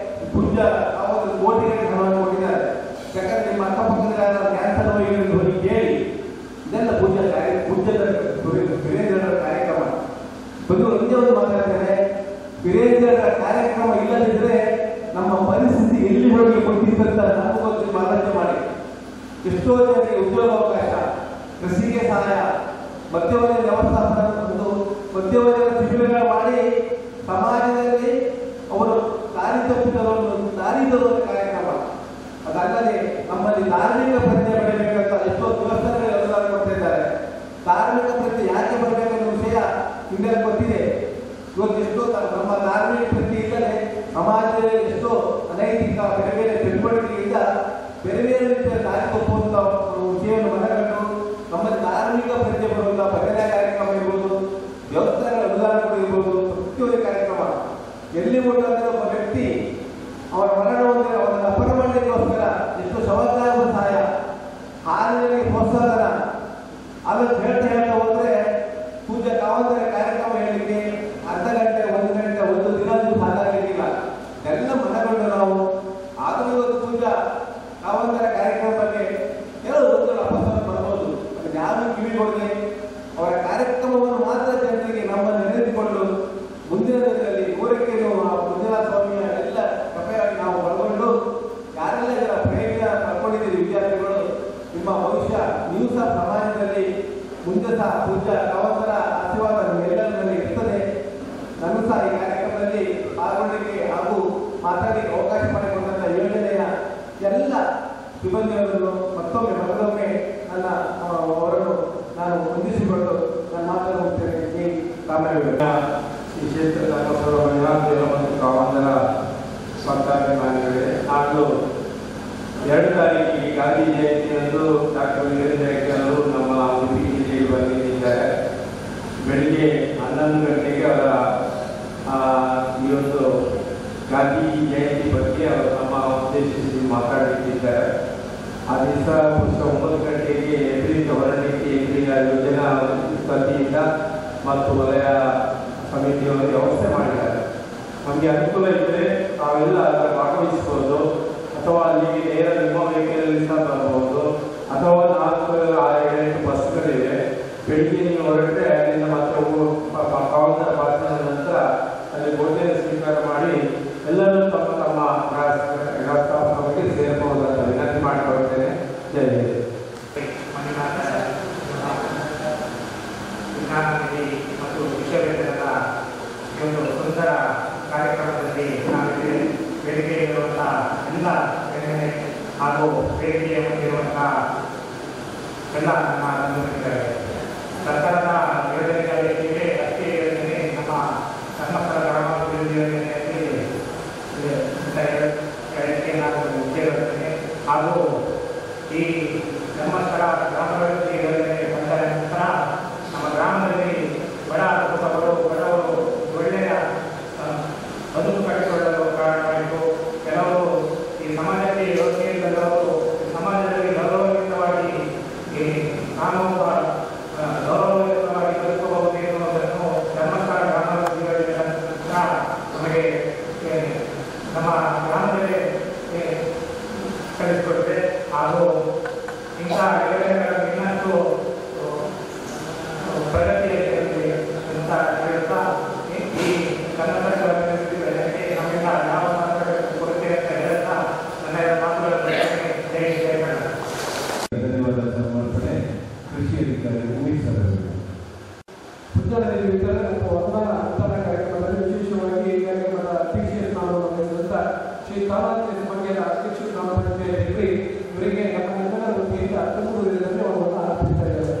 ಪೂಜಾ ಯಾವುದು ಕೋಟಿಗಳಿಗೆ ಹಣವನ್ನು ಕೊಟ್ಟಿದ್ದಾರೆ. ಯಾಕಂದ್ರೆ ನಿಮ್ಮ ಅಕ್ಕಪಕ್ಕದ ಕ್ಯಾನ್ಸರ್ ರೋಗಿಗಳಿಗೆ ಹೋಗಿ ಕೇಳಿ. ಇದೆಲ್ಲ ವೀರೇಂದ್ರರ ಕಾರ್ಯಕ್ರಮ. ಬಂದು ಒಂದೇ ಒಂದು ಮಾತಾಡ್ತಾರೆ, ವೀರೇಂದ್ರರ ಕಾರ್ಯಕ್ರಮ ಇಲ್ಲದಿದ್ದರೆ ನಮ್ಮ ಪರಿಸ್ಥಿತಿ ಎಲ್ಲಿ ಹೋಗಿ ಕೊಟ್ಟಿದ್ದಂತ ನಮಗೊಂದು ಆಲೋಚನೆ ಮಾಡಿ. ಎಷ್ಟೋ ಜನರಿಗೆ ಉದ್ಯೋಗಾವಕಾಶ, ಕೃಷಿಗೆ ಸಹಾಯ, ಮಧ್ಯವರ್ಗ ವ್ಯವಸ್ಥಾಪನ, ಒಂದು ಮಧ್ಯವರ್ಗ ಶಿಬಿರಗಳು ಮಾಡಿ ಸಮಾಜದಲ್ಲಿ ಅವರು ದಾರಿ ತರುವಂತ ಕಾರ್ಯಕ್ರಮ. ಅದಲ್ಲದೆ ನಮ್ಮಲ್ಲಿ ಧಾರ್ಮಿಕ ಪ್ರಜ್ಞೆ ಬೆಳೆಯಬೇಕಂತ ಎಷ್ಟೋ ದೇವಸ್ಥಾನಗಳು ಎಲ್ಲರೂ ಕೊಡ್ತಾ ಇದ್ದಾರೆ. ಧಾರ್ಮಿಕ ಪ್ರಜ್ಞೆ ಯಾಕೆ ಬರಬೇಕನ್ನೋ ವಿಷಯ ನಿಮಗೆ ಗೊತ್ತಿದೆ. ಇವತ್ತು ಎಷ್ಟೋ ನಮ್ಮ ಧಾರ್ಮಿಕ ಪ್ರಜ್ಞೆ ಇಲ್ಲದೆ ಸಮಾಜದಲ್ಲಿ ಎಷ್ಟೋ ಅನೈತಿಕ ಬೇರೆ ಬೇರೆ ಚಟುವಟಿಕೆಯಿಂದ ಬೇರೆ ಬೇರೆ ರೀತಿಯ ದಾರಿ ತಪ್ಪುವಂತ ವಿಷಯವನ್ನು ಮನಗಂಡು ನಮ್ಮಲ್ಲಿ ಧಾರ್ಮಿಕ ಪ್ರಜ್ಞೆ ಬರುವಂತ ಭಜನೆ ಕಾರ್ಯಕ್ರಮ ಇರ್ಬೋದು, ದೇವಸ್ಥಾನಗಳ ಅನುದಾನಗಳು ಇರ್ಬೋದು, ಪ್ರತಿಯೊಂದು ಕಾರ್ಯಕ್ರಮ ಎಲ್ಲಿ ಹೋದ್ರೆ ಒಬ್ಬ ವ್ಯಕ್ತಿ ಅವರ ಮರಣ ಹೊಂದಿದ್ರೆ ಅವರನ್ನು ಅಪರ ಮಾಡಲಿಕ್ಕೋಸ್ಕರ ಎಷ್ಟು ಶವದಾನ ಸಹಾಯ, ಹಾಲಿನಲ್ಲಿ ಪ್ರೋತ್ಸಾಹನ, ಅದನ್ನು ಹೇಳ್ತಾ ಹೋದ್ರೆ ಪೂಜಾ ಕಾವಂತರ ಕಾರ್ಯಕ್ರಮ ಹೇಳಲಿಕ್ಕೆ ಅರ್ಧ ಗಂಟೆ, 1 ಗಂಟೆ, 1 ದಿನ ಸಾಕಾಗಲಿಕ್ಕಿಲ್ಲ. ಎಲ್ಲ ಮನಗಂಡು ನಾವು ಆದರೂ ಇವತ್ತು ಪೂಜಾ ಕಾವಂತರ ಕಾರ್ಯಕ್ರಮ ಬಗ್ಗೆ ಹೇಳೋದು ಒಂದು ಅಪಸ್ವರ ಬರ್ಬೋದು. ಅದಕ್ಕೆ ಯಾರು ಕಿವಿಗೊಡದೆ ಅವರ ಕಾರ್ಯಕ್ರಮವನ್ನು ಮಾತ್ರ ಜನರಿಗೆ ನಮ್ಮನ್ನು ನೆನೆದುಕೊಂಡು ಮುಂದಿನ ದಿನದಲ್ಲಿ 100ಕ್ಕೆ ಮಂಜುನಾಥ ಸ್ವಾಮಿಯ ಎಲ್ಲ ಕೃಪೆಯಾಗಿ ನಾವು ಒಳಗೊಂಡು ಯಾರೆಲ್ಲ ಇದರ ಪ್ರೇರಣೆ ಪಡ್ಕೊಂಡಿದ್ದೀರಿ ವಿದ್ಯಾರ್ಥಿಗಳು, ನಿಮ್ಮ ಭವಿಷ್ಯ ನೀವು ಸಹ ಸಮಾಜದಲ್ಲಿ ಮುಂದೆ ಸಹ ಪೂಜಾ ಕಾವಂತರ ಆಶೀರ್ವಾದ ನಿಮ್ಮೆಲ್ಲರ ಮೇಲೆ ಇರ್ತದೆ. ನಾನು ಸಹ ಈ ಕಾರ್ಯಕ್ರಮದಲ್ಲಿ ಪಾಲ್ಗೊಳ್ಳಲಿಕ್ಕೆ ಹಾಗೂ ಮಾತಾಡಲಿಕ್ಕೆ ಅವಕಾಶ ಮಾಡಿಕೊಂಡಂಥ ಯೋಜನೆಯ ಎಲ್ಲ ಸಿಬ್ಬಂದಿಯವರನ್ನು ಮತ್ತೊಮ್ಮೆ ಅವರನ್ನು ನಾನು ಹೊಂದಿಸಿಕೊಂಡು ನನ್ನ ಮಾತನ್ನು ಮುಗಿಸ್ತೇನೆ. ಈ ಕ್ಷೇತ್ರದ ಮಹಿಳಾದೇವ ಮತ್ತು ಕಾವಂತರ ಸ್ವಂತಾಭಿಮಾನಿಗಳೇ, ನಾನು 2 ತಾರೀಕಿಗೆ ಗಾಂಧಿ ಜಯಂತಿಯಂದು ಡಾಕ್ಟರ್ ವೀರೇಂದ್ರ ಹೆಗ್ಗಡೆ ಅವರು ನಮ್ಮ ಉಡುಪಿ ಜಿಲ್ಲೆಗೆ ಬಂದಿದ್ದಾರೆ. ಬೆಳಿಗ್ಗೆ 11 ಗಂಟೆಗೆ ಅವರ ಈ ಒಂದು ಗಾಂಧಿ ಜಯಂತಿ ಬಗ್ಗೆ ಅವರು ನಮ್ಮ ಉದ್ದೇಶಿಸಿ ಮಾತಾಡಲಿದ್ದಾರೆ. ಆ ದಿವಸ ಪುಸ್ತಕ 9 ಗಂಟೆಗೆ ಎದುರಿಗೆ ಹೊರಡಲಿಕ್ಕೆ ಎದುರಿನ ಯೋಜನಾ ವತಿಯಿಂದ ಮತ್ತು ವಲಯ ಸಮಿತಿಯವರು ವ್ಯವಸ್ಥೆ ಮಾಡಿದ್ದಾರೆ. ನಮಗೆ ಅನುಕೂಲ ಇದ್ದರೆ ನಾವೆಲ್ಲ ಅದರ ಭಾಗವಹಿಸ್ಬೋದು, ಅಥವಾ ಅಲ್ಲಿಗೆ ನೇರ ನಿಮ್ಮ ವೆಹಿಕಲಲ್ಲಿ ಸಹ ಬರ್ಬೋದು, ಅಥವಾ 4-6 ಬಸ್ಗಳಿವೆ. ಬೆಳಿಗ್ಗೆ ನೀವು ಹೊರಟರೆ ಅಲ್ಲಿಂದ ಮತ್ತೆ ಕಾವಂತರ ಭಾಷಣದ ನಂತರ ಅಲ್ಲಿ ಭೋಜನ ಸ್ವೀಕಾರ ಮಾಡಿ ಎಲ್ಲರೂ ತಮ್ಮ ತಮ್ಮ ಗೃಹಸ್ಥಾಪನಕ್ಕೆ ಸೇರಬಹುದಂತ ವಿನಂತಿ ಮಾಡಿಕೊಳ್ತೇನೆ. ಜೈ ಹಿಂದ್. ಮತ್ತು ವಿಶ್ವವೇತನದ ಒಂದು ಸುಂದರ ಕಾರ್ಯಕ್ರಮದಲ್ಲಿ ನಾವಿಲ್ಲಿ ವೇದಿಕೆಯಲ್ಲಿರುವಂಥ ಎಲ್ಲ ಹಾಗೂ ವೇದಿಕೆಯ ಮುಂದಿರುವಂಥ ಎಲ್ಲ ನಮ್ಮ ಸರ್ಕಾರದ ಯೋಜನೆಗಳಿಗೆ ಅಷ್ಟೇ ಯೋಜನೆ ನಮ್ಮ ಧರ್ಮಸ್ಥಳ ಗ್ರಾಮಾಭಿವೃದ್ಧಿ ಯೋಜನೆಯಲ್ಲಿ ಹೇಳಕ್ಕೆ ನಾನು ಉದ್ದೇಶಿಸುತ್ತೇನೆ. ಹಾಗೂ ಈ ಧರ್ಮಸ್ಥಳ ಗ್ರಾಮಾಭಿವೃದ್ಧಿ ಯೋಜನೆ ಬಂದ ನಂತರ ನಮ್ಮ ಗ್ರಾಮದಲ್ಲಿ ಬಡ ಬಡವರು ಒಳ್ಳೆಯ ಬದುಕು ಕಟ್ಟಿಕೊಳ್ಳಲು ಕಾರಣವಾಯಿತು. ಕೆಲವರು ಈ ಸಮಾಜಕ್ಕೆ ಯೋಚನೆ ಇಲ್ಲದವರು ಸಮಾಜದಲ್ಲಿ ಗೌರವಯುತವಾಗಿ ನಾನು ಗೌರವಯುತವಾಗಿ ಬದುಕಬಹುದು ಎನ್ನುವುದನ್ನು ಧರ್ಮಸ್ಥಳ ಗ್ರಾಮಾಭಿವೃದ್ಧಿ ಯೋಜನೆ ನಂತರ ನಮಗೆ ನಮ್ಮ ಗ್ರಾಮದಲ್ಲಿ ಕಲಿಸಿಕೊಟ್ಟಿದೆ. ಹಾಗೂ ಇಂತಹ ಯೋಜನೆಗಳನ್ನು ಇನ್ನಷ್ಟು ಪ್ರಗತಿಯಲ್ಲಿ ಅಂತ ಹೇಳ್ತಾ ಈ ಕನ್ನಡ ಅಭಿವೃದ್ಧಿ ನಮ್ಮಿಂದ ಯಾವ ಕೊಡುತ್ತೆ ಅಂತ ಹೇಳ್ತಾ ನನ್ನ ಮಾತುಗಳನ್ನು ಧನ್ಯವಾದ ಸಮರ್ಪಣೆ ಕೃಷಿ ಅಧಿಕಾರಿ ಉಮೇಶ್ ಅವರು. ಪುತ್ತೂರಿನಲ್ಲಿ ವಿತರಣೆ ಮತ್ತು ವರ್ತಮಾನ ಕಾರ್ಯಕ್ರಮದಲ್ಲಿ ವಿಶೇಷವಾಗಿ ಈ ಕಾರ್ಯಕ್ರಮದ ಅಧ್ಯಕ್ಷತೆ ಮಾಡುವಂತ ಶ್ರೀ ತಾರಾಂಜಲಿ ಮಂಡ್ಯದ ಅಧ್ಯಕ್ಷರು ನಾಮಪಡಿಸಿದ್ದಾರೆ. ಇವರಿಗೆ ನಮ್ಮೆಲ್ಲರ ವತಿಯಿಂದ ತುಮಕೂರು ಧನ್ಯವಾದವನ್ನು ಅರ್ಪಿಸ್ತಾ ಇದ್ದಾರೆ.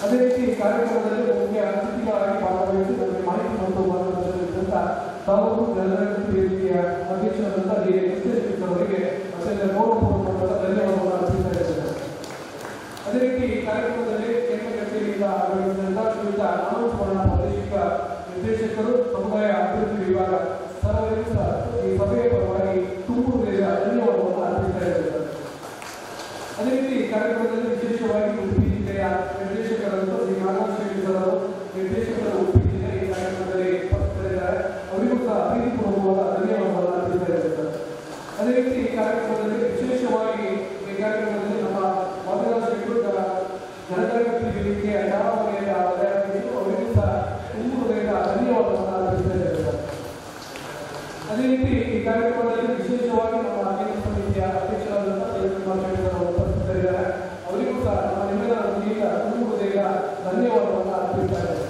ಅದೇ ರೀತಿ ಕಾರ್ಯಕ್ರಮದಲ್ಲಿ ಮುಖ್ಯ ಅತಿಥಿಗಳಾಗಿ ಭಾಗವಹಿಸಿ ನಮಗೆ ಮಾಹಿತಿ ಮತ್ತು ಮಾರ್ಗದರ್ಶನದಂತ ತಾಲೂಕು ಜನಗಣತಿ ವೇದಿಕೆಯ ಅಧ್ಯಕ್ಷರಾದಂಥ ಅವರಿಗೆ ಅತ್ಯಂತ ಗೌರವಪೂರ್ವಕವಾದ ಧನ್ಯವಾದವನ್ನು ಅರ್ಪಿಸ್ತಾ ಇದ್ದಾರೆ. ಅದೇ ರೀತಿ ಕಾರ್ಯಕ್ರಮದಲ್ಲಿ ಕೇಂದ್ರ ಕಚೇರಿಯಿಂದ ಆಗಮಿಸಿದಂಥ ಶ್ರೀಯುತ ಆನಂದವರ್ಣ ಪ್ರಾದೇಶಿಕ ನಿರ್ದೇಶಕರು ಸಮುದಾಯ ಅಭಿವೃದ್ಧಿ ವಿಭಾಗ ಸರ್ವರಿಗೂ ಸಹ ಈ ಸಭೆಯ ಪರವಾಗಿ ತುಮಕೂರು ಧನ್ಯವಾದವನ್ನು ಅರ್ಪಿಸ್ತಾ ಇದ್ದಾರೆ. ಅದೇ ರೀತಿ ಕಾರ್ಯಕ್ರಮದಲ್ಲಿ ವಿಶೇಷವಾಗಿ ಉಡುಪಿ ಜಿಲ್ಲೆಯ ನಿರ್ದೇಶಕರಾದ ಶ್ರೀ ನಾಗೇಶ್ವರ ಅವರು ನಿರ್ದೇಶಕರು ಉಡುಪಿ ಜಿಲ್ಲೆ ಈ ಕಾರ್ಯಕ್ರಮದಲ್ಲಿ ಉಪಸ್ಥಿತರಿದ್ದಾರೆ. ಅವರಿಗೂ ಸಹ ಪ್ರೀತಿಪೂರ್ವಕವಾದ ಧನ್ಯವಾದವನ್ನು ಅರ್ಪಿಸ್ತಾ ಇದ್ದಾರೆ. ಅದೇ ರೀತಿ ಕಾರ್ಯಕ್ರಮದಲ್ಲಿ ವಿಶೇಷವಾಗಿ ಈ ಕಾರ್ಯಕ್ರಮದಲ್ಲಿ ನಮ್ಮ ಮಾರ್ಗದರ್ಶಕರು ಜನಗಣತಿ ವೇದಿಕೆಯ ಯಾವ ವಲಯದ ವಲಯಾಧೀಶರು ಅವರಿಗೂ ಸಹ ತುಮಕೂರು ಧನ್ಯವಾದವನ್ನು ಅರ್ಪಿಸ್ತಾ ಇದ್ದಾರೆ. ಅದೇ ರೀತಿ ಈ ಕಾರ್ಯಕ್ರಮದಲ್ಲಿ ವಿಶೇಷವಾಗಿ ನಮ್ಮ ಕೇಂದ್ರ ಸಮಿತಿಯ ಅಧ್ಯಕ್ಷರಾದಂತಹ ಉಪಸ್ಥಿತರಿದ್ದಾರೆ. ಅವರಿಗೂ ಸಹ ನಮ್ಮ ನಿಮ್ಮೆಲ್ಲರ ವತಿಯಿಂದ ತುಮಕೂರು ಧನ್ಯವಾದವನ್ನು ಅರ್ಪಿಸ್ತಾ ಇದ್ದಾರೆ.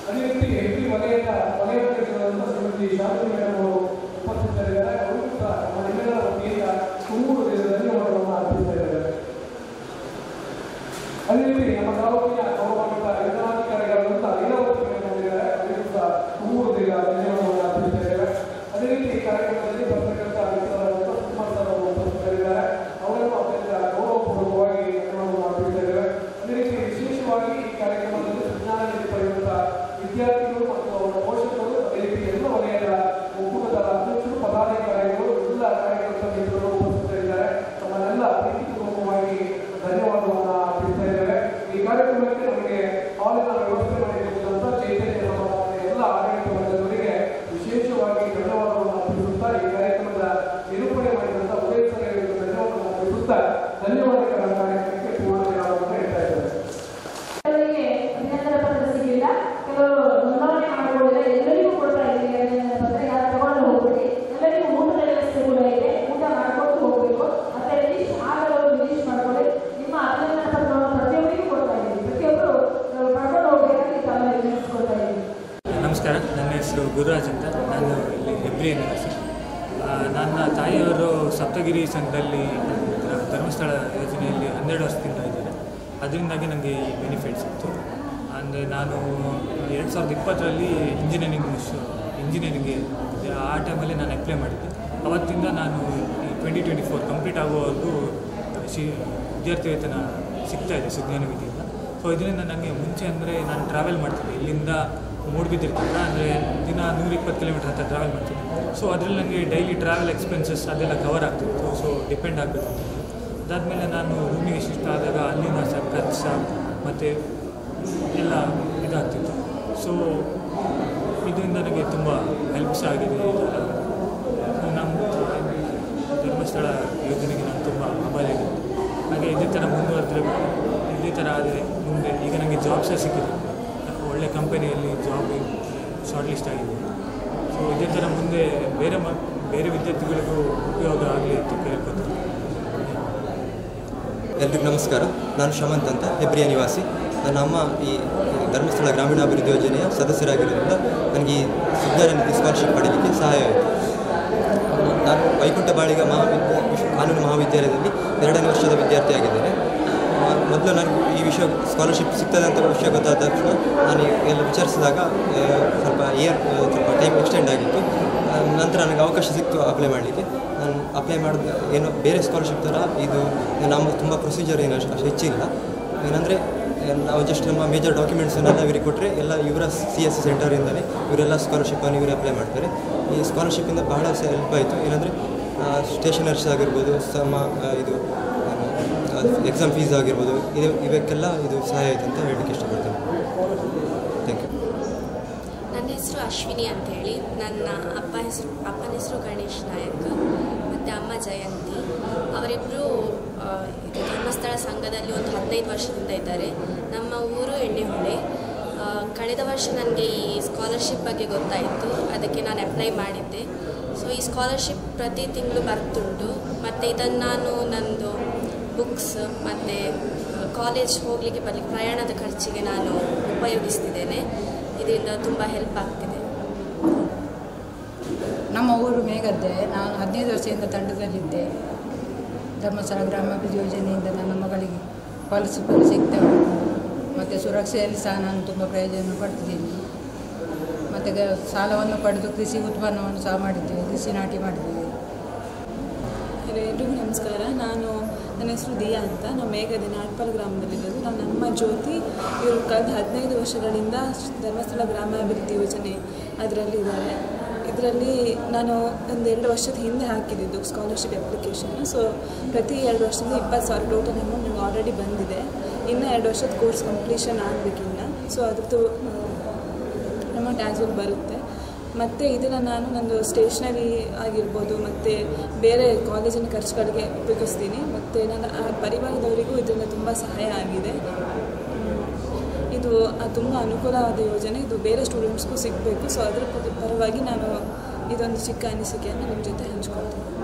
ಅದೇ ರೀತಿ ಎಪಿ ವಲಯಾಧ್ಯಕ್ಷರಾದಂತಹ ಶ್ರೀಮತಿ ಶಾಂತಿ ಮೇಡಮ್ ಅವರು ಉಪಸ್ಥಿತರಿದ್ದಾರೆ. ಅವರಿಗೂ ಸಹ ನಮ್ಮ ನಿಮ್ಮೆಲ್ಲರ ವತಿಯಿಂದ ತುಮಕೂರು ಧನ್ಯವಾದವನ್ನು ಅರ್ಪಿಸ್ತಾ ಇದ್ದಾರೆ. ಅದೇ ರೀತಿ ನಮ್ಮ ತಾಲೂಕಿನ ಗೌರವಾನ್ವಿತ ಯೋಜನಾಧಿಕಾರಿಗಳಾದಂತಹ ಲೀಲಾವತಿ ಮೇಡಮ್ ಅವರಿದ್ದಾರೆ. ಅವರಿಗೂ ಸಹ ತುಮಕೂರು ಧನ್ಯವಾದವನ್ನು ಅರ್ಪಿಸ್ತಾ ಇದ್ದಾರೆ. ಅದೇ ರೀತಿ ಈ ಕಾರ್ಯಕ್ರಮದಲ್ಲಿ ಬರ್ತಕ್ಕಂಥ ಕುಮಾರ್ ಸರ್ ಅವರು ಉಪಸ್ಥಿತರಿದ್ದಾರೆ. ಅವರನ್ನು ಅತ್ಯಂತ ಗೌರವಪೂರ್ವಕವಾಗಿ ಧನ್ಯವಾದವನ್ನು ಅರ್ಪಿಸ್ತಾ ಇದ್ದಾರೆ. ಅದೇ ರೀತಿ ವಿಶೇಷವಾಗಿ ಈ ಕಾರ್ಯಕ್ರಮದಲ್ಲಿ ವಿಜ್ಞಾನದಲ್ಲಿ ಪಡೆಯುವಂತಹ ವಿದ್ಯಾರ್ಥಿಗಳು ಮತ್ತು ಅವರ ಪೋಷಕರು, ಅದೇ ರೀತಿ ಎಲ್ಲ ವಲಯದ ಒಕ್ಕೂಟದ ಅಧ್ಯಕ್ಷರು, ಪದಾಧಿಕಾರಿಗಳು, ಎಲ್ಲ ಕಾರ್ಯಕರ್ತ ಮಿತ್ರರು ಉಪಸ್ಥಿತರಿದ್ದಾರೆ. ತಮ್ಮನ್ನೆಲ್ಲ ಪ್ರೀತಿಪೂರ್ವಕವಾಗಿ ಧನ್ಯವಾದವನ್ನು ಅರ್ಪಿಸ್ತಾ ಇದ್ದಾರೆ. ಈ ಕಾರ್ಯಕ್ರಮಕ್ಕೆ ನಮಗೆ ಹಾಲಿನ ವ್ಯವಸ್ಥೆ ಮಾಡಿರುವಂತಹ ಚೈತನ್ಯ ಎಲ್ಲ ಆಡಳಿತ ವರ್ಗದವರಿಗೆ ವಿಶೇಷವಾಗಿ ಧನ್ಯವಾದವನ್ನು ಅರ್ಪಿಸುತ್ತಾ ಈ ಕಾರ್ಯಕ್ರಮದ ನಿರೂಪಣೆ ಮಾಡಿದಂತಹ ಉದಯಸರಿಗೆ ಧನ್ಯವಾದವನ್ನು ಅರ್ಪಿಸುತ್ತಾ ಧನ್ಯವಾದಗಳ ಕಾರ್ಯಕ್ರಮಕ್ಕೆ ಪೂರ್ಣವಿರಾಮವನ್ನು ಹೇಳ್ತಾ ಇದ್ದಾರೆ. ಅಭಿನಂದನೆ ಪತ್ರ ಸಿಗಲಿಲ್ಲ, ಕೆಲವರು ನೋಂದಣಿ ಮಾಡಿಕೊಂಡಿಲ್ಲ, ಎಲ್ಲರಿಗೂ ಕೊಡ್ತಾ ಇದ್ದೀವಿ ಅಭಿನಂದನೆ ಪತ್ರ. ಯಾರು ತಗೊಂಡು ಹೋಗ್ಬೇಡಿ, ಎಲ್ಲರಿಗೂ ಊಟದ ವ್ಯವಸ್ಥೆ ಕೂಡ ಇದೆ, ಊಟ ಮಾಡ್ಕೊಂಡು ಹೋಗಬೇಕು. ಮತ್ತೆ ಲಿಸ್ಟ್ ಆಗಲವರು ಲಿಸ್ಟ್ ಮಾಡ್ಕೊಳ್ಳಿ. ನಿಮ್ಮ ಅಭಿನಂದನೆ ಪತ್ರವನ್ನು ಪ್ರತಿಯೊಬ್ಬರಿಗೂ ಕೊಡ್ತಾ ಇದ್ದೀವಿ, ಪ್ರತಿಯೊಬ್ಬರು ಪಡ್ಕೊಂಡು ಹೋಗಬೇಕಾಗಿ ತಮ್ಮಲ್ಲಿ ವಿನಂತಿಸ್ಕೊಳ್ತಾ ಇದ್ದೀವಿ. ನಮಸ್ಕಾರ, ನನ್ನ ಹೆಸರು ಗುರುರಾಜ್ ಅಂತ. ನಾನು ಇಲ್ಲಿ ಹೆಬ್ರಿ ನಿವಾಸಿ. ನನ್ನ ತಾಯಿಯವರು ಸಪ್ತಗಿರಿ ಸಂಘದಲ್ಲಿ ಧರ್ಮಸ್ಥಳ ಯೋಜನೆಯಲ್ಲಿ 12 ವರ್ಷದಿಂದ ಇದ್ದಾರೆ. ಅದರಿಂದಾಗಿ ನನಗೆ ಈ ಬೆನಿಫಿಟ್ಸ್ ಇತ್ತು. ಅಂದರೆ ನಾನು 2020ರಲ್ಲಿ ಇಂಜಿನಿಯರಿಂಗ್ಗೆ ಆ ಟೈಮಲ್ಲಿ ನಾನು ಅಪ್ಲೈ ಮಾಡಿದ್ದೆ. ಅವತ್ತಿಂದ ನಾನು ಈ 2024 ಕಂಪ್ಲೀಟ್ ಆಗುವವರೆಗೂ ವಿದ್ಯಾರ್ಥಿ ವೇತನ ಸಿಗ್ತಾಯಿದೆ ಸುಜ್ಞಾನ ವಿಧಿಯಿಂದ. ಸೊ ಇದರಿಂದ ನನಗೆ ಮುಂಚೆ ಅಂದರೆ ನಾನು ಟ್ರಾವೆಲ್ ಮಾಡ್ತಿದ್ದೆ, ಇಲ್ಲಿಂದ ಮೂಡುಬಿದ್ದಿರ್ತಿದ್ದೆ, ಅಂದರೆ ದಿನ 120 ಕಿಲೋಮೀಟರ್ ಹತ್ರ ಟ್ರಾವೆಲ್ ಮಾಡ್ತಿದ್ದೆ. ಸೊ ಅದರಲ್ಲಿ ನನಗೆ ಡೈಲಿ ಟ್ರಾವೆಲ್ ಎಕ್ಸ್ಪೆನ್ಸಸ್ ಅದೆಲ್ಲ ಕವರ್ ಆಗ್ತಿತ್ತು. ಸೊ ಡಿಪೆಂಡ್ ಆಗಬೇಕು. ಅದಾದಮೇಲೆ ನಾನು ರೂಮಿಗೆ ಶಿಫ್ಟ್ ಆದಾಗ ಅಲ್ಲಿನ ಖರ್ಚು ಮತ್ತು ಎಲ್ಲ ಇದಾಗ್ತಿತ್ತು. ಸೊ ಇದರಿಂದ ನನಗೆ ತುಂಬ ಹೆಲ್ಪ್ಸ್ ಆಗಿದೆ. ನಮ್ಮ ಧರ್ಮಸ್ಥಳ ಯೋಜನೆಗೆ ನಾನು ತುಂಬ ಆಭಾರಿಯಾಗಿದೆ. ಹಾಗೆ ಇದೇ ಥರ ಮುಂದುವರೆದ್ರೆ, ಇದೇ ಥರ ಆದರೆ ಮುಂದೆ ಈಗ ನನಗೆ ಜಾಬ್ ಸಹ ಸಿಕ್ಕಿದೆ, ಒಳ್ಳೆ ಕಂಪನಿಯಲ್ಲಿ ಜಾಬ್ ಶಾರ್ಟ್ ಲಿಸ್ಟ್ ಆಗಿದೆ. ಸೊ ಇದೇ ಥರ ಮುಂದೆ ಬೇರೆ ವಿದ್ಯಾರ್ಥಿಗಳಿಗೂ ಉಪಯೋಗ ಆಗಲಿ ಅಂತ ಕೇಳ್ಕೊತೀನಿ. ಎಲ್ರಿಗೂ ನಮಸ್ಕಾರ. ನಾನು ಶಮಂತ್ ಅಂತ, ಹೆಬ್ರಿಯ ನಿವಾಸಿ. ನನ್ನ ಅಮ್ಮ ಈ ಧರ್ಮಸ್ಥಳ ಗ್ರಾಮೀಣಾಭಿವೃದ್ಧಿ ಯೋಜನೆಯ ಸದಸ್ಯರಾಗಿರೋದ್ರಿಂದ ನನಗೆ ಈ ಸುಜ್ಞಾನ ನಿಧಿ ಸ್ಕಾಲರ್ಶಿಪ್ ಪಡೆಯಲಿಕ್ಕೆ ಸಹಾಯ ಆಯಿತು. ನಾನು ವೈಕುಂಠ ಬಾಳಿಗ ಕಾನೂನು ಮಹಾವಿದ್ಯಾಲಯದಲ್ಲಿ 2ನೇ ವರ್ಷದ ವಿದ್ಯಾರ್ಥಿಯಾಗಿದ್ದೇನೆ. ಮೊದಲು ನನಗೆ ಈ ವಿಷಯ ಸ್ಕಾಲರ್ಶಿಪ್ ಸಿಗ್ತದೆ ಅಂತ ವಿಷಯ ಗೊತ್ತಾದ ತಕ್ಷಣ ನಾನು ಎಲ್ಲ ವಿಚಾರಿಸಿದಾಗ ಸ್ವಲ್ಪ ಟೈಮ್ ಎಕ್ಸ್ಟೆಂಡ್ ಆಗಿತ್ತು. ನಂತರ ನನಗೆ ಅವಕಾಶ ಸಿಕ್ತು ಅಪ್ಲೈ ಮಾಡಲಿಕ್ಕೆ. ನಾನು ಅಪ್ಲೈ ಮಾಡಿದ ಏನು ಬೇರೆ ಸ್ಕಾಲರ್ಶಿಪ್ ಥರ ಇದು ನಮ್ಮ ತುಂಬ ಪ್ರೊಸೀಜರ್ ಏನು ಅಷ್ಟು ಹೆಚ್ಚಿಲ್ಲ. ಏನಂದರೆ ನಾವು ಜಸ್ಟ್ ನಮ್ಮ ಮೇಜರ್ ಡಾಕ್ಯುಮೆಂಟ್ಸನ್ನೆಲ್ಲ ಇವರಿಗೆ ಕೊಟ್ಟರೆ ಎಲ್ಲ ಇವರ CSC ಸೆಂಟರಿಂದಲೇ ಇವರೆಲ್ಲ ಸ್ಕಾಲರ್ಶಿಪ್ಪನ್ನು ಇವರೇ ಅಪ್ಲೈ ಮಾಡ್ತಾರೆ. ಈ ಸ್ಕಾಲರ್ಶಿಪ್ಪಿಂದ ಬಹಳ ಹೆಲ್ಪ್ ಆಯಿತು. ಏನಂದರೆ ಸ್ಟೇಷನರೀಸ್ ಆಗಿರ್ಬೋದು, ಇದು ಎಕ್ಸಾಮ್ ಫೀಸ್ ಆಗಿರ್ಬೋದು, ಇವಕ್ಕೆಲ್ಲ ಇದು ಸಹಾಯ ಆಯಿತು ಅಂತ ಹೇಳಲಿಕ್ಕೆ ಇಷ್ಟಪಡ್ತೇನೆ. Thank you. ನನ್ನ ಹೆಸರು ಅಶ್ವಿನಿ ಅಂತೇಳಿ. ನನ್ನ ಅಪ್ಪನ ಹೆಸರು ಗಣೇಶ್ ನಾಯಕ್ ಮತ್ತು ಅಮ್ಮ ಜಯಂತಿ. ಅವರಿಬ್ಬರು ಧರ್ಮಸ್ಥಳ ಸಂಘದಲ್ಲಿ ಒಂದು 15 ವರ್ಷದಿಂದ ಇದ್ದಾರೆ. ನಮ್ಮ ಊರು ಎಣ್ಣೆಹೊಳೆ. ಕಳೆದ ವರ್ಷ ನನಗೆ ಈ ಸ್ಕಾಲರ್ಶಿಪ್ ಬಗ್ಗೆ ಗೊತ್ತಾಯಿತು, ಅದಕ್ಕೆ ನಾನು ಅಪ್ಲೈ ಮಾಡಿದ್ದೆ. ಸೊ ಈ ಸ್ಕಾಲರ್ಶಿಪ್ ಪ್ರತಿ ತಿಂಗಳು ಬರ್ತುಂಟು. ಮತ್ತು ಇದನ್ನು ನಾನು ನನ್ನದು ಬುಕ್ಸ್ ಮತ್ತು ಕಾಲೇಜ್ ಹೋಗಲಿಕ್ಕೆ ಬರಲಿಕ್ಕೆ ಪ್ರಯಾಣದ ಖರ್ಚಿಗೆ ನಾನು ಉಪಯೋಗಿಸ್ತಿದ್ದೇನೆ. ಇದರಿಂದ ತುಂಬ ಹೆಲ್ಪ್ ಆಗ್ತಿದೆ. ನಮ್ಮ ಊರು ಮೇಗದ್ದೆ. ನಾನು 15 ವರ್ಷದಿಂದ ತಂಡದಲ್ಲಿದ್ದೆ. ಧರ್ಮಸ್ಥಳ ಗ್ರಾಮಾಭಿವೃದ್ಧಿ ಯೋಜನೆಯಿಂದ ನನ್ನ ಮಗಳಿಗೆ ಸ್ಕಾಲರ್ಶಿಪ್ ಸಿಗ್ತಾ ಉಂಟು. ಮತ್ತು ಸುರಕ್ಷೆಯಲ್ಲಿ ಸಹ ನಾನು ತುಂಬ ಪ್ರಯೋಜನ ಪಡ್ತಿದ್ದೀನಿ. ಮತ್ತು ಸಾಲವನ್ನು ಪಡೆದು ಕೃಷಿ ಉತ್ಪನ್ನವನ್ನು ಸಹ ಮಾಡಿದ್ದೇವೆ, ಕೃಷಿ ನಾಟಿ ಮಾಡಿದ್ದೇವೆ. ಎಲ್ರಿಗೂ ನಮಸ್ಕಾರ. ನನ್ನ ಹೆಸರು ದಿಯಾ ಅಂತ. ನಾವು ಮೇಘದೆ ನಾಟ್ಪಾಲ್ ಗ್ರಾಮದಲ್ಲಿರೋದು. ನನ್ನ ಅಮ್ಮ ಜ್ಯೋತಿ. ಇವರು ಕಳೆದ 15 ವರ್ಷಗಳಿಂದ ಧರ್ಮಸ್ಥಳ ಗ್ರಾಮಾಭಿವೃದ್ಧಿ ಯೋಜನೆ ಅದರಲ್ಲಿ ಇದ್ದಾರೆ. ಇದರಲ್ಲಿ ನಾನು ಒಂದು 2 ವರ್ಷದ ಹಿಂದೆ ಹಾಕಿದ್ದು ಸ್ಕಾಲರ್ಶಿಪ್ ಅಪ್ಲಿಕೇಶನ್ನು. ಸೊ ಪ್ರತಿ 2 ವರ್ಷದಿಂದ 20,000 ಟೋಟಲ್ ಅಮೌಂಟ್ ನನಗೆ ಆಲ್ರೆಡಿ ಬಂದಿದೆ. ಇನ್ನು 2 ವರ್ಷದ ಕೋರ್ಸ್ ಕಂಪ್ಲೀಷನ್ ಆಗಬೇಕಿನ್ನ. ಸೊ ಅದ್ರದ್ದು ಅಮೌಂಟ್ ಆ್ಯಸ್ ವೆಲ್ ಬರುತ್ತೆ. ಮತ್ತು ಇದನ್ನು ನಾನು ನಂದು ಸ್ಟೇಷ್ನರಿ ಆಗಿರ್ಬೋದು ಮತ್ತು ಬೇರೆ ಕಾಲೇಜಿನ ಖರ್ಚುಗಳಿಗೆ ಉಪಯೋಗಿಸ್ತೀನಿ. ಮತ್ತು ನನ್ನ ಪರಿವಾರದವರಿಗೂ ಇದರಿಂದ ತುಂಬ ಸಹಾಯ ಆಗಿದೆ. ಇದು ತುಂಬ ಅನುಕೂಲವಾದ ಯೋಜನೆ. ಇದು ಬೇರೆ ಸ್ಟೂಡೆಂಟ್ಸ್ಗೂ ಸಿಗಬೇಕು. ಸೊ ಅದರ ಪರವಾಗಿ ನಾನು ಇದೊಂದು ಚಿಕ್ಕ ಅನಿಸಿಕೆಯನ್ನು ನಿಮ್ಮ ಜೊತೆ ಹಂಚ್ಕೊಳ್ತೀನಿ.